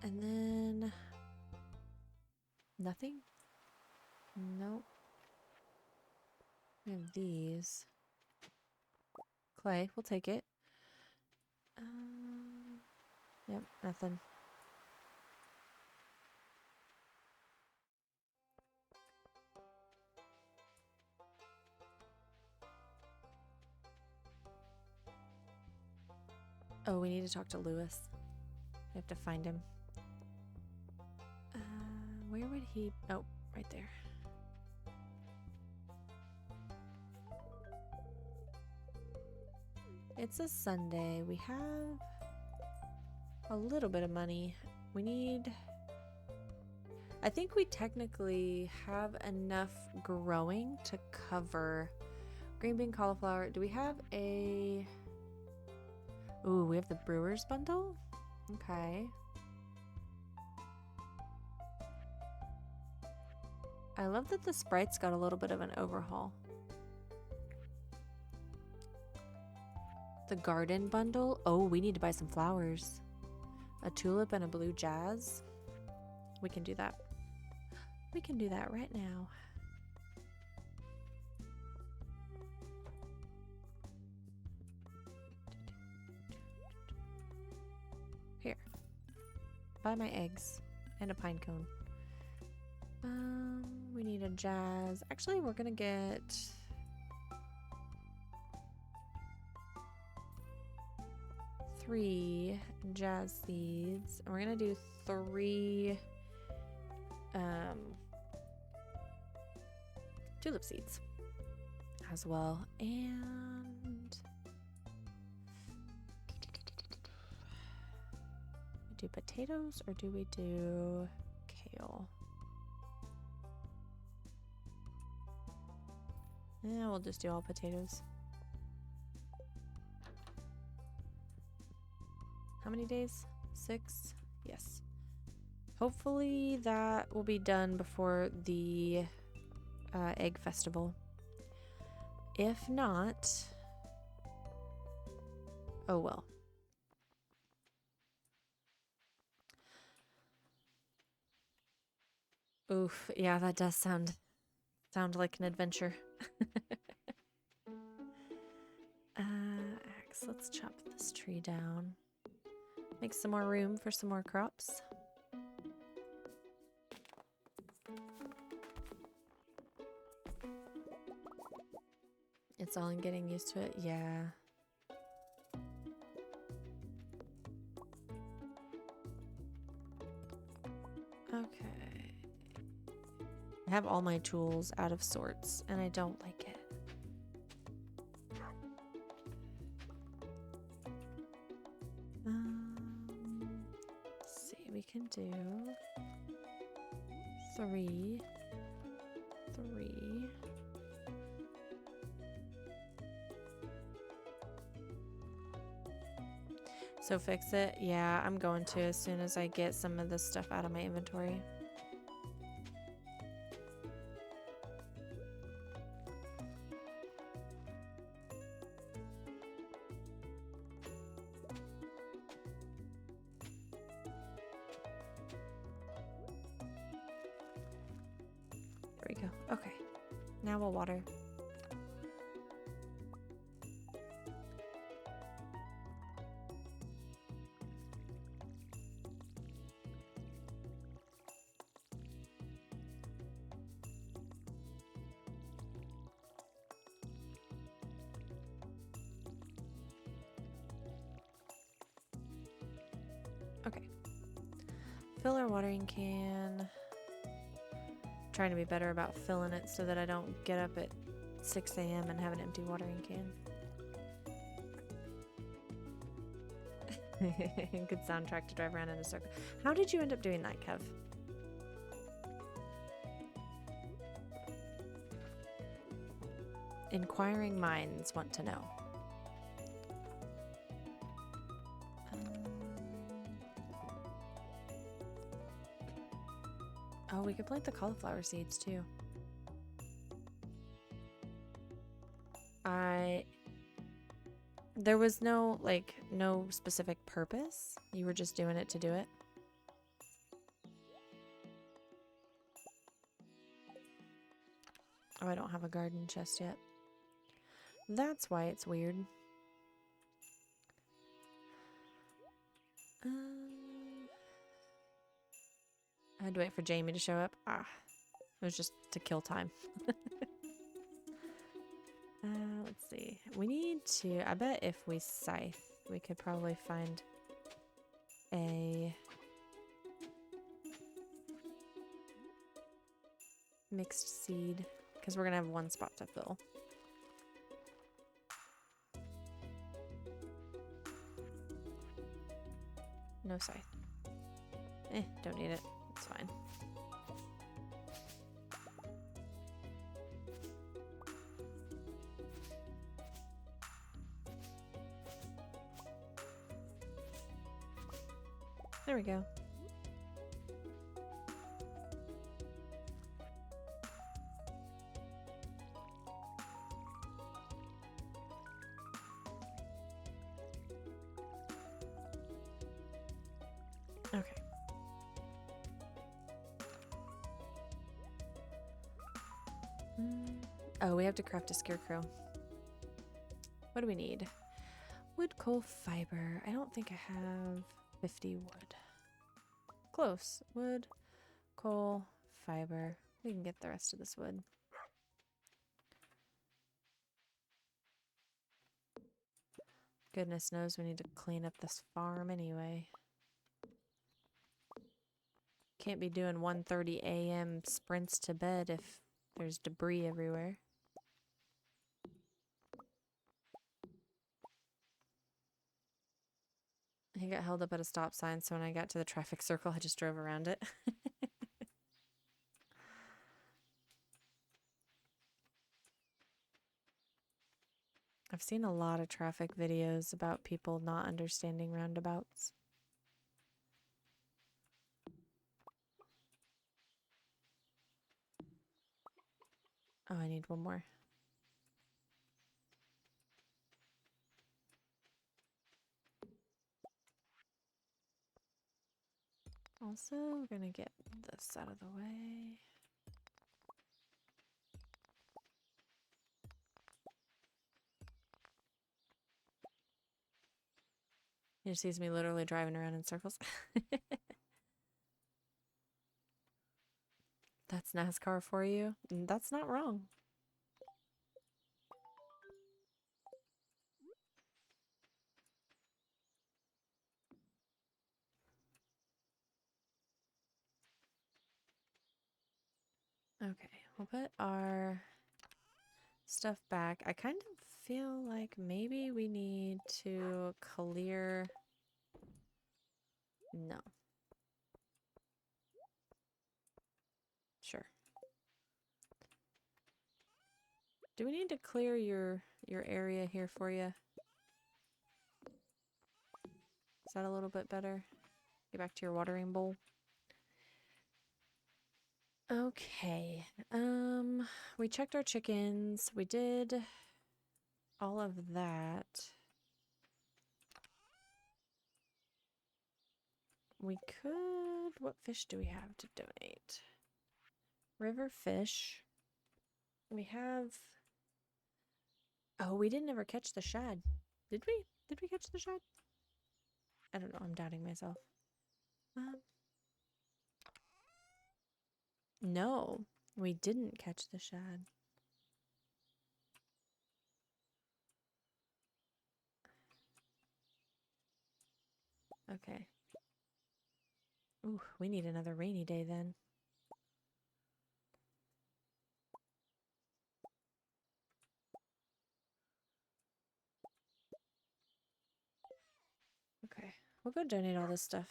And then nothing? Nope. We have these. Clay, we'll take it. Yep, nothing. Oh, we need to talk to Lewis. We have to find him. Where would he... Oh, right there. It's a Sunday. We have a little bit of money. We need... I think we technically have enough growing to cover green bean, cauliflower. Do we have a... Ooh, we have the brewer's bundle? Okay. I love that the sprites got a little bit of an overhaul. The garden bundle? Oh, we need to buy some flowers. A tulip and a blue jazz. We can do that. We can do that right now. Here. Buy my eggs and a pine cone. We need a jazz. Actually, we're gonna get... three jazz seeds. And we're gonna do 3 tulip seeds as well. And we do potatoes or do we do kale? Yeah, we'll just do all potatoes. How many days? 6? Yes. Hopefully that will be done before the egg festival. If not, oh well. Oof, yeah, that does sound like an adventure. Axe, let's chop this tree down. Make some more room for some more crops. It's all in getting used to it, yeah. Okay. I have all my tools out of sorts, and I don't like it. Let's see, we can do 3. So fix it? Yeah, I'm going to as soon as I get some of this stuff out of my inventory. There we go. Okay. Now we'll water. Okay. Fill our watering can. Trying to be better about filling it so that I don't get up at 6 a.m. and have an empty watering can. Good soundtrack to drive around in a circle. How did you end up doing that, Kev? Inquiring minds want to know. Oh, we could plant the cauliflower seeds too. There was no specific purpose. You were just doing it to do it. Oh, I don't have a garden chest yet. That's why it's weird. I had to wait for Jamie to show up. It was just to kill time. Let's see. We need to... I bet if we scythe, we could probably find a mixed seed. Because we're going to have one spot to fill. No scythe. Don't need it. It's fine. There we go. Okay. Oh, we have to craft a scarecrow. What do we need? Wood, coal, fiber. I don't think I have 50 wood. Close. Wood, coal, fiber. We can get the rest of this wood. Goodness knows we need to clean up this farm anyway. can't be doing 1:30 a.m. sprints to bed if there's debris everywhere. He got held up at a stop sign, so when I got to the traffic circle, I just drove around it. I've seen a lot of traffic videos about people not understanding roundabouts. Oh, I need one more. Also, we're gonna get this out of the way. He just sees me literally driving around in circles. That's NASCAR for you. That's not wrong. Okay, we'll put our stuff back. I kind of feel like maybe we need to clear... No. Sure. Do we need to clear your area here for you? Is that a little bit better? Get back to your watering bowl. Okay. We checked our chickens. We did all of that. We could... What fish do we have to donate? River fish. We have... Oh, we didn't ever catch the shad. Did we? Did we catch the shad? I don't know. I'm doubting myself. No, we didn't catch the shad. Okay. Ooh, we need another rainy day then. Okay, we'll go donate all this stuff.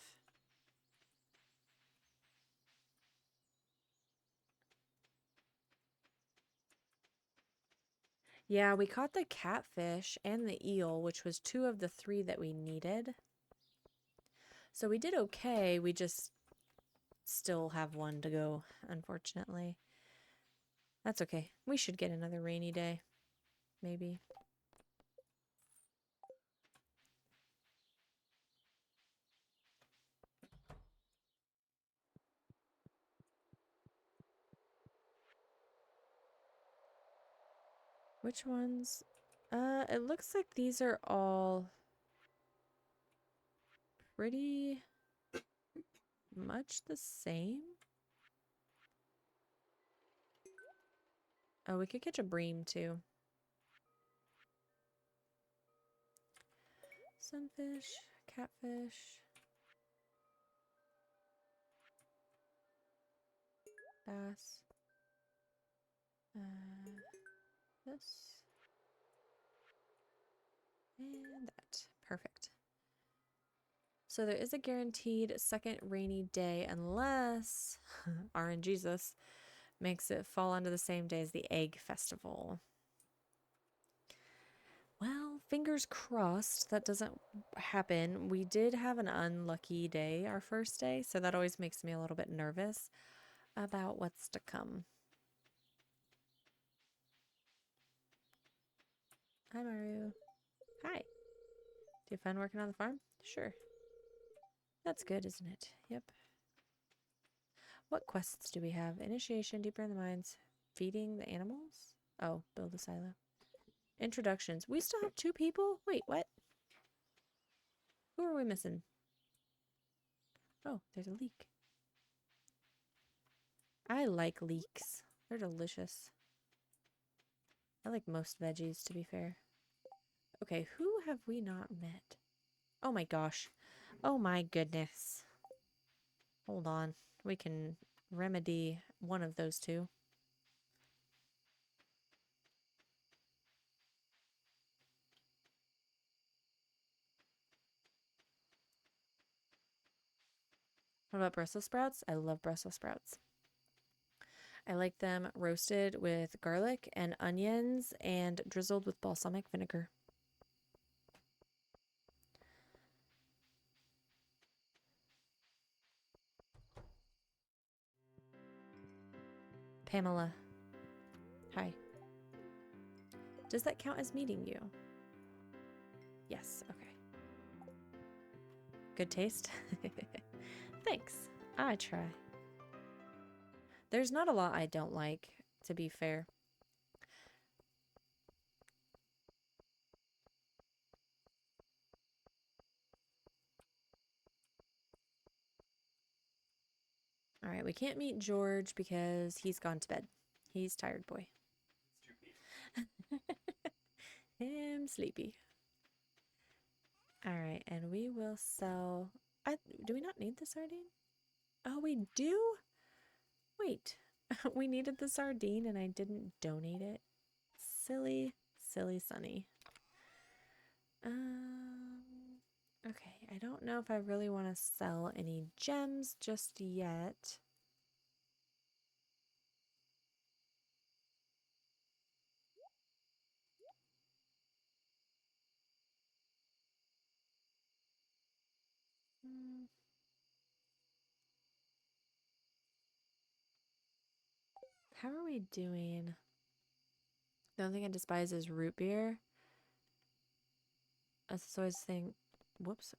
Yeah, we caught the catfish and the eel, which was 2 of the 3 that we needed. So we did okay. We just still have 1 to go, unfortunately. That's okay. We should get another rainy day. Maybe. Which ones? It looks like these are all pretty much the same. Oh, we could catch a bream too. Sunfish, catfish, bass. This and that. Perfect. So there is a guaranteed second rainy day unless RNGesus makes it fall under the same day as the Egg Festival. Well, fingers crossed that doesn't happen. We did have an unlucky day our first day, so that always makes me a little bit nervous about what's to come. Hi, Maru. Hi. Do you have fun working on the farm? Sure. That's good, isn't it? Yep. What quests do we have? Initiation, deeper in the mines, feeding the animals? Oh, build a silo. Introductions. We still have 2 people? Wait, what? Who are we missing? Oh, there's a leek. I like leeks. They're delicious. I like most veggies, to be fair. Okay, who have we not met? Oh my gosh. Oh my goodness. Hold on. We can remedy one of those two. What about Brussels sprouts? I love Brussels sprouts. I like them roasted with garlic and onions and drizzled with balsamic vinegar. Pamela. Hi. Does that count as meeting you? Yes, okay. Good taste? Thanks. I try. There's not a lot I don't like, to be fair. All right, we can't meet George because he's gone to bed. He's tired, boy. Him sleepy. All right, and we will sell... do we not need the sardine? Oh, we do? Wait, we needed the sardine and I didn't donate it. Silly, silly Sunny. Okay, I don't know if I really want to sell any gems just yet. How are we doing? The only thing I despise is root beer. That's always a thing. Whoops.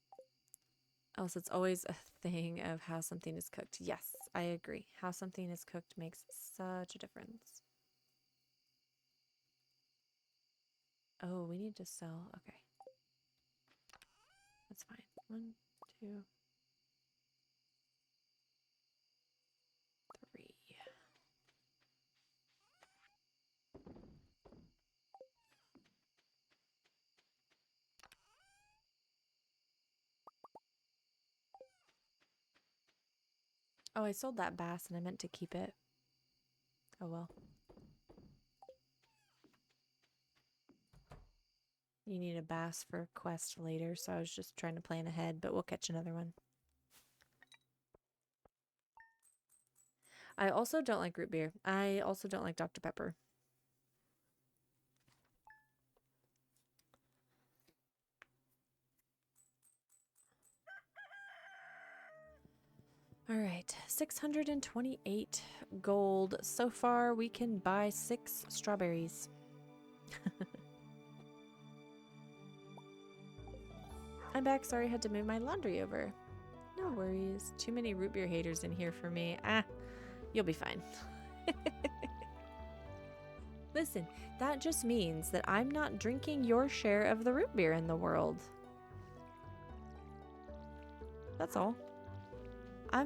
Oh, so it's always a thing of how something is cooked. Yes, I agree. How something is cooked makes such a difference. Oh, we need to sell. Okay. That's fine. 1, 2, 3. Oh, I sold that bass and I meant to keep it. Oh well. You need a bass for a quest later, so I was just trying to plan ahead, but we'll catch another one. I also don't like root beer. I also don't like Dr. Pepper. All right, 628 gold. So far, we can buy 6 strawberries. I'm back. Sorry, I had to move my laundry over. No worries. Too many root beer haters in here for me. You'll be fine. Listen, that just means that I'm not drinking your share of the root beer in the world. That's all.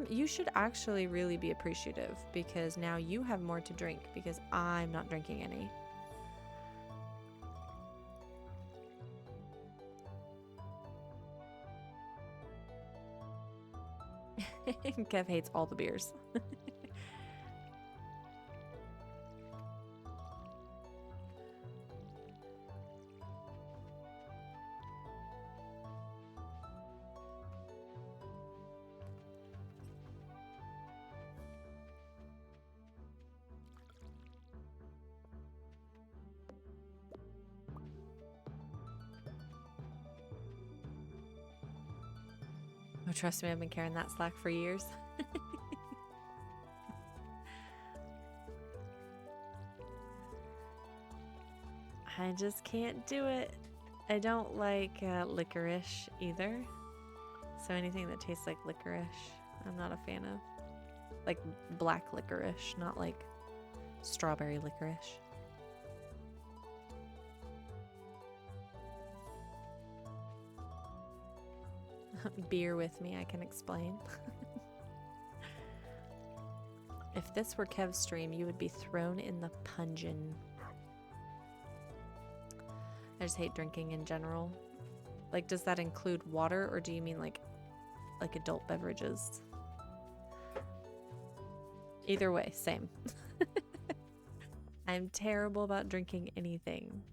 You should actually really be appreciative because now you have more to drink because I'm not drinking any. Kev hates all the beers. Oh, trust me, I've been carrying that slack for years. I just can't do it. I don't like licorice either. So anything that tastes like licorice, I'm not a fan of. Like black licorice, not like strawberry licorice. Beer with me, I can explain. If this were Kev's stream, you would be thrown in the pungeon. I just hate drinking in general. Like, does that include water, or do you mean like adult beverages? Either way, same. I'm terrible about drinking anything.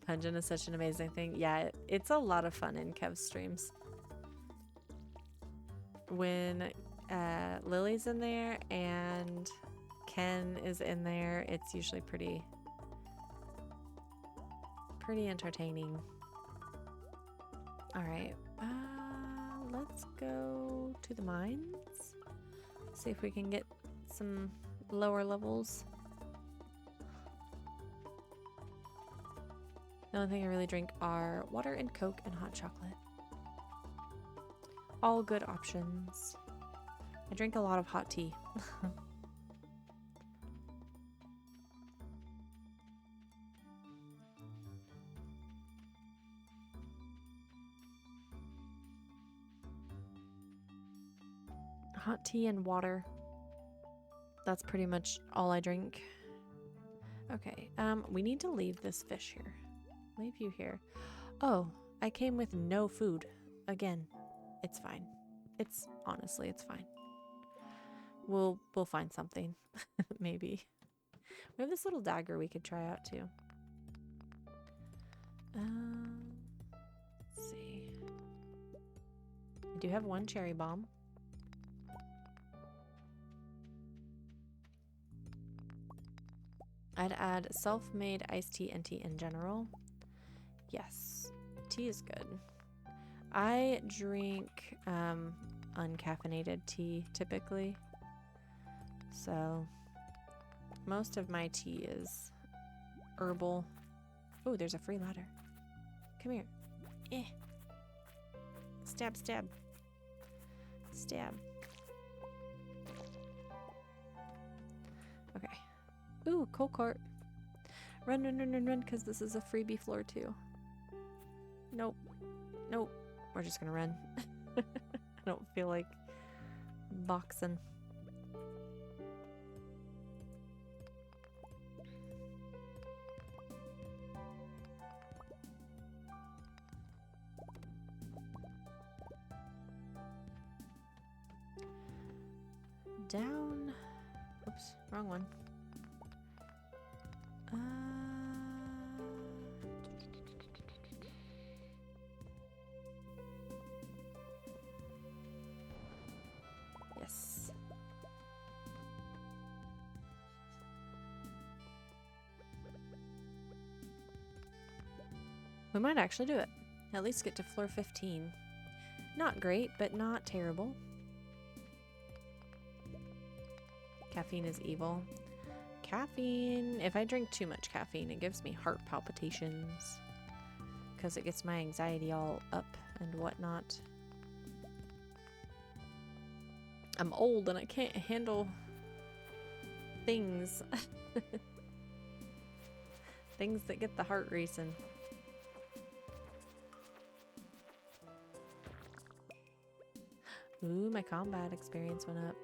Pungent is such an amazing thing. Yeah, it's a lot of fun in Kev's streams. When Lily's in there and Ken is in there, it's usually pretty entertaining. All right, let's go to the mines. See if we can get some lower levels. The only thing I really drink are water and Coke and hot chocolate. All good options. I drink a lot of hot tea. Hot tea and water. That's pretty much all I drink. Okay, we need to leave this fish here. Leave you here. Oh, I came with no food. Again, it's fine. Honestly, it's fine. We'll find something. Maybe. We have this little dagger we could try out too. Let's see. I do have one cherry bomb. I'd add self-made iced tea and tea in general. Yes, tea is good. I drink uncaffeinated tea typically. So most of my tea is herbal. Oh, there's a free ladder. Come here. Eh. Stab, stab. Stab. Okay. Ooh, coal cart. Run, run, run, run, run, because this is a freebie floor too. Nope. Nope. We're just gonna run. I don't feel like boxing. Down. Oops, wrong one. Yes. We might actually do it. At least get to floor 15. Not great, but not terrible. Caffeine is evil. Caffeine, if I drink too much caffeine, it gives me heart palpitations because it gets my anxiety all up and whatnot. I'm old and I can't handle things. Things that get the heart racing. Ooh, my combat experience went up.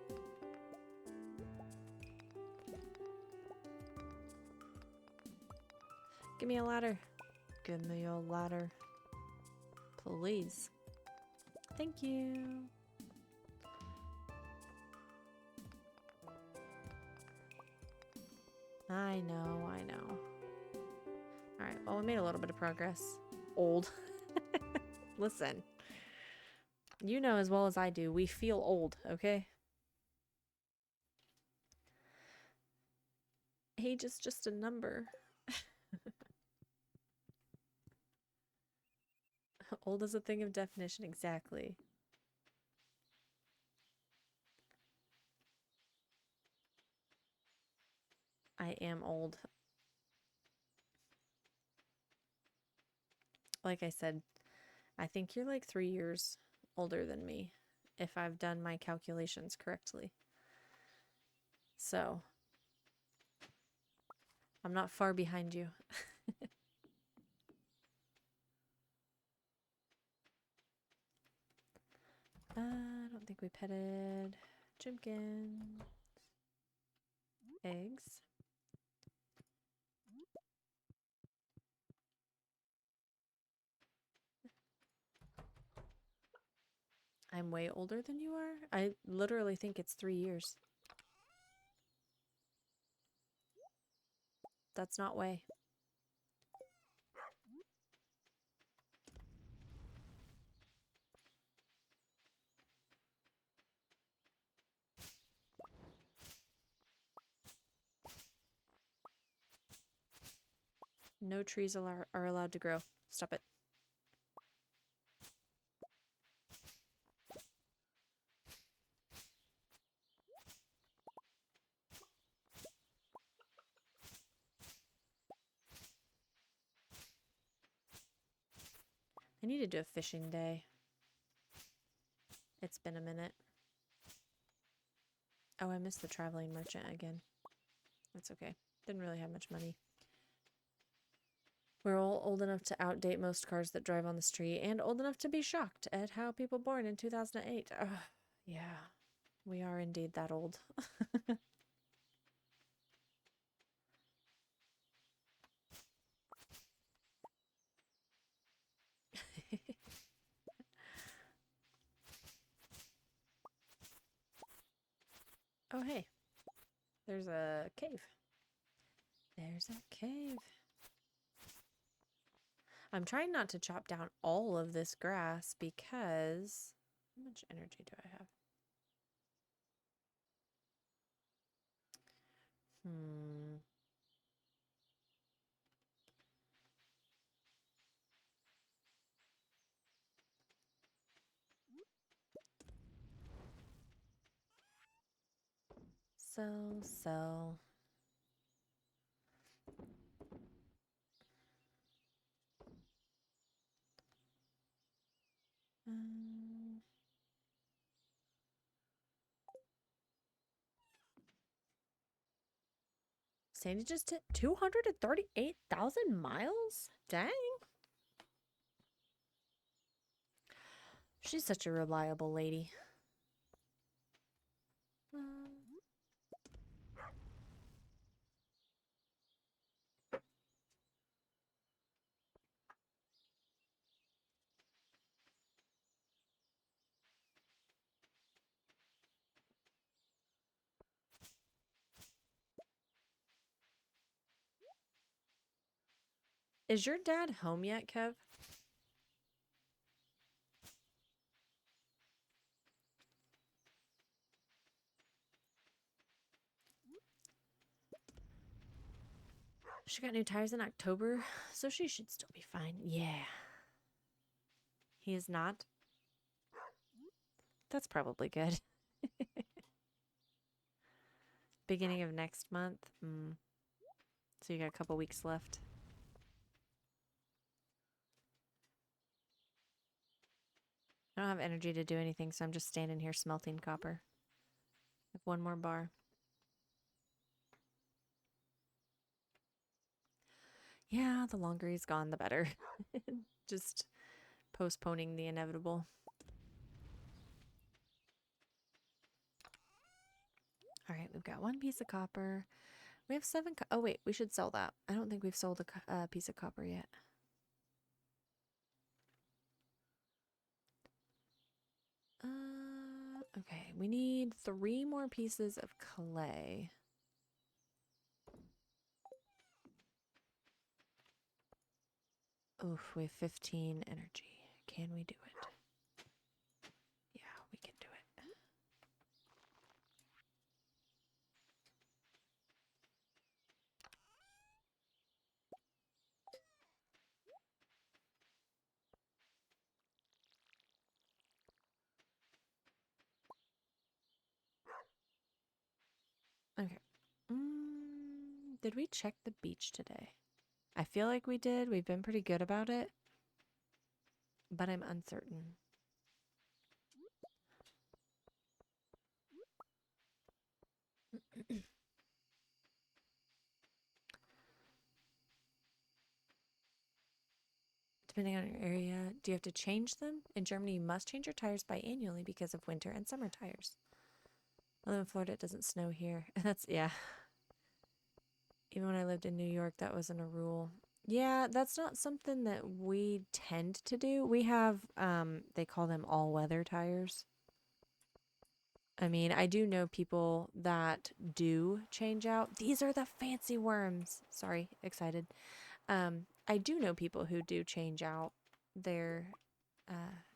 Give me a ladder. Give me a ladder. Please. Thank you. I know, I know. Alright, well, we made a little bit of progress. Old. Listen. You know as well as I do, we feel old, okay? Age is just a number. Old is a thing of definition, exactly. I am old. Like I said, I think you're like 3 years older than me, if I've done my calculations correctly. So, I'm not far behind you. I don't think we petted Jimkin. Eggs. I'm way older than you are? I literally think it's 3 years. That's not way. No trees are allowed to grow. Stop it. I need to do a fishing day. It's been a minute. Oh, I missed the traveling merchant again. That's okay. Didn't really have much money. We're all old enough to outdate most cars that drive on the street and old enough to be shocked at how people born in 2008. Yeah, we are indeed that old. Oh, hey, there's a cave. There's a cave. I'm trying not to chop down all of this grass because... How much energy do I have? Hmm. So. Um, Sandy just hit 238,000 miles? Dang. She's such a reliable lady. Is your dad home yet, Kev? She got new tires in October, so she should still be fine. Yeah. He is not? That's probably good. Beginning of next month. So you got a couple weeks left. I don't have energy to do anything, so I'm just standing here smelting copper. I have one more bar. Yeah, the longer he's gone, the better. Just postponing the inevitable. All right, we've got one piece of copper. We have 7 oh, wait, we should sell that. I don't think we've sold a piece of copper yet. Okay, we need 3 more pieces of clay. Oof, we have 15 energy. Can we do it? Yeah, we can do it. Okay. Did we check the beach today? I feel like we did. We've been pretty good about it, but I'm uncertain. Depending on your area, do you have to change them? In Germany, you must change your tires biannually because of winter and summer tires. I live in Florida, it doesn't snow here. That's, yeah. Even when I lived in New York, that wasn't a rule. Yeah, that's not something that we tend to do. We have, they call them all-weather tires. I mean, I do know people that do change out. These are the fancy worms. Sorry, excited. I do know people who do change out their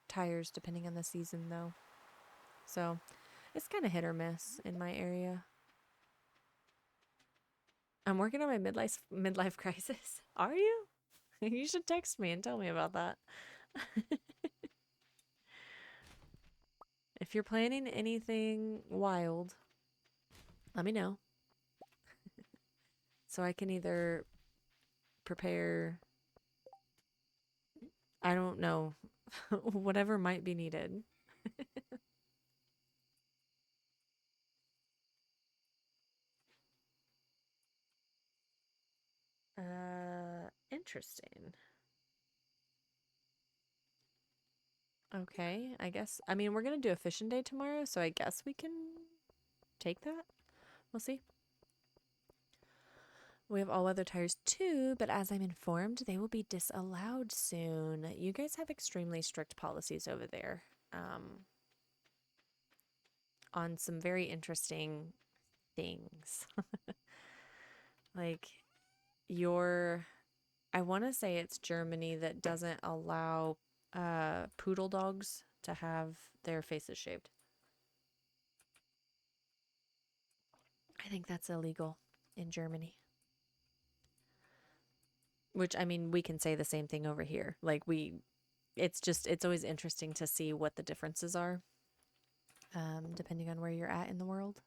tires depending on the season, though. So it's kind of hit or miss in my area. I'm working on my midlife crisis. Are you? You should text me and tell me about that. If you're planning anything wild, let me know so I can either prepare, I don't know, whatever might be needed. Interesting. Okay, I guess. I mean, we're gonna do a fishing day tomorrow, so I guess we can take that. We'll see. We have all weather tires too, but as I'm informed, they will be disallowed soon. You guys have extremely strict policies over there on some very interesting things. Like, your, I want to say it's Germany that doesn't allow poodle dogs to have their faces shaved. I think that's illegal in Germany. Which, I mean, we can say the same thing over here. Like, it's just, it's always interesting to see what the differences are, depending on where you're at in the world.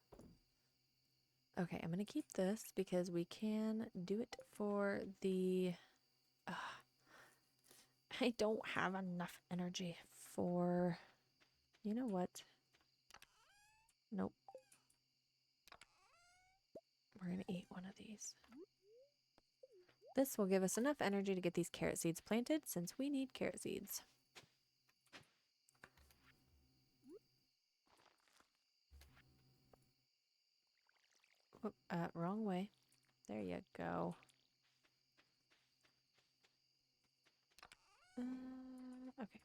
Okay, I'm going to keep this because we can do it for the. Uh, I don't have enough energy for. You know what? Nope. We're going to eat one of these. This will give us enough energy to get these carrot seeds planted since we need carrot seeds. Whoop, wrong way. There you go. Okay,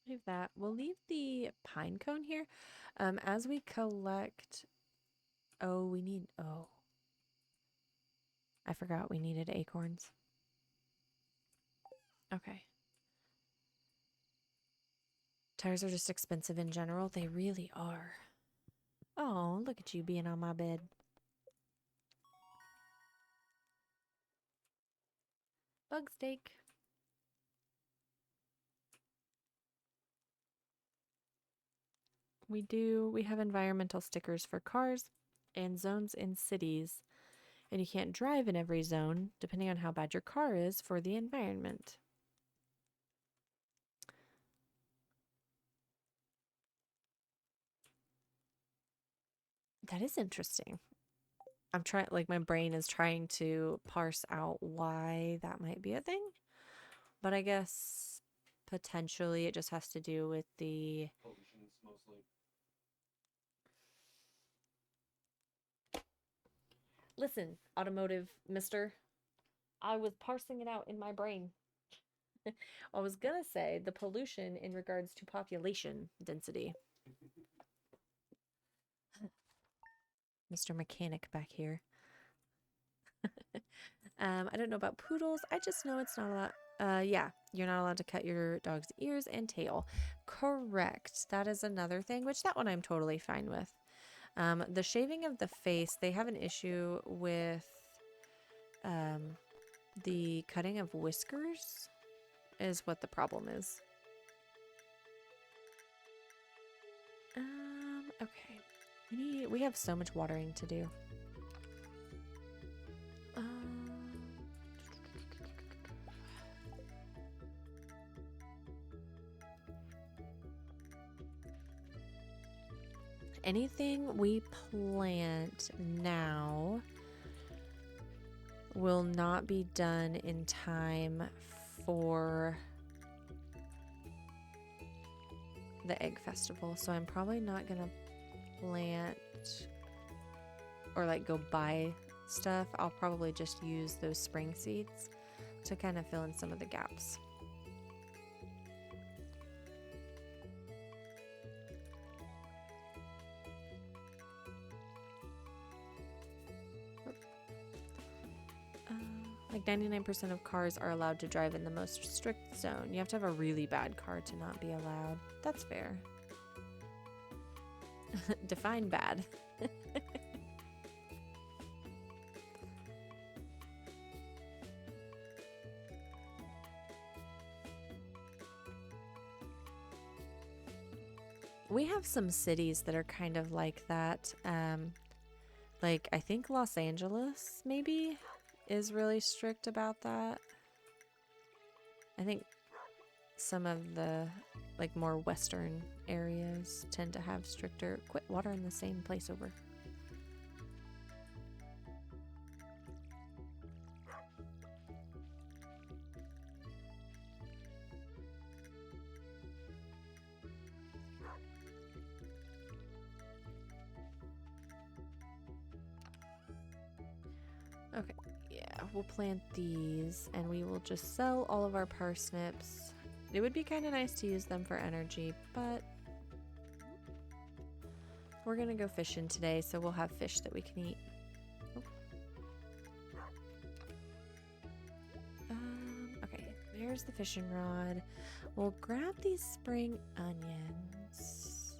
leave that. We'll leave the pine cone here. As we collect, oh, we need, oh, I forgot we needed acorns. Okay. Tires are just expensive in general. They really are. Oh, look at you being on my bed. Bug steak. We have environmental stickers for cars and zones in cities. And you can't drive in every zone, depending on how bad your car is for the environment. That is interesting. I'm trying, like, my brain is trying to parse out why that might be a thing. But I guess potentially it just has to do with the Pollutions mostly. listen, automotive mister. I was parsing it out in my brain. I was gonna say the pollution in regards to population density. Mr. Mechanic back here. I don't know about poodles. I just know it's not allowed. Yeah, you're not allowed to cut your dog's ears and tail. Correct. That is another thing, which that one I'm totally fine with. The shaving of the face, they have an issue with um, the cutting of whiskers is what the problem is. Okay. We have so much watering to do. Anything we plant now will not be done in time for the egg festival. So I'm probably not gonna plant or like go buy stuff. I'll probably just use those spring seeds. to kind of fill in some of the gaps. Like 99% of cars are allowed to drive in the most strict zone. You have to have a really bad car to not be allowed. That's fair. Define bad. We have some cities that are kind of like that. Like I think Los Angeles maybe is really strict about that. I think some of the like more western areas tend to have stricter. Quit watering the same place over. Okay, yeah, we'll plant these and we will just sell all of our parsnips. It would be kind of nice to use them for energy, but we're gonna go fishing today, so we'll have fish that we can eat. Okay, there's the fishing rod. We'll grab these spring onions.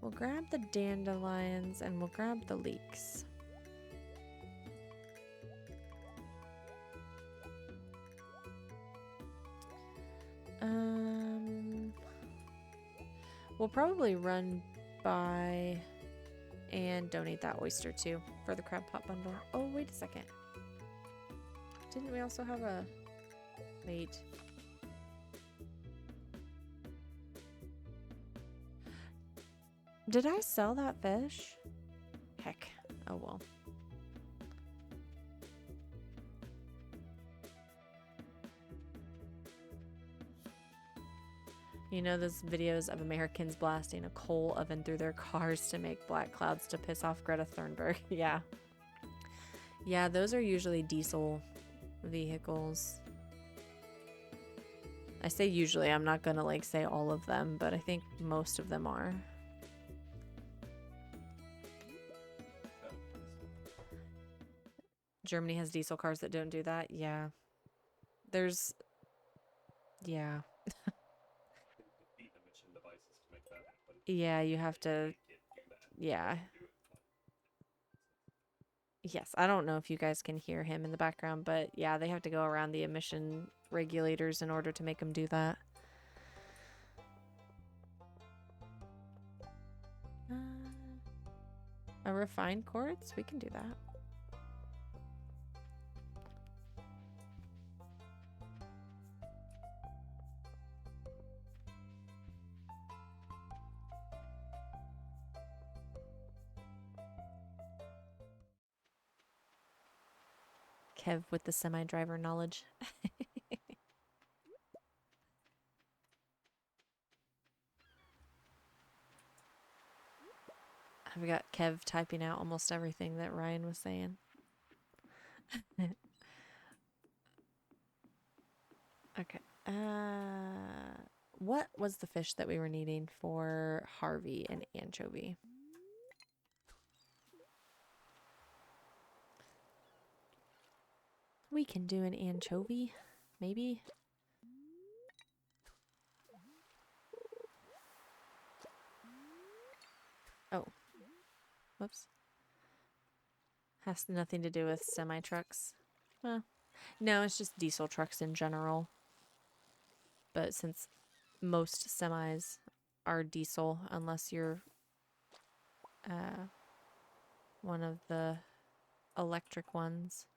We'll grab the dandelions and we'll grab the leeks. We'll probably run by and donate that oyster too for the crab pot bundle. Oh, wait a second. Didn't we also have a... Wait. Did I sell that fish? Heck. Oh well. You know those videos of Americans blasting a coal oven through their cars to make black clouds to piss off Greta Thunberg? Yeah. Yeah, those are usually diesel vehicles. I say usually, I'm not gonna like say all of them, but I think most of them are. Germany has diesel cars that don't do that? Yeah. There's... Yeah. Yeah, you have to... Yeah. Yes, I don't know if you guys can hear him in the background, but yeah, they have to go around the emission regulators in order to make them do that. A refined quartz? We can do that. Kev with the semi-driver knowledge. I've got Kev typing out almost everything that Ryan was saying. Okay. What was the fish that we were needing for Harvey and anchovy? We can do an anchovy, maybe. Oh. Whoops. Has nothing to do with semi-trucks. Well, no, it's just diesel trucks in general. But since most semis are diesel, unless you're one of the electric ones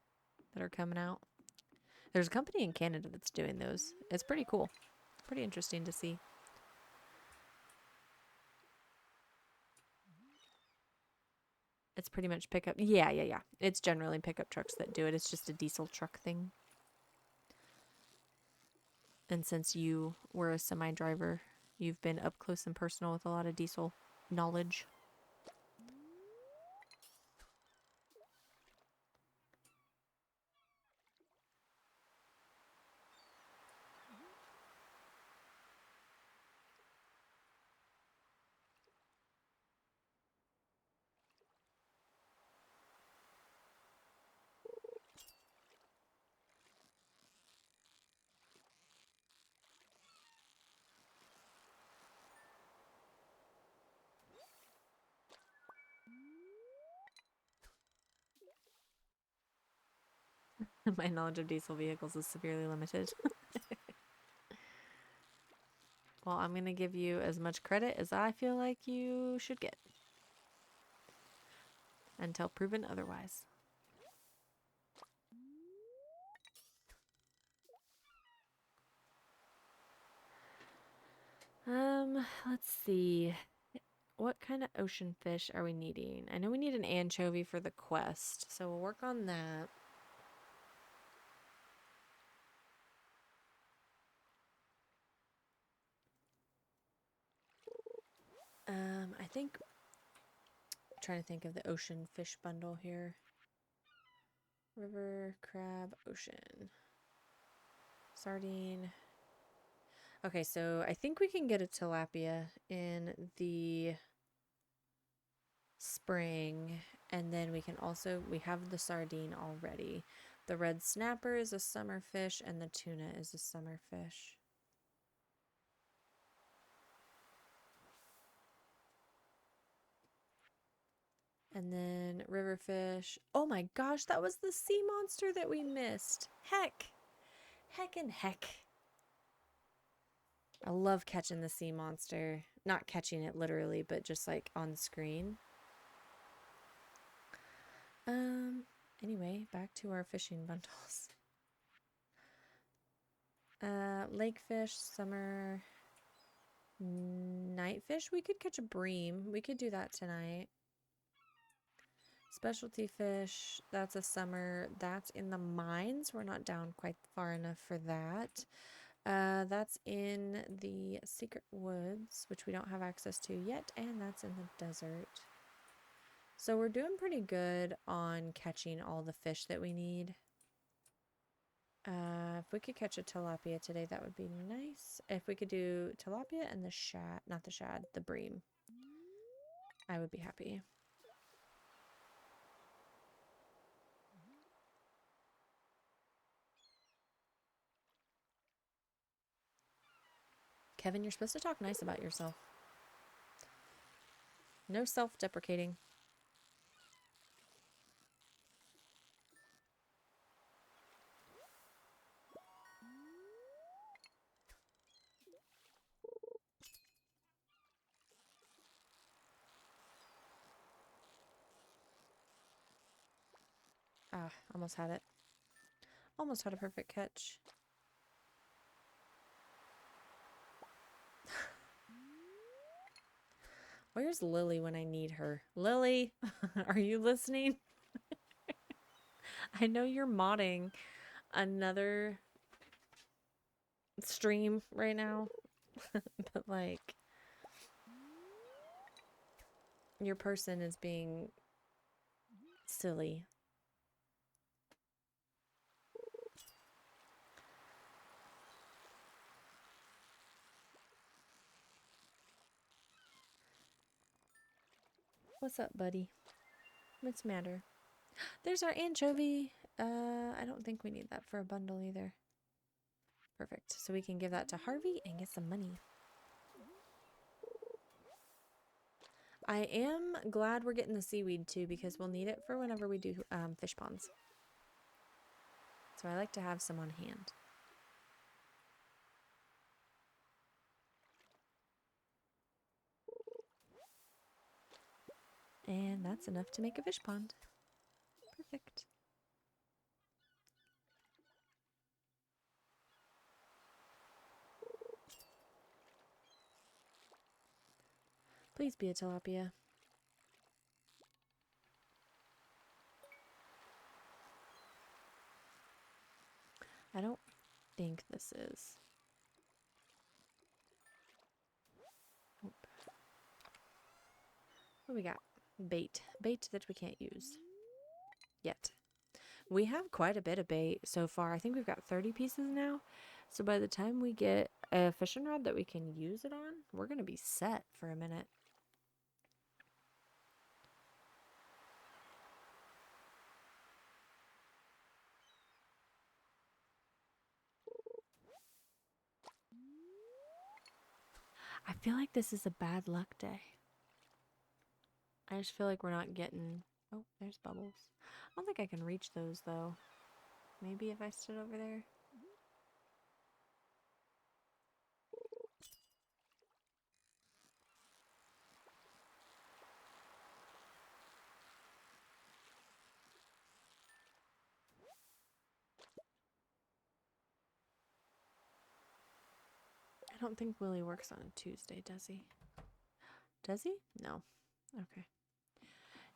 that are coming out. There's a company in Canada that's doing those. It's pretty cool. Pretty interesting to see. It's pretty much pickup. Yeah. It's generally pickup trucks that do it. It's just a diesel truck thing. And since you were a semi-driver, you've been up close and personal with a lot of diesel knowledge. My knowledge of diesel vehicles is severely limited. Well, I'm going to give you as much credit as I feel like you should get. Until proven otherwise. Let's see. What kind of ocean fish are we needing? I know we need an anchovy for the quest, so we'll work on that. I think I'm trying to think of the ocean fish bundle here. River, crab, ocean. Sardine. Okay, so I think we can get a tilapia in the spring, and then we can also, we have the sardine already. The red snapper is a summer fish, and the tuna is a summer fish. And then river fish. Oh my gosh, that was the sea monster that we missed. Heck. Heck and heck. I love catching the sea monster. Not catching it literally, but just like on screen. Anyway, back to our fishing bundles. Lake fish, summer, night fish. We could catch a bream. We could do that tonight. Specialty fish, that's a summer. That's in the mines. We're not down quite far enough for that. That's in the secret woods, which we don't have access to yet, and that's in the desert. So we're doing pretty good on catching all the fish that we need. If we could catch a tilapia today, that would be nice. If we could do tilapia and the shad, not the shad, the bream, I would be happy. Kevin, you're supposed to talk nice about yourself. No self-deprecating. Ah, almost had it. Almost had a perfect catch. Where's Lily when I need her? Lily, are you listening? I know you're modding another stream right now, but like your person is being silly. What's up, buddy? What's the matter? There's our anchovy. I don't think we need that for a bundle either. Perfect. So we can give that to Harvey and get some money. I am glad we're getting the seaweed too, because we'll need it for whenever we do fish ponds. So I like to have some on hand. And that's enough to make a fish pond. Perfect. Please be a tilapia. I don't think this is. Nope. What do we got? Bait. Bait that we can't use. Yet. We have quite a bit of bait so far. I think we've got 30 pieces now. So by the time we get a fishing rod that we can use it on, we're going to be set for a minute. I feel like this is a bad luck day. I just feel like we're not getting... Oh, there's bubbles. I don't think I can reach those, though. Maybe if I stood over there. I don't think Willie works on a Tuesday, does he? Does he? No. Okay.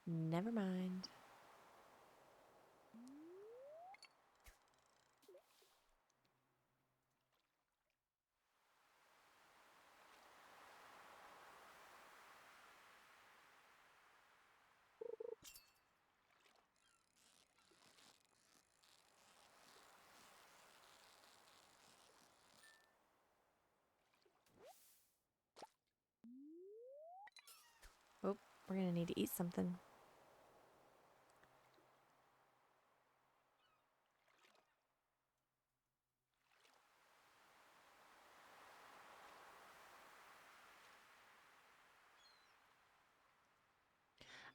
Never mind. Oh, we're gonna need to eat something.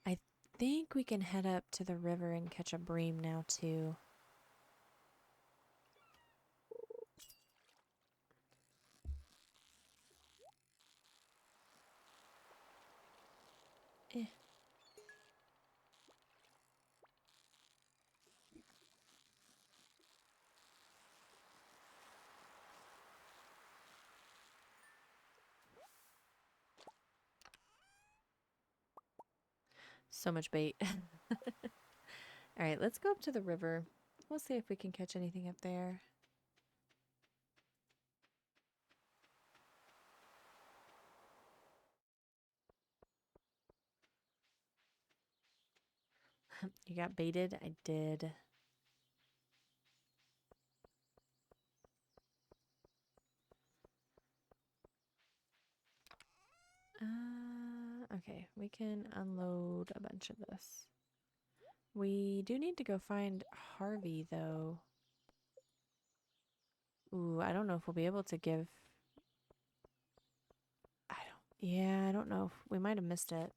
I think we can head up to the river and catch a bream now, too. Eh. So much bait. All right, let's go up to the river. We'll see if we can catch anything up there. You got baited? I did. Okay, we can unload a bunch of this. We do need to go find Harvey, though. Ooh, I don't know if we'll be able to give... I don't know. We might have missed it.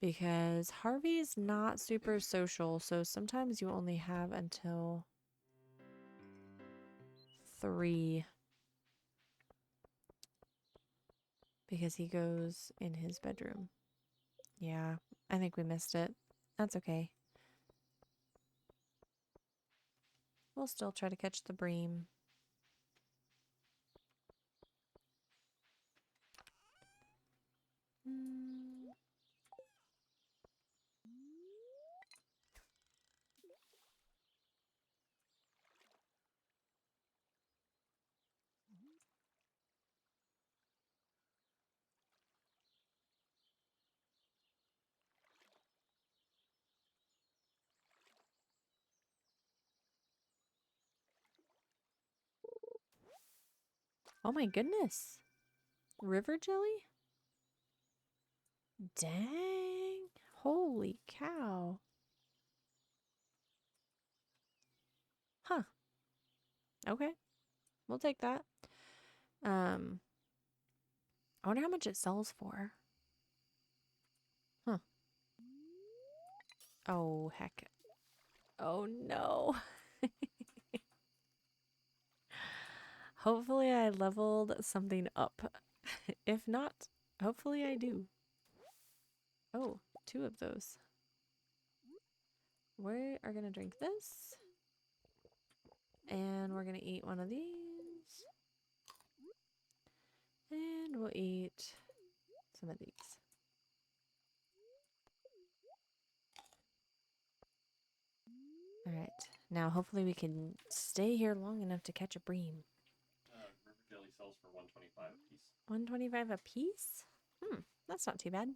Because Harvey's not super social, so sometimes you only have until 3. Because he goes in his bedroom. Yeah, I think we missed it. That's okay. We'll still try to catch the bream. Oh my goodness. River jelly? Dang. Holy cow. Huh. Okay. We'll take that. I wonder how much it sells for. Huh. Oh, heck. Oh, no. Hopefully I leveled something up. If not, hopefully I do. Oh, 2 of those. We are going to drink this. And we're going to eat one of these. And we'll eat some of these. All right. Now, hopefully we can stay here long enough to catch a bream. River jelly sells for $1.25 a piece. 125 a piece? That's not too bad.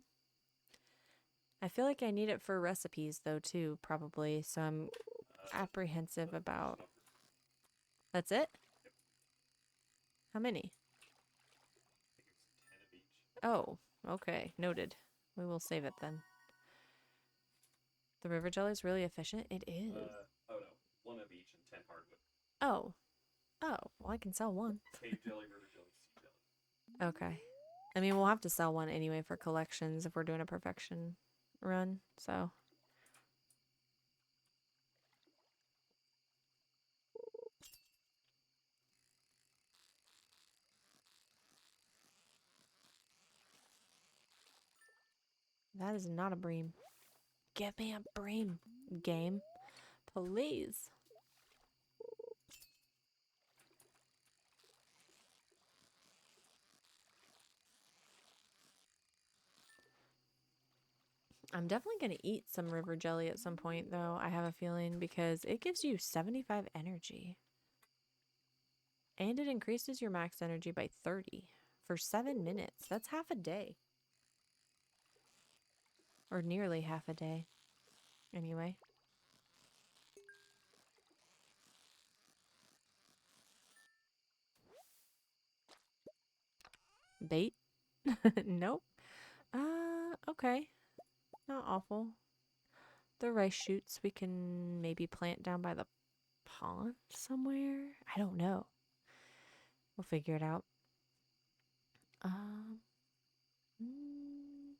I feel like I need it for recipes, though, too, probably. So I'm apprehensive about... That's it? Yep. How many? I think it's 10 of each. Oh, okay. Noted. We will save it then. The river jelly is really efficient. It is. Oh no. 1 of each and 10 hardwood. Oh. Oh, well, I can sell one. Cave jelly, river jelly, sea jelly. Okay. I mean, we'll have to sell one anyway for collections if we're doing a perfection run, so... That is not a bream. Give me a bream, game. Please. I'm definitely going to eat some river jelly at some point, though, I have a feeling, because it gives you 75 energy. And it increases your max energy by 30 for 7 minutes. That's half a day. Or nearly half a day. Anyway. Bait? Nope. Okay. Not awful. The rice shoots we can maybe plant down by the pond somewhere. I don't know. We'll figure it out. Um, mm,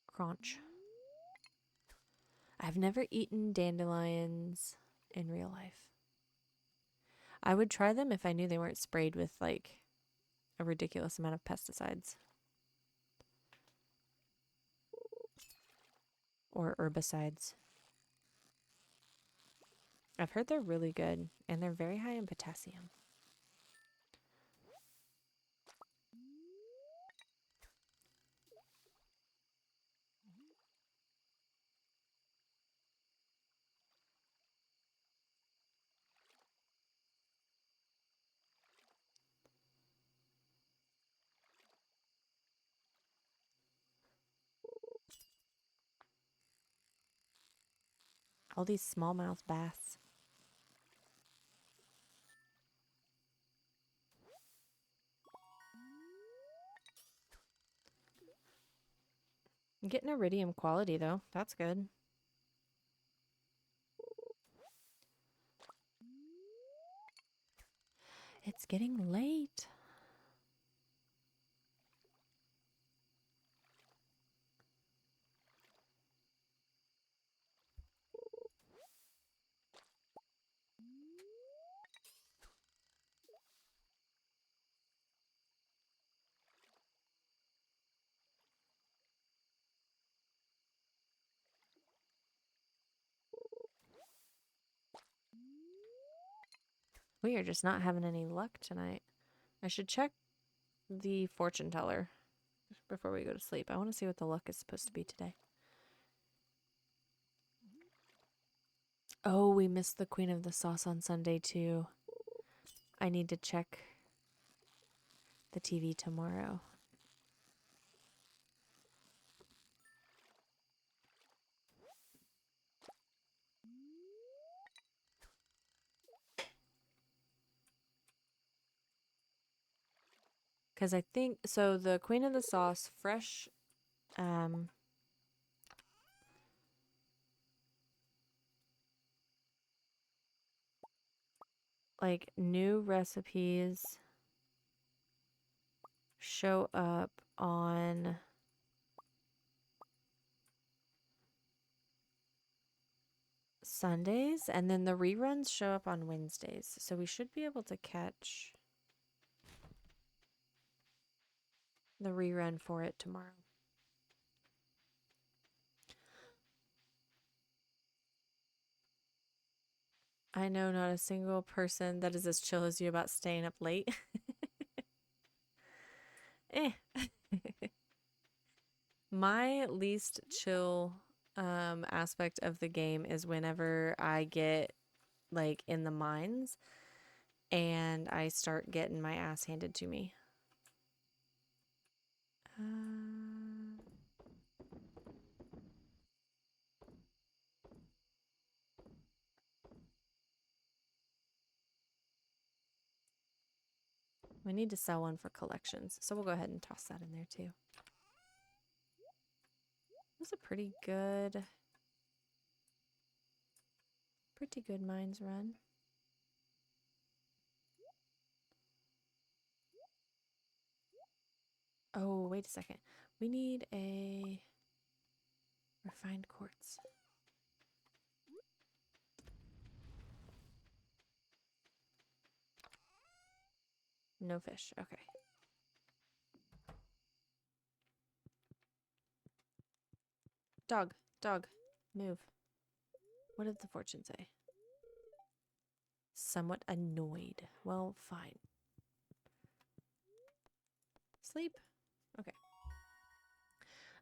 Crunch. I've never eaten dandelions in real life. I would try them if I knew they weren't sprayed with like a ridiculous amount of pesticides or herbicides. I've heard they're really good and they're very high in potassium. All these smallmouth bass. I'm getting iridium quality though. That's good. It's getting late. We are just not having any luck tonight. I should check the fortune teller before we go to sleep. I want to see what the luck is supposed to be today. Oh, we missed the Queen of the Sauce on Sunday too. I need to check the TV tomorrow. Because I think, so the Queen of the Sauce, fresh, like new recipes show up on Sundays, and then the reruns show up on Wednesdays. So we should be able to catch the rerun for it tomorrow. I know not a single person that is as chill as you about staying up late. Eh. My least chill aspect of the game is whenever I get like in the mines and I start getting my ass handed to me. We need to sell one for collections, so we'll go ahead and toss that in there too. It was a pretty good mines run. Oh, wait a second. We need a refined quartz. No fish. Okay. Dog. Dog. Move. What did the fortune say? Somewhat annoyed. Well, fine. Sleep. Okay.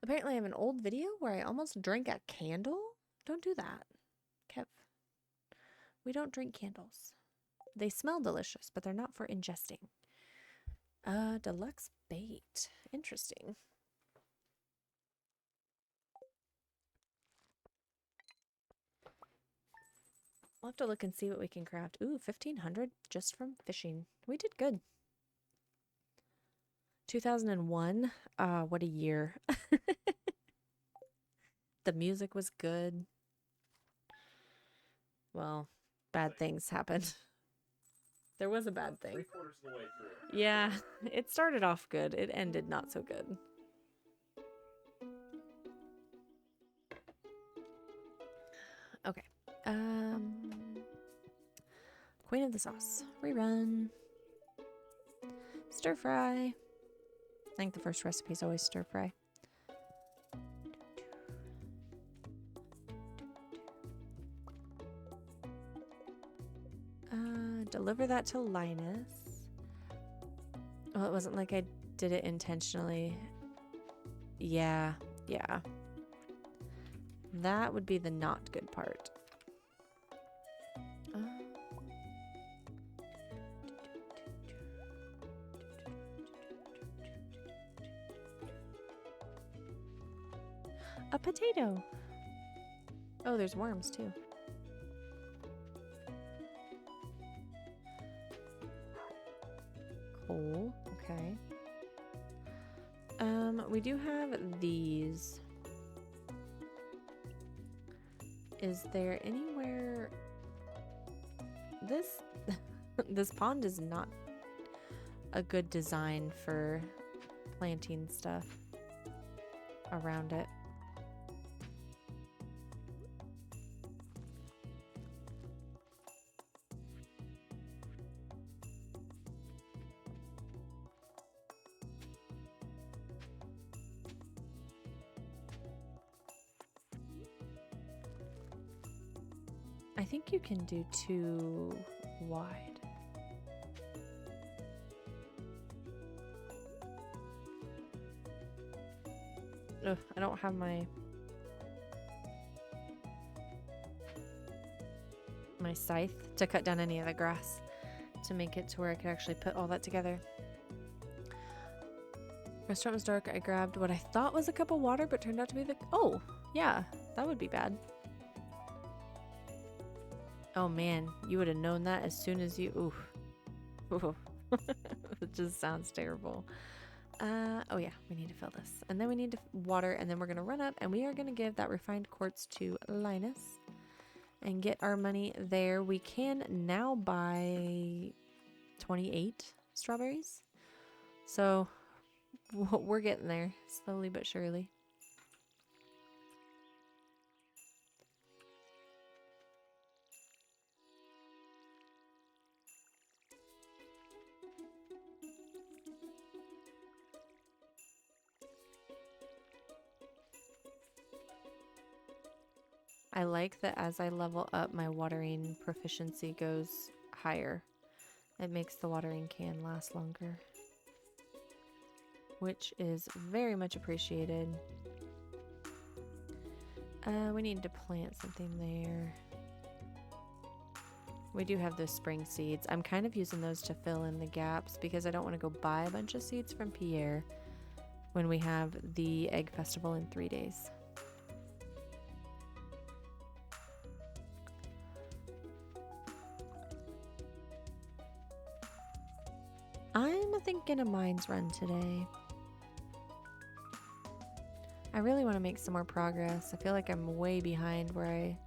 Apparently I have an old video where I almost drank a candle. Don't do that. Kev. We don't drink candles. They smell delicious, but they're not for ingesting. Deluxe bait. Interesting. We'll have to look and see what we can craft. Ooh, 1,500 just from fishing. We did good. 2001. What a year. The music was good. Well, bad things happened. There was a bad thing. 3/4 of the way through. Yeah, it started off good. It ended not so good. Okay. Queen of the sauce. Rerun. Stir fry. I think the first recipe is always stir fry. Deliver that to Linus. Well, it wasn't like I did it intentionally. Yeah. That would be the not good part. A potato. Oh, there's worms too. Coal. Okay. We do have these. Is there anywhere... This pond is not a good design for planting stuff around it. I think you can do 2 wide. Ugh, I don't have my scythe to cut down any of the grass to make it to where I could actually put all that together. Restaurant was dark. I grabbed what I thought was a cup of water, but turned out to be the... Oh, yeah, that would be bad. Oh man, you would have known that as soon as you... Oof. It just sounds terrible. Oh yeah, we need to fill this. And then we need to water, and then we're going to run up, and we are going to give that refined quartz to Linus and get our money there. We can now buy 28 strawberries. So we're getting there, slowly but surely. I like that as I level up, my watering proficiency goes higher. It makes the watering can last longer, which is very much appreciated. We need to plant something there. We do have those spring seeds. I'm kind of using those to fill in the gaps because I don't want to go buy a bunch of seeds from Pierre when we have the egg festival in 3 days. I'm thinking a mines run today. I really want to make some more progress. I feel like I'm way behind where I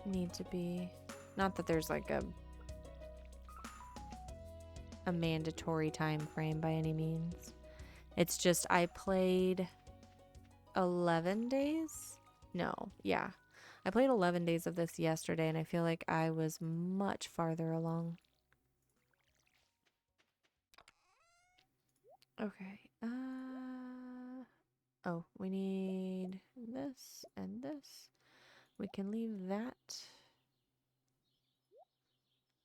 need to be. Not that there's like a mandatory time frame by any means. It's just I played 11 days? No, yeah. I played 11 days of this yesterday, and I feel like I was much farther along. Okay. Oh, we need this and this. We can leave that.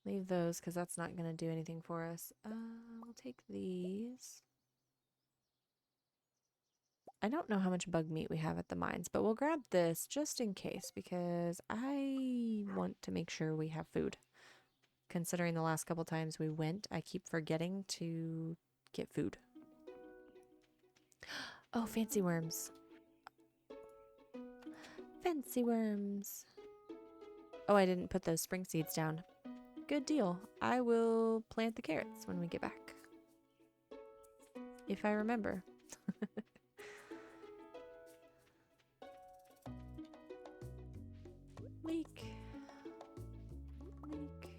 Leave those because that's not going to do anything for us. We'll take these. I don't know how much bug meat we have at the mines, but we'll grab this just in case because I want to make sure we have food. Considering the last couple times we went, I keep forgetting to get food. Oh, fancy worms. Fancy worms. Oh, I didn't put those spring seeds down. Good deal. I will plant the carrots when we get back. If I remember. Leak. Leak.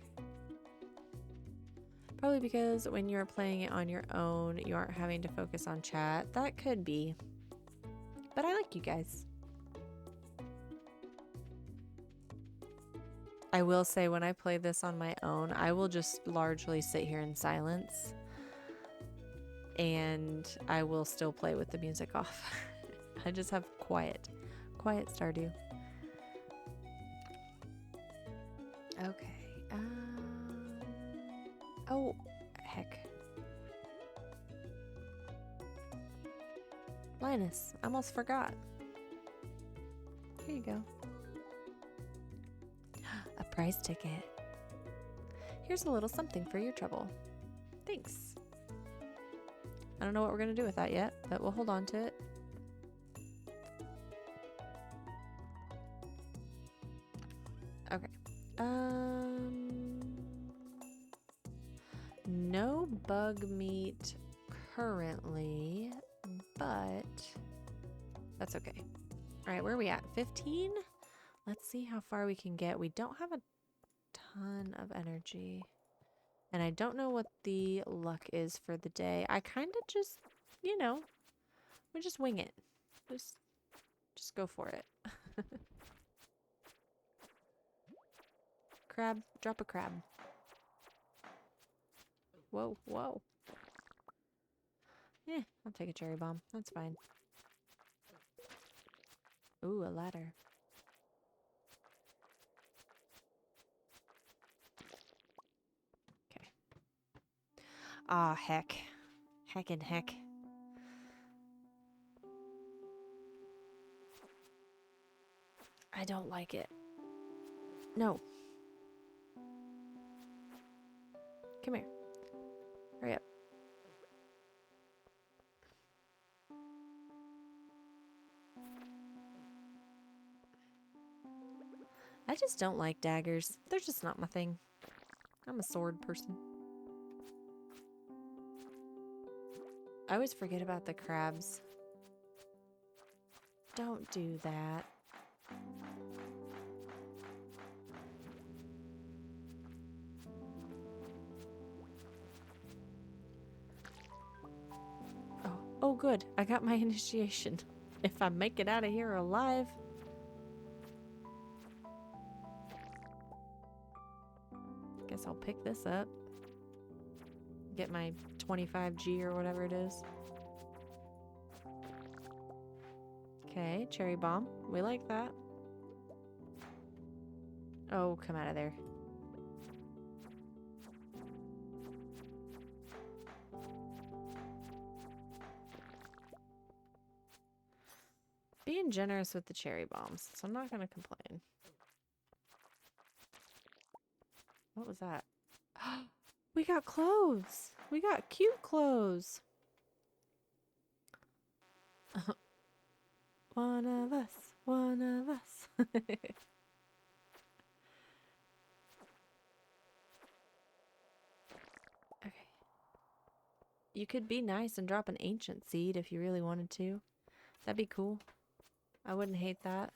Probably because when you're playing it on your own, you aren't having to focus on chat. That could be. But I like you guys. I will say when I play this on my own, I will just largely sit here in silence. And I will still play with the music off. I just have quiet Stardew. Okay. Oh, heck. Linus, I almost forgot. Here you go. A prize ticket. Here's a little something for your trouble. Thanks. I don't know what we're going to do with that yet, but we'll hold on to it. Okay. No bug meat currently, but that's okay. All right, where are we at? 15? Let's see how far we can get. We don't have a ton of energy. And I don't know what the luck is for the day. I kind of just, you know, we just wing it. Just go for it. Crab, drop a crab. Whoa, whoa. Yeah, I'll take a cherry bomb. That's fine. Ooh, a ladder. Okay. Ah, heck. Heckin' heck. I don't like it. No. Come here. Hurry up. I just don't like daggers. They're just not my thing. I'm a sword person. I always forget about the crabs. Don't do that. Oh good. I got my initiation. If I make it out of here alive. Guess I'll pick this up. Get my 25G or whatever it is. Okay, cherry bomb. We like that. Oh, come out of there. Being generous with the cherry bombs, so I'm not gonna complain. What was that? We got clothes! We got cute clothes! One of us, one of us. Okay. You could be nice and drop an ancient seed if you really wanted to. That'd be cool. I wouldn't hate that.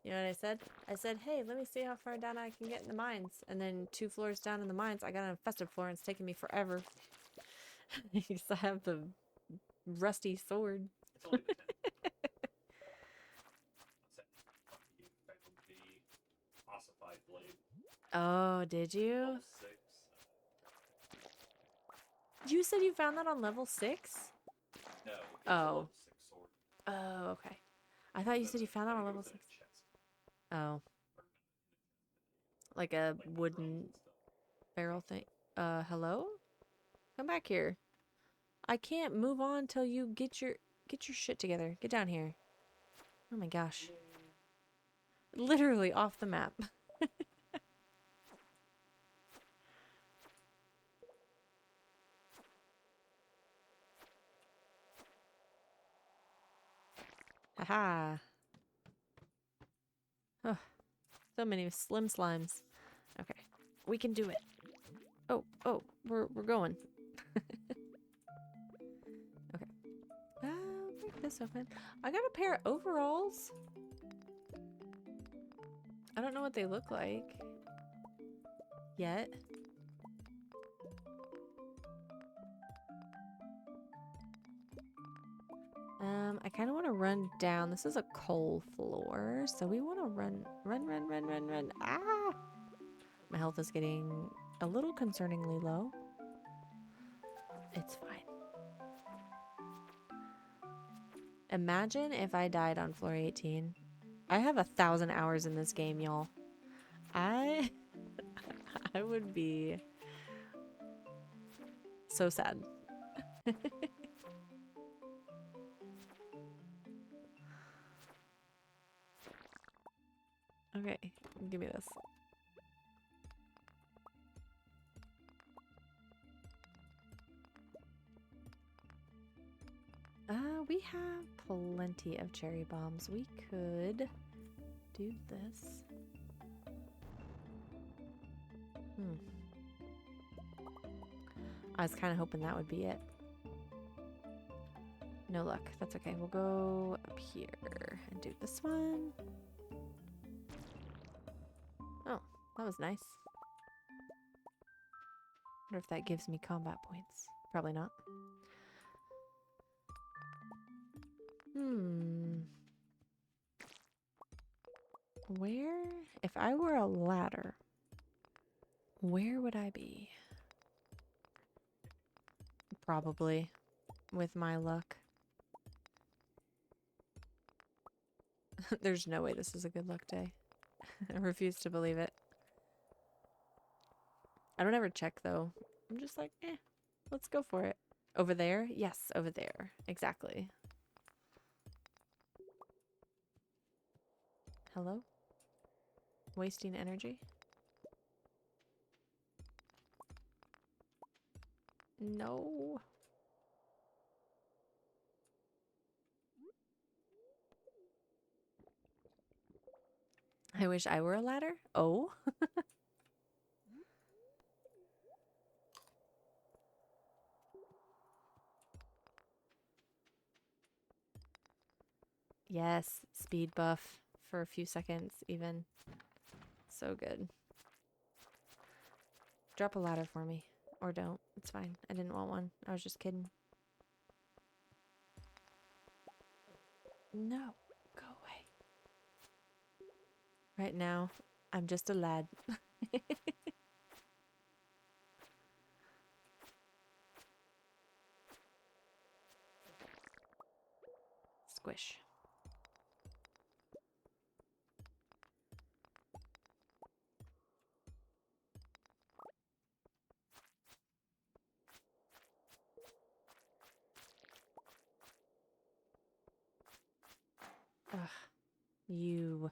You know what I said? I said, hey, let me see how far down I can get in the mines. And then 2 floors down in the mines, I got an infested floor and it's taking me forever. Because I have the rusty sword. It's only the 10. The ossified blade. Oh, did you? Level 6. You said you found that on level 6? No, it's a Oh. level 6 sword. Oh, okay. I thought you said you found that on level 6. Chest. Oh. Like a wooden barrel thing. Hello? Come back here. I can't move on till you get your shit together. Get down here. Oh my gosh. Literally off the map. Haha. Oh, so many slim slimes. Okay. We can do it. Oh, we're going. Okay. Break this open. I got a pair of overalls. I don't know what they look like yet. I kind of want to run down. This is a coal floor, so we want to run. Ah! My health is getting a little concerningly low. It's fine. Imagine if I died on floor 18. I have 1,000 hours in this game, y'all. I would be so sad. Okay, give me this. We have plenty of cherry bombs. We could do this. I was kind of hoping that would be it. No luck. That's okay. We'll go up here and do this one. Oh, that was nice. Wonder if that gives me combat points. Probably not. Where, if I were a ladder, where would I be? Probably, with my luck. There's no way this is a good luck day. I refuse to believe it. I don't ever check though. I'm just like, let's go for it. Over there? Yes, over there. Exactly. Hello? Wasting energy? No. I wish I were a ladder. Oh. Yes, speed buff for a few seconds even. So good. Drop a ladder for me. Or don't. It's fine. I didn't want one. I was just kidding. No. Go away. Right now, I'm just a lad. Squish. Ugh. You.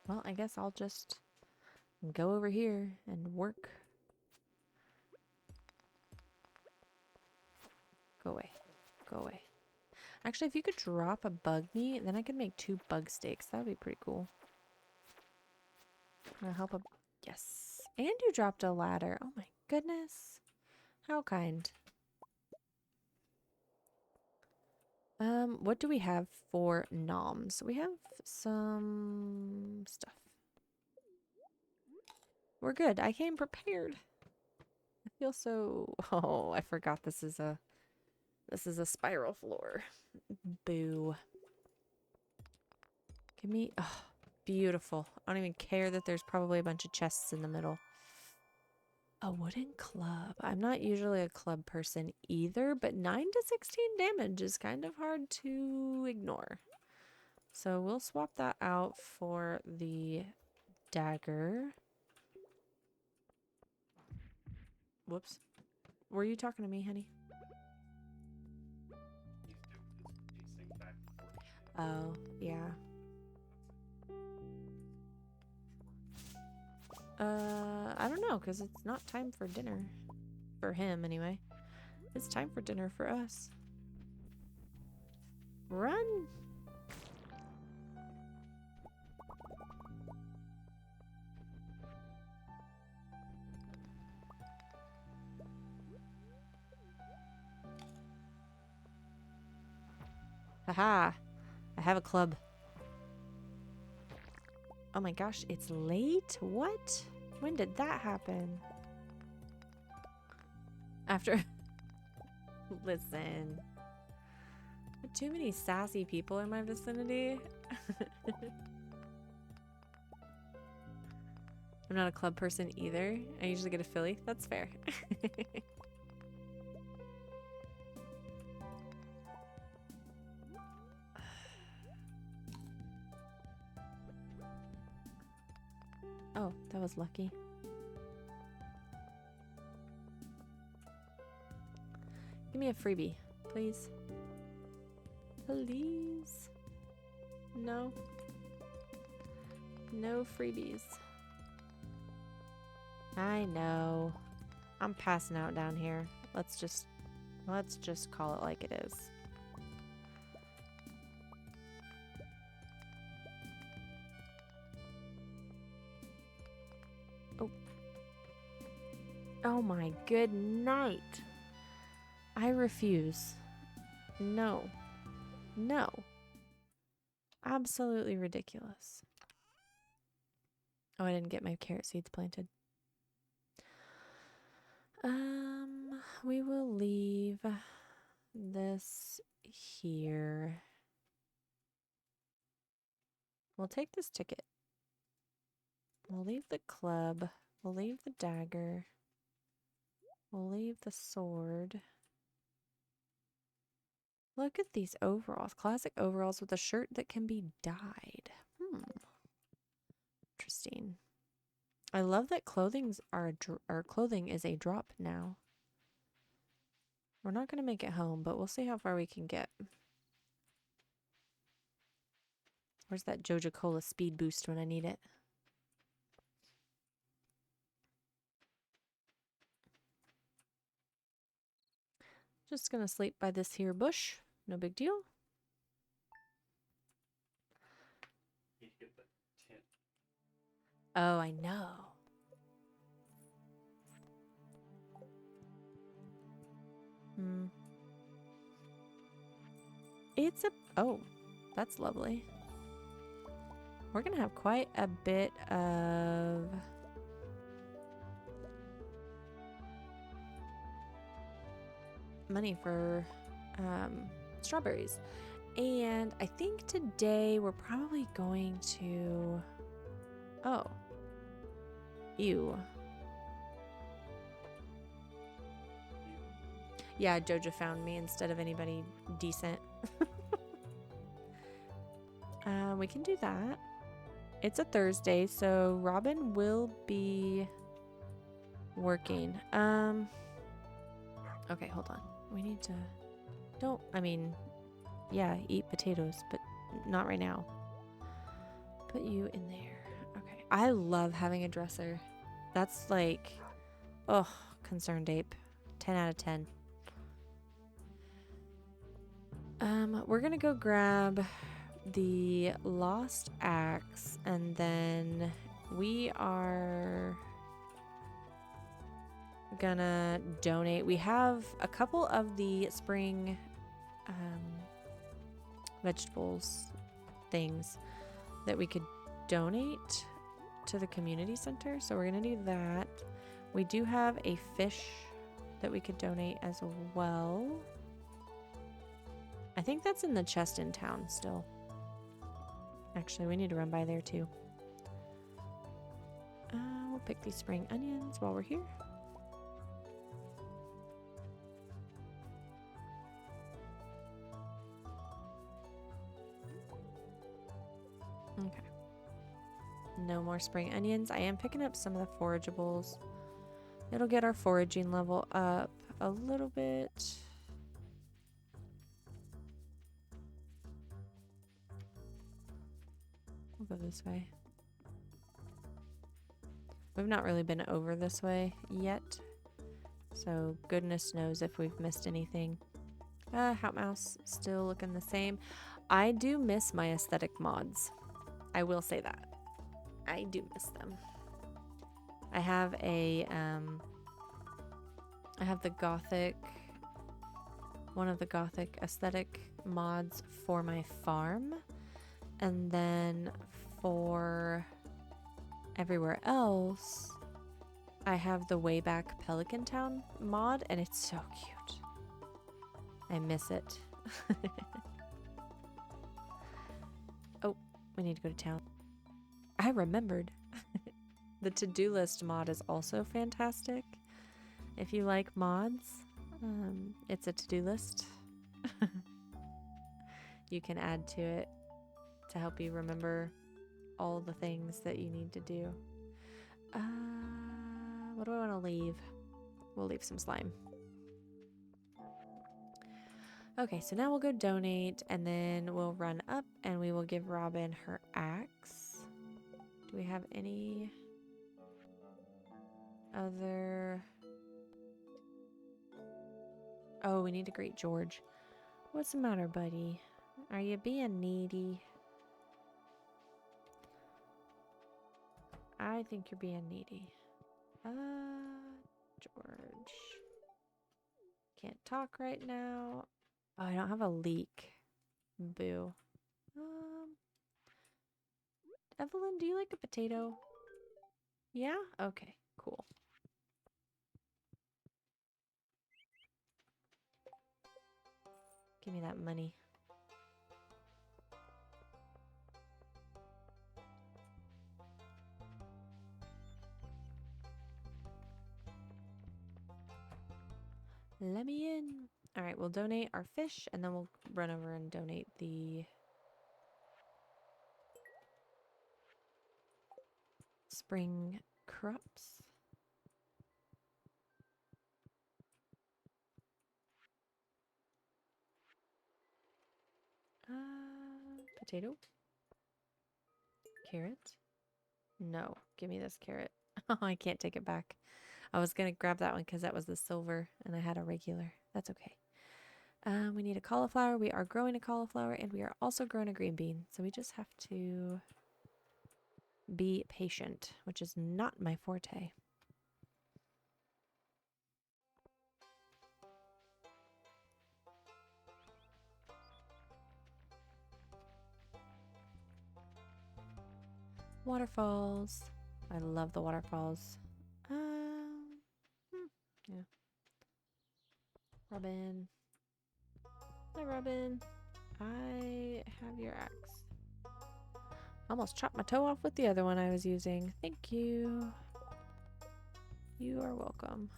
Well, I guess I'll just go over here and work. Go away. Go away. Actually, if you could drop a bug meat, then I could make 2 bug steaks. That would be pretty cool. I'll help a... Yes. And you dropped a ladder. Oh my goodness. How kind. What do we have for noms? We have some stuff. We're good. I came prepared. I feel so... Oh, I forgot this is a spiral floor. Boo. Give me... Oh, beautiful. I don't even care that there's probably a bunch of chests in the middle. A wooden club. I'm not usually a club person either, but 9 to 16 damage is kind of hard to ignore. So we'll swap that out for the dagger. Whoops. Were you talking to me, honey? He's doing his pacing back and forth. Oh, yeah. I don't know, because it's not time for dinner. For him, anyway. It's time for dinner for us. Run! Haha! I have a club. Oh my gosh, it's late? What? When did that happen? After... Listen. Too many sassy people in my vicinity. I'm not a club person either. I usually get a Philly. That's fair. Oh, that was lucky. Give me a freebie, please. Please. No. No freebies. I know. I'm passing out down here. Let's just call it like it is. Oh. Oh my good night. I refuse. No. No. Absolutely ridiculous. Oh, I didn't get my carrot seeds planted. We will leave this here. We'll take this ticket. We'll leave the club. We'll leave the dagger. We'll leave the sword. Look at these overalls. Classic overalls with a shirt that can be dyed. Interesting. I love that clothing is a drop now. We're not going to make it home, but we'll see how far we can get. Where's that Joja Cola speed boost when I need it? Just going to sleep by this here bush. No big deal. He'd get the tent. Oh, I know. It's a... Oh, that's lovely. We're going to have quite a bit of... money for strawberries. And I think today we're probably going to... Oh. Ew. Yeah, Joja found me instead of anybody decent. We can do that. It's a Thursday, so Robin will be working. Okay, hold on. We need to... yeah, eat potatoes, but not right now. Put you in there. Okay. I love having a dresser. That's like... Oh, concerned ape. 10 out of 10. We're gonna go grab the lost axe, and then we are gonna donate. We have a couple of the spring vegetables things that we could donate to the community center, so we're gonna do that. We do have a fish that we could donate as well. I think that's in the chest in town still. Actually, we need to run by there too. We'll pick these spring onions while we're here. Okay. No more spring onions. I am picking up some of the forageables. It'll get our foraging level up a little bit. We'll go this way. We've not really been over this way yet, so goodness knows if we've missed anything. Hout Mouse still looking the same. I do miss my aesthetic mods. I will say that. I do miss them. I have I have the gothic, one of the gothic aesthetic mods for my farm, and then for everywhere else, I have the Wayback Pelican Town mod, and it's so cute. I miss it. Oh, we need to go to town. I remembered. The to-do list mod is also fantastic. If you like mods, it's a to-do list. You can add to it to help you remember all the things that you need to do. What do I want to leave? We'll leave some slime. Okay, so now we'll go donate, and then we'll run up and we will give Robin her axe. Do we have any other... Oh, we need to greet George. What's the matter, buddy? Are you being needy? I think you're being needy. George. Can't talk right now. Oh, I don't have a leek. Boo. Evelyn, do you like a potato? Yeah? Okay, cool. Give me that money. Let me in. All right, we'll donate our fish, and then we'll run over and donate the spring crops. Potato. Carrot. No, give me this carrot. Oh, I can't take it back. I was going to grab that one because that was the silver, and I had a regular. That's okay. We need a cauliflower. We are growing a cauliflower, and we are also growing a green bean. So we just have to be patient, which is not my forte. Waterfalls. I love the waterfalls. Yeah. Robin. Hi, Robin. I have your axe. Almost chopped my toe off with the other one I was using. Thank you. You are welcome.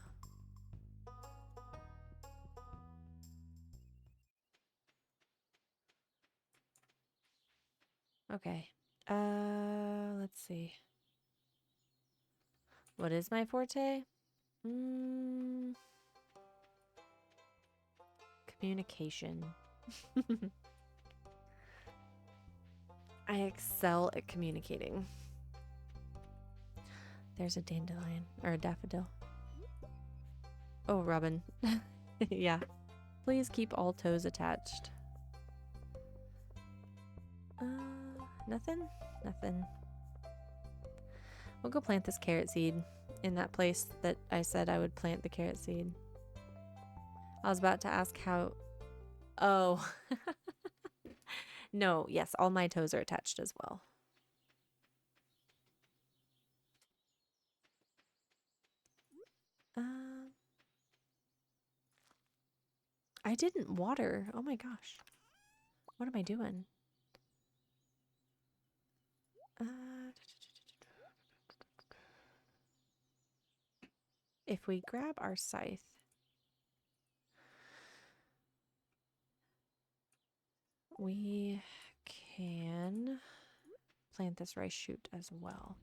Okay. Let's see. What is my forte? Communication. I excel at communicating. There's a dandelion or a daffodil. Oh, Robin. Yeah. Please keep all toes attached. Nothing? Nothing. We'll go plant this carrot seed in that place that I said I would plant the carrot seed. I was about to ask how... Oh. No, yes, all my toes are attached as well. I didn't water. Oh my gosh. What am I doing? If we grab our scythe, we can plant this rice shoot as well.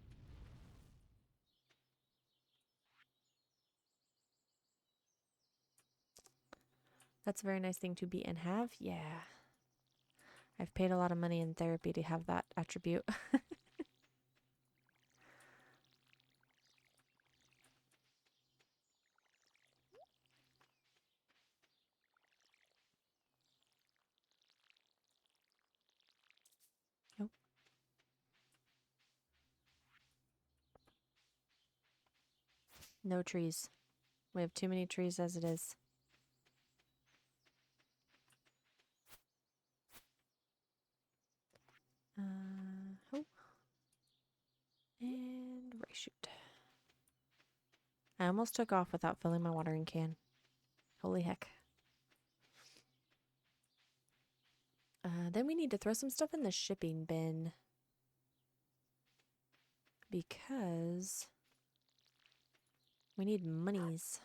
That's a very nice thing to be and have. Yeah. I've paid a lot of money in therapy to have that attribute. Nope. No trees. We have too many trees as it is. Oh. And rice shoot. I almost took off without filling my watering can. Holy heck. Then we need to throw some stuff in the shipping bin. Because we need monies.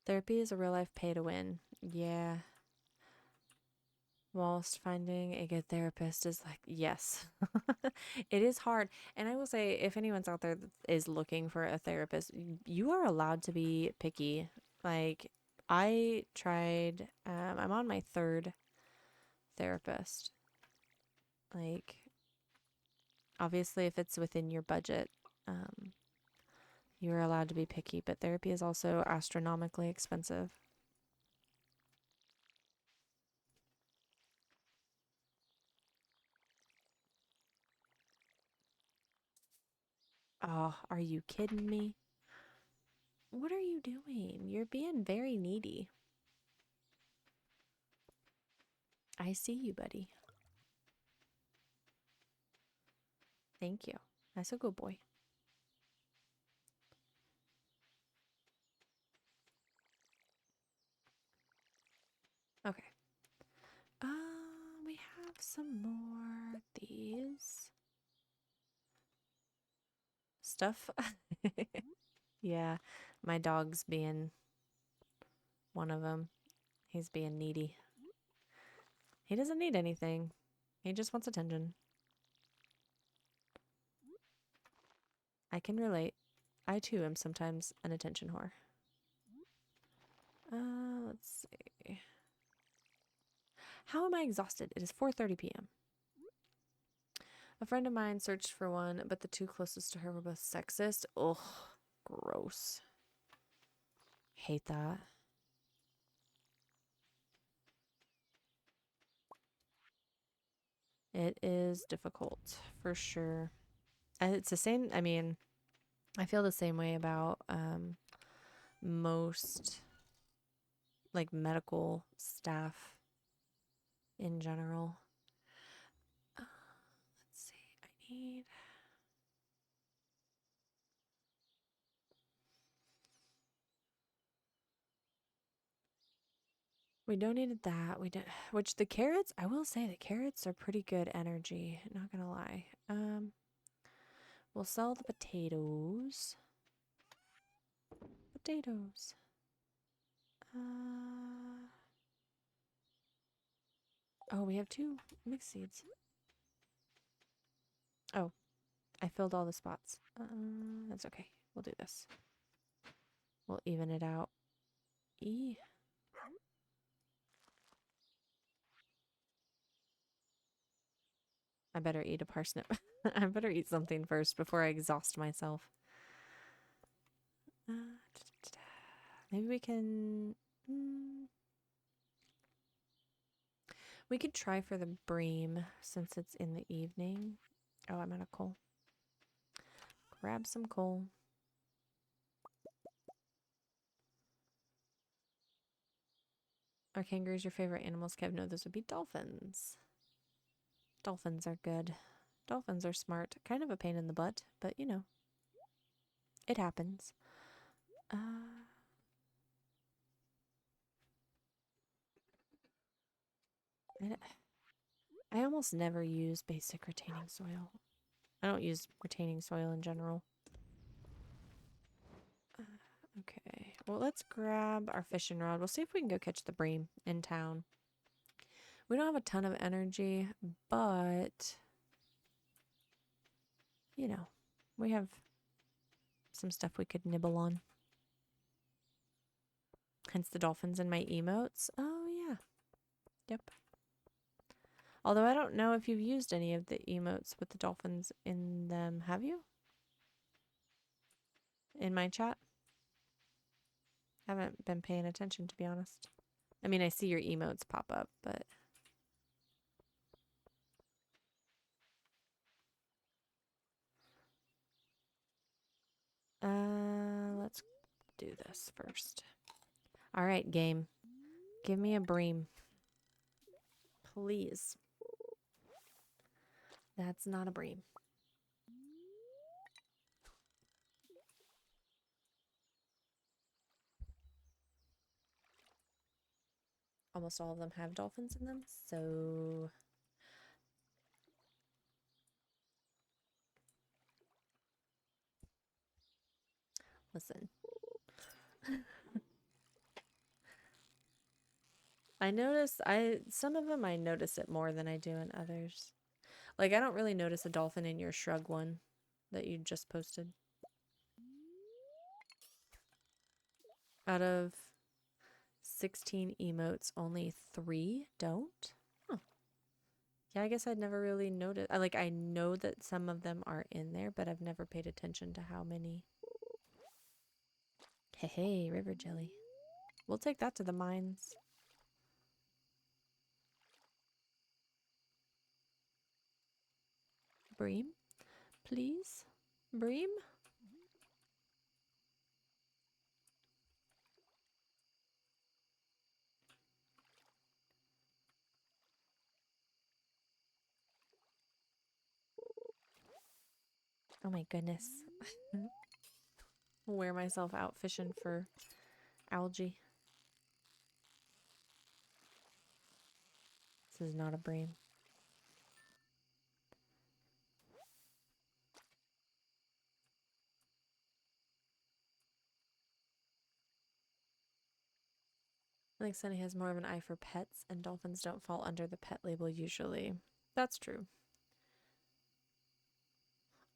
Therapy is a real life pay to win. Yeah. Whilst finding a good therapist is like, yes. It is hard. And I will say, if anyone's out there that is looking for a therapist, you are allowed to be picky. Like, I tried, I'm on my third therapist. Like, obviously, if it's within your budget, you're allowed to be picky, but therapy is also astronomically expensive. Oh, are you kidding me? What are you doing? You're being very needy. I see you, buddy. Thank you. That's a good boy. Okay. We have some more of these. Stuff. Yeah, my dog's being one of them. He's being needy. He doesn't need anything. He just wants attention. I can relate. I too am sometimes an attention whore. Let's see. How am I exhausted? It is 4:30 p.m. A friend of mine searched for one, but the two closest to her were both sexist. Ugh, gross. Hate that. It is difficult, for sure. And it's the same, I mean, I feel the same way about most like medical staff in general. Let's see. I need We donated that. We did which the carrots, I will say the carrots are pretty good energy, not gonna lie. We'll sell the potatoes. Potatoes. Oh, we have two mixed seeds. Oh, I filled all the spots. That's okay. We'll do this. We'll even it out. I better eat a parsnip. I better eat something first before I exhaust myself. Maybe we can... We could try for the bream since it's in the evening. Oh, I'm out of coal. Grab some coal. Are kangaroos your favorite animals, Kev? No, those would be dolphins. Dolphins are good. Dolphins are smart. Kind of a pain in the butt, but you know. It happens. I almost never use basic retaining soil. I don't use retaining soil in general. Okay, Well, let's grab our fishing rod. We'll see if we can go catch the bream in town. We don't have a ton of energy, but, you know, we have some stuff we could nibble on. Hence the dolphins in my emotes. Oh, yeah. Yep. Although I don't know if you've used any of the emotes with the dolphins in them. Have you? In my chat? Haven't been paying attention, to be honest. I mean, I see your emotes pop up, but... let's do this first. All right, game. Give me a bream. Please. That's not a bream. Almost all of them have dolphins in them, so... Listen. Some of them I notice it more than I do in others. Like, I don't really notice a dolphin in your shrug one that you just posted. Out of 16 emotes, only 3 don't? Huh. Yeah, I guess I'd never really noticed. I know that some of them are in there, but I've never paid attention to how many. Hey, hey, river jelly. We'll take that to the mines. Bream? Please? Bream? Oh my goodness. Wear myself out fishing for algae. This is not a bream. I think Sunny has more of an eye for pets, and dolphins don't fall under the pet label usually. That's true.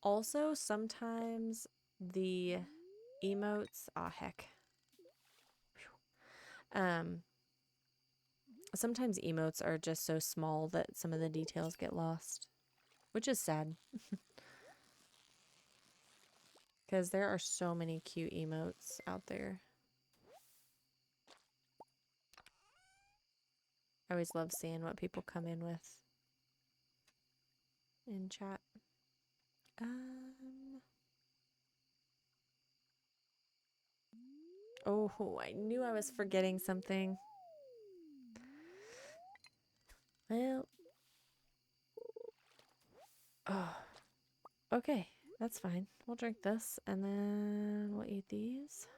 Also, sometimes the emotes, heck. Um, sometimes emotes are just so small that some of the details get lost, which is sad. Because there are so many cute emotes out there. I always love seeing what people come in with in chat. Oh, I knew I was forgetting something. Well, oh, okay, that's fine. We'll drink this and then we'll eat these.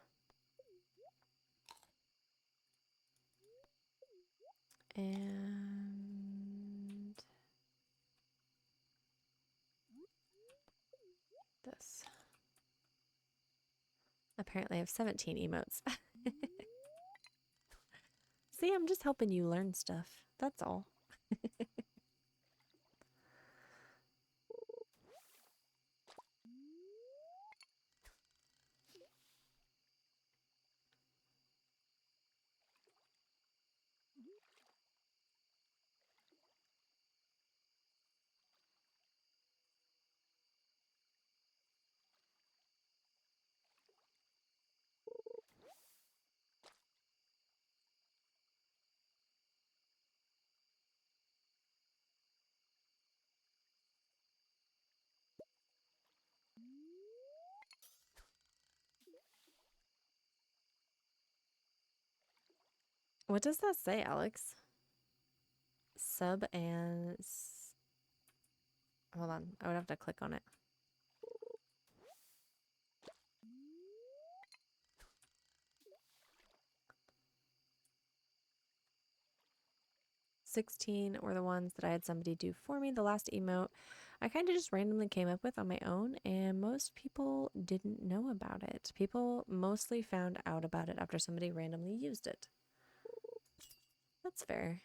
And this. Apparently I have 17 emotes. See, I'm just helping you learn stuff. That's all. What does that say, Alex? Sub and... Hold on, I would have to click on it. "16 were the ones that I had somebody do for me. The last emote I kind of just randomly came up with on my own, and most people didn't know about it. People mostly found out about it after somebody randomly used it. That's fair.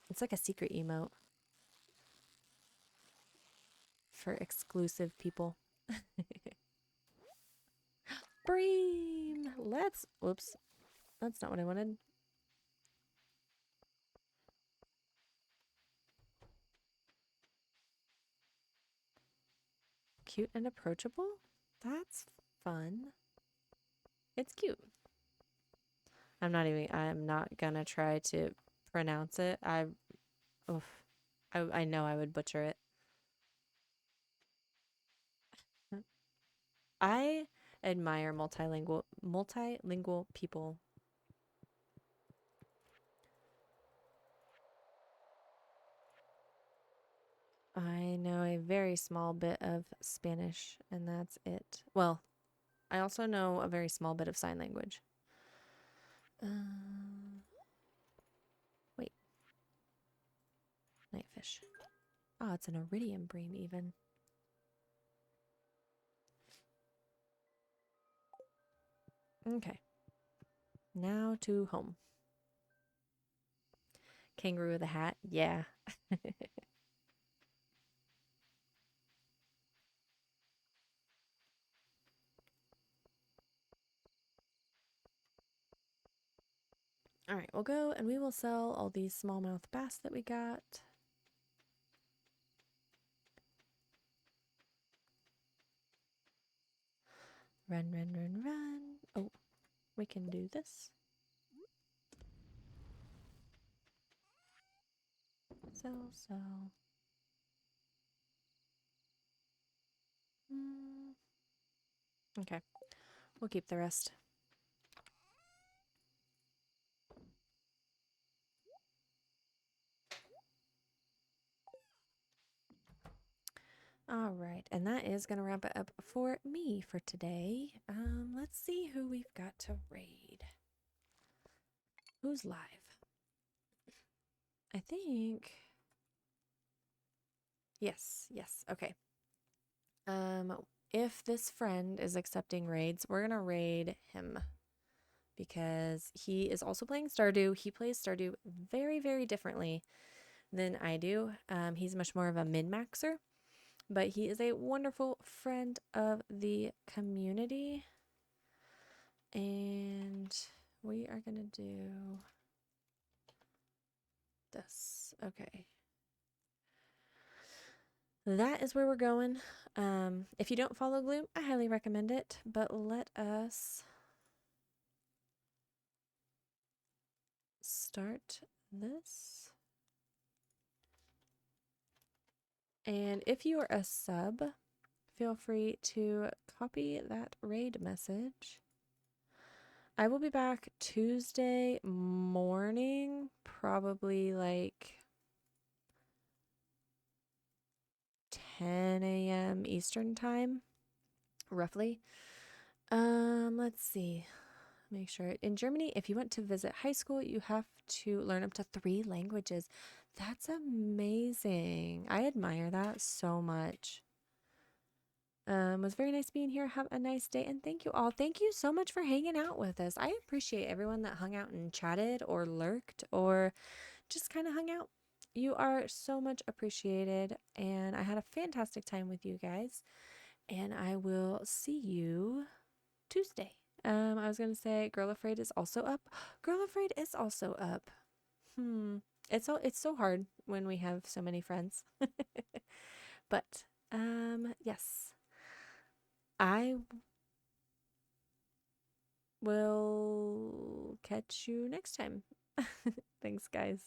It's like a secret emote for exclusive people. Bream! Whoops. That's not what I wanted. Cute and approachable? That's fun. It's cute. I'm not gonna try to pronounce it. Oof. I know I would butcher it. I admire multilingual people. I know a very small bit of Spanish, and that's it. Well, I also know a very small bit of sign language. Wait, nightfish. Oh, it's an iridium bream even. Okay. Now to home. Kangaroo with a hat. Yeah. All right, we'll go and we will sell all these smallmouth bass that we got. Run, run, run, run. Oh, we can do this. Sell. Okay, we'll keep the rest. All right, and that is going to wrap it up for me for today. Let's see who we've got to raid. Who's live? I think. Yes, okay. If this friend is accepting raids, we're gonna raid him because he is also playing Stardew. He plays Stardew very, very differently than I do. He's much more of a min-maxer, but he is a wonderful friend of the community. And we are gonna do this. Okay. That is where we're going. If you don't follow Gloom, I highly recommend it. But let us start this. And if you are a sub, feel free to copy that raid message. I will be back Tuesday morning, probably like 10 a.m. Eastern time, roughly. Let's see. Make sure. In Germany, if you want to visit high school, you have to learn up to 3 languages. That's amazing. I admire that so much. It was very nice being here. Have a nice day, and thank you all. Thank you so much for hanging out with us. I appreciate everyone that hung out and chatted or lurked or just kind of hung out. You are so much appreciated, and I had a fantastic time with you guys, and I will see you Tuesday. I was gonna say Girl Afraid is also up. Girl Afraid is also up. It's so hard when we have so many friends. But yes. I will catch you next time. Thanks, guys.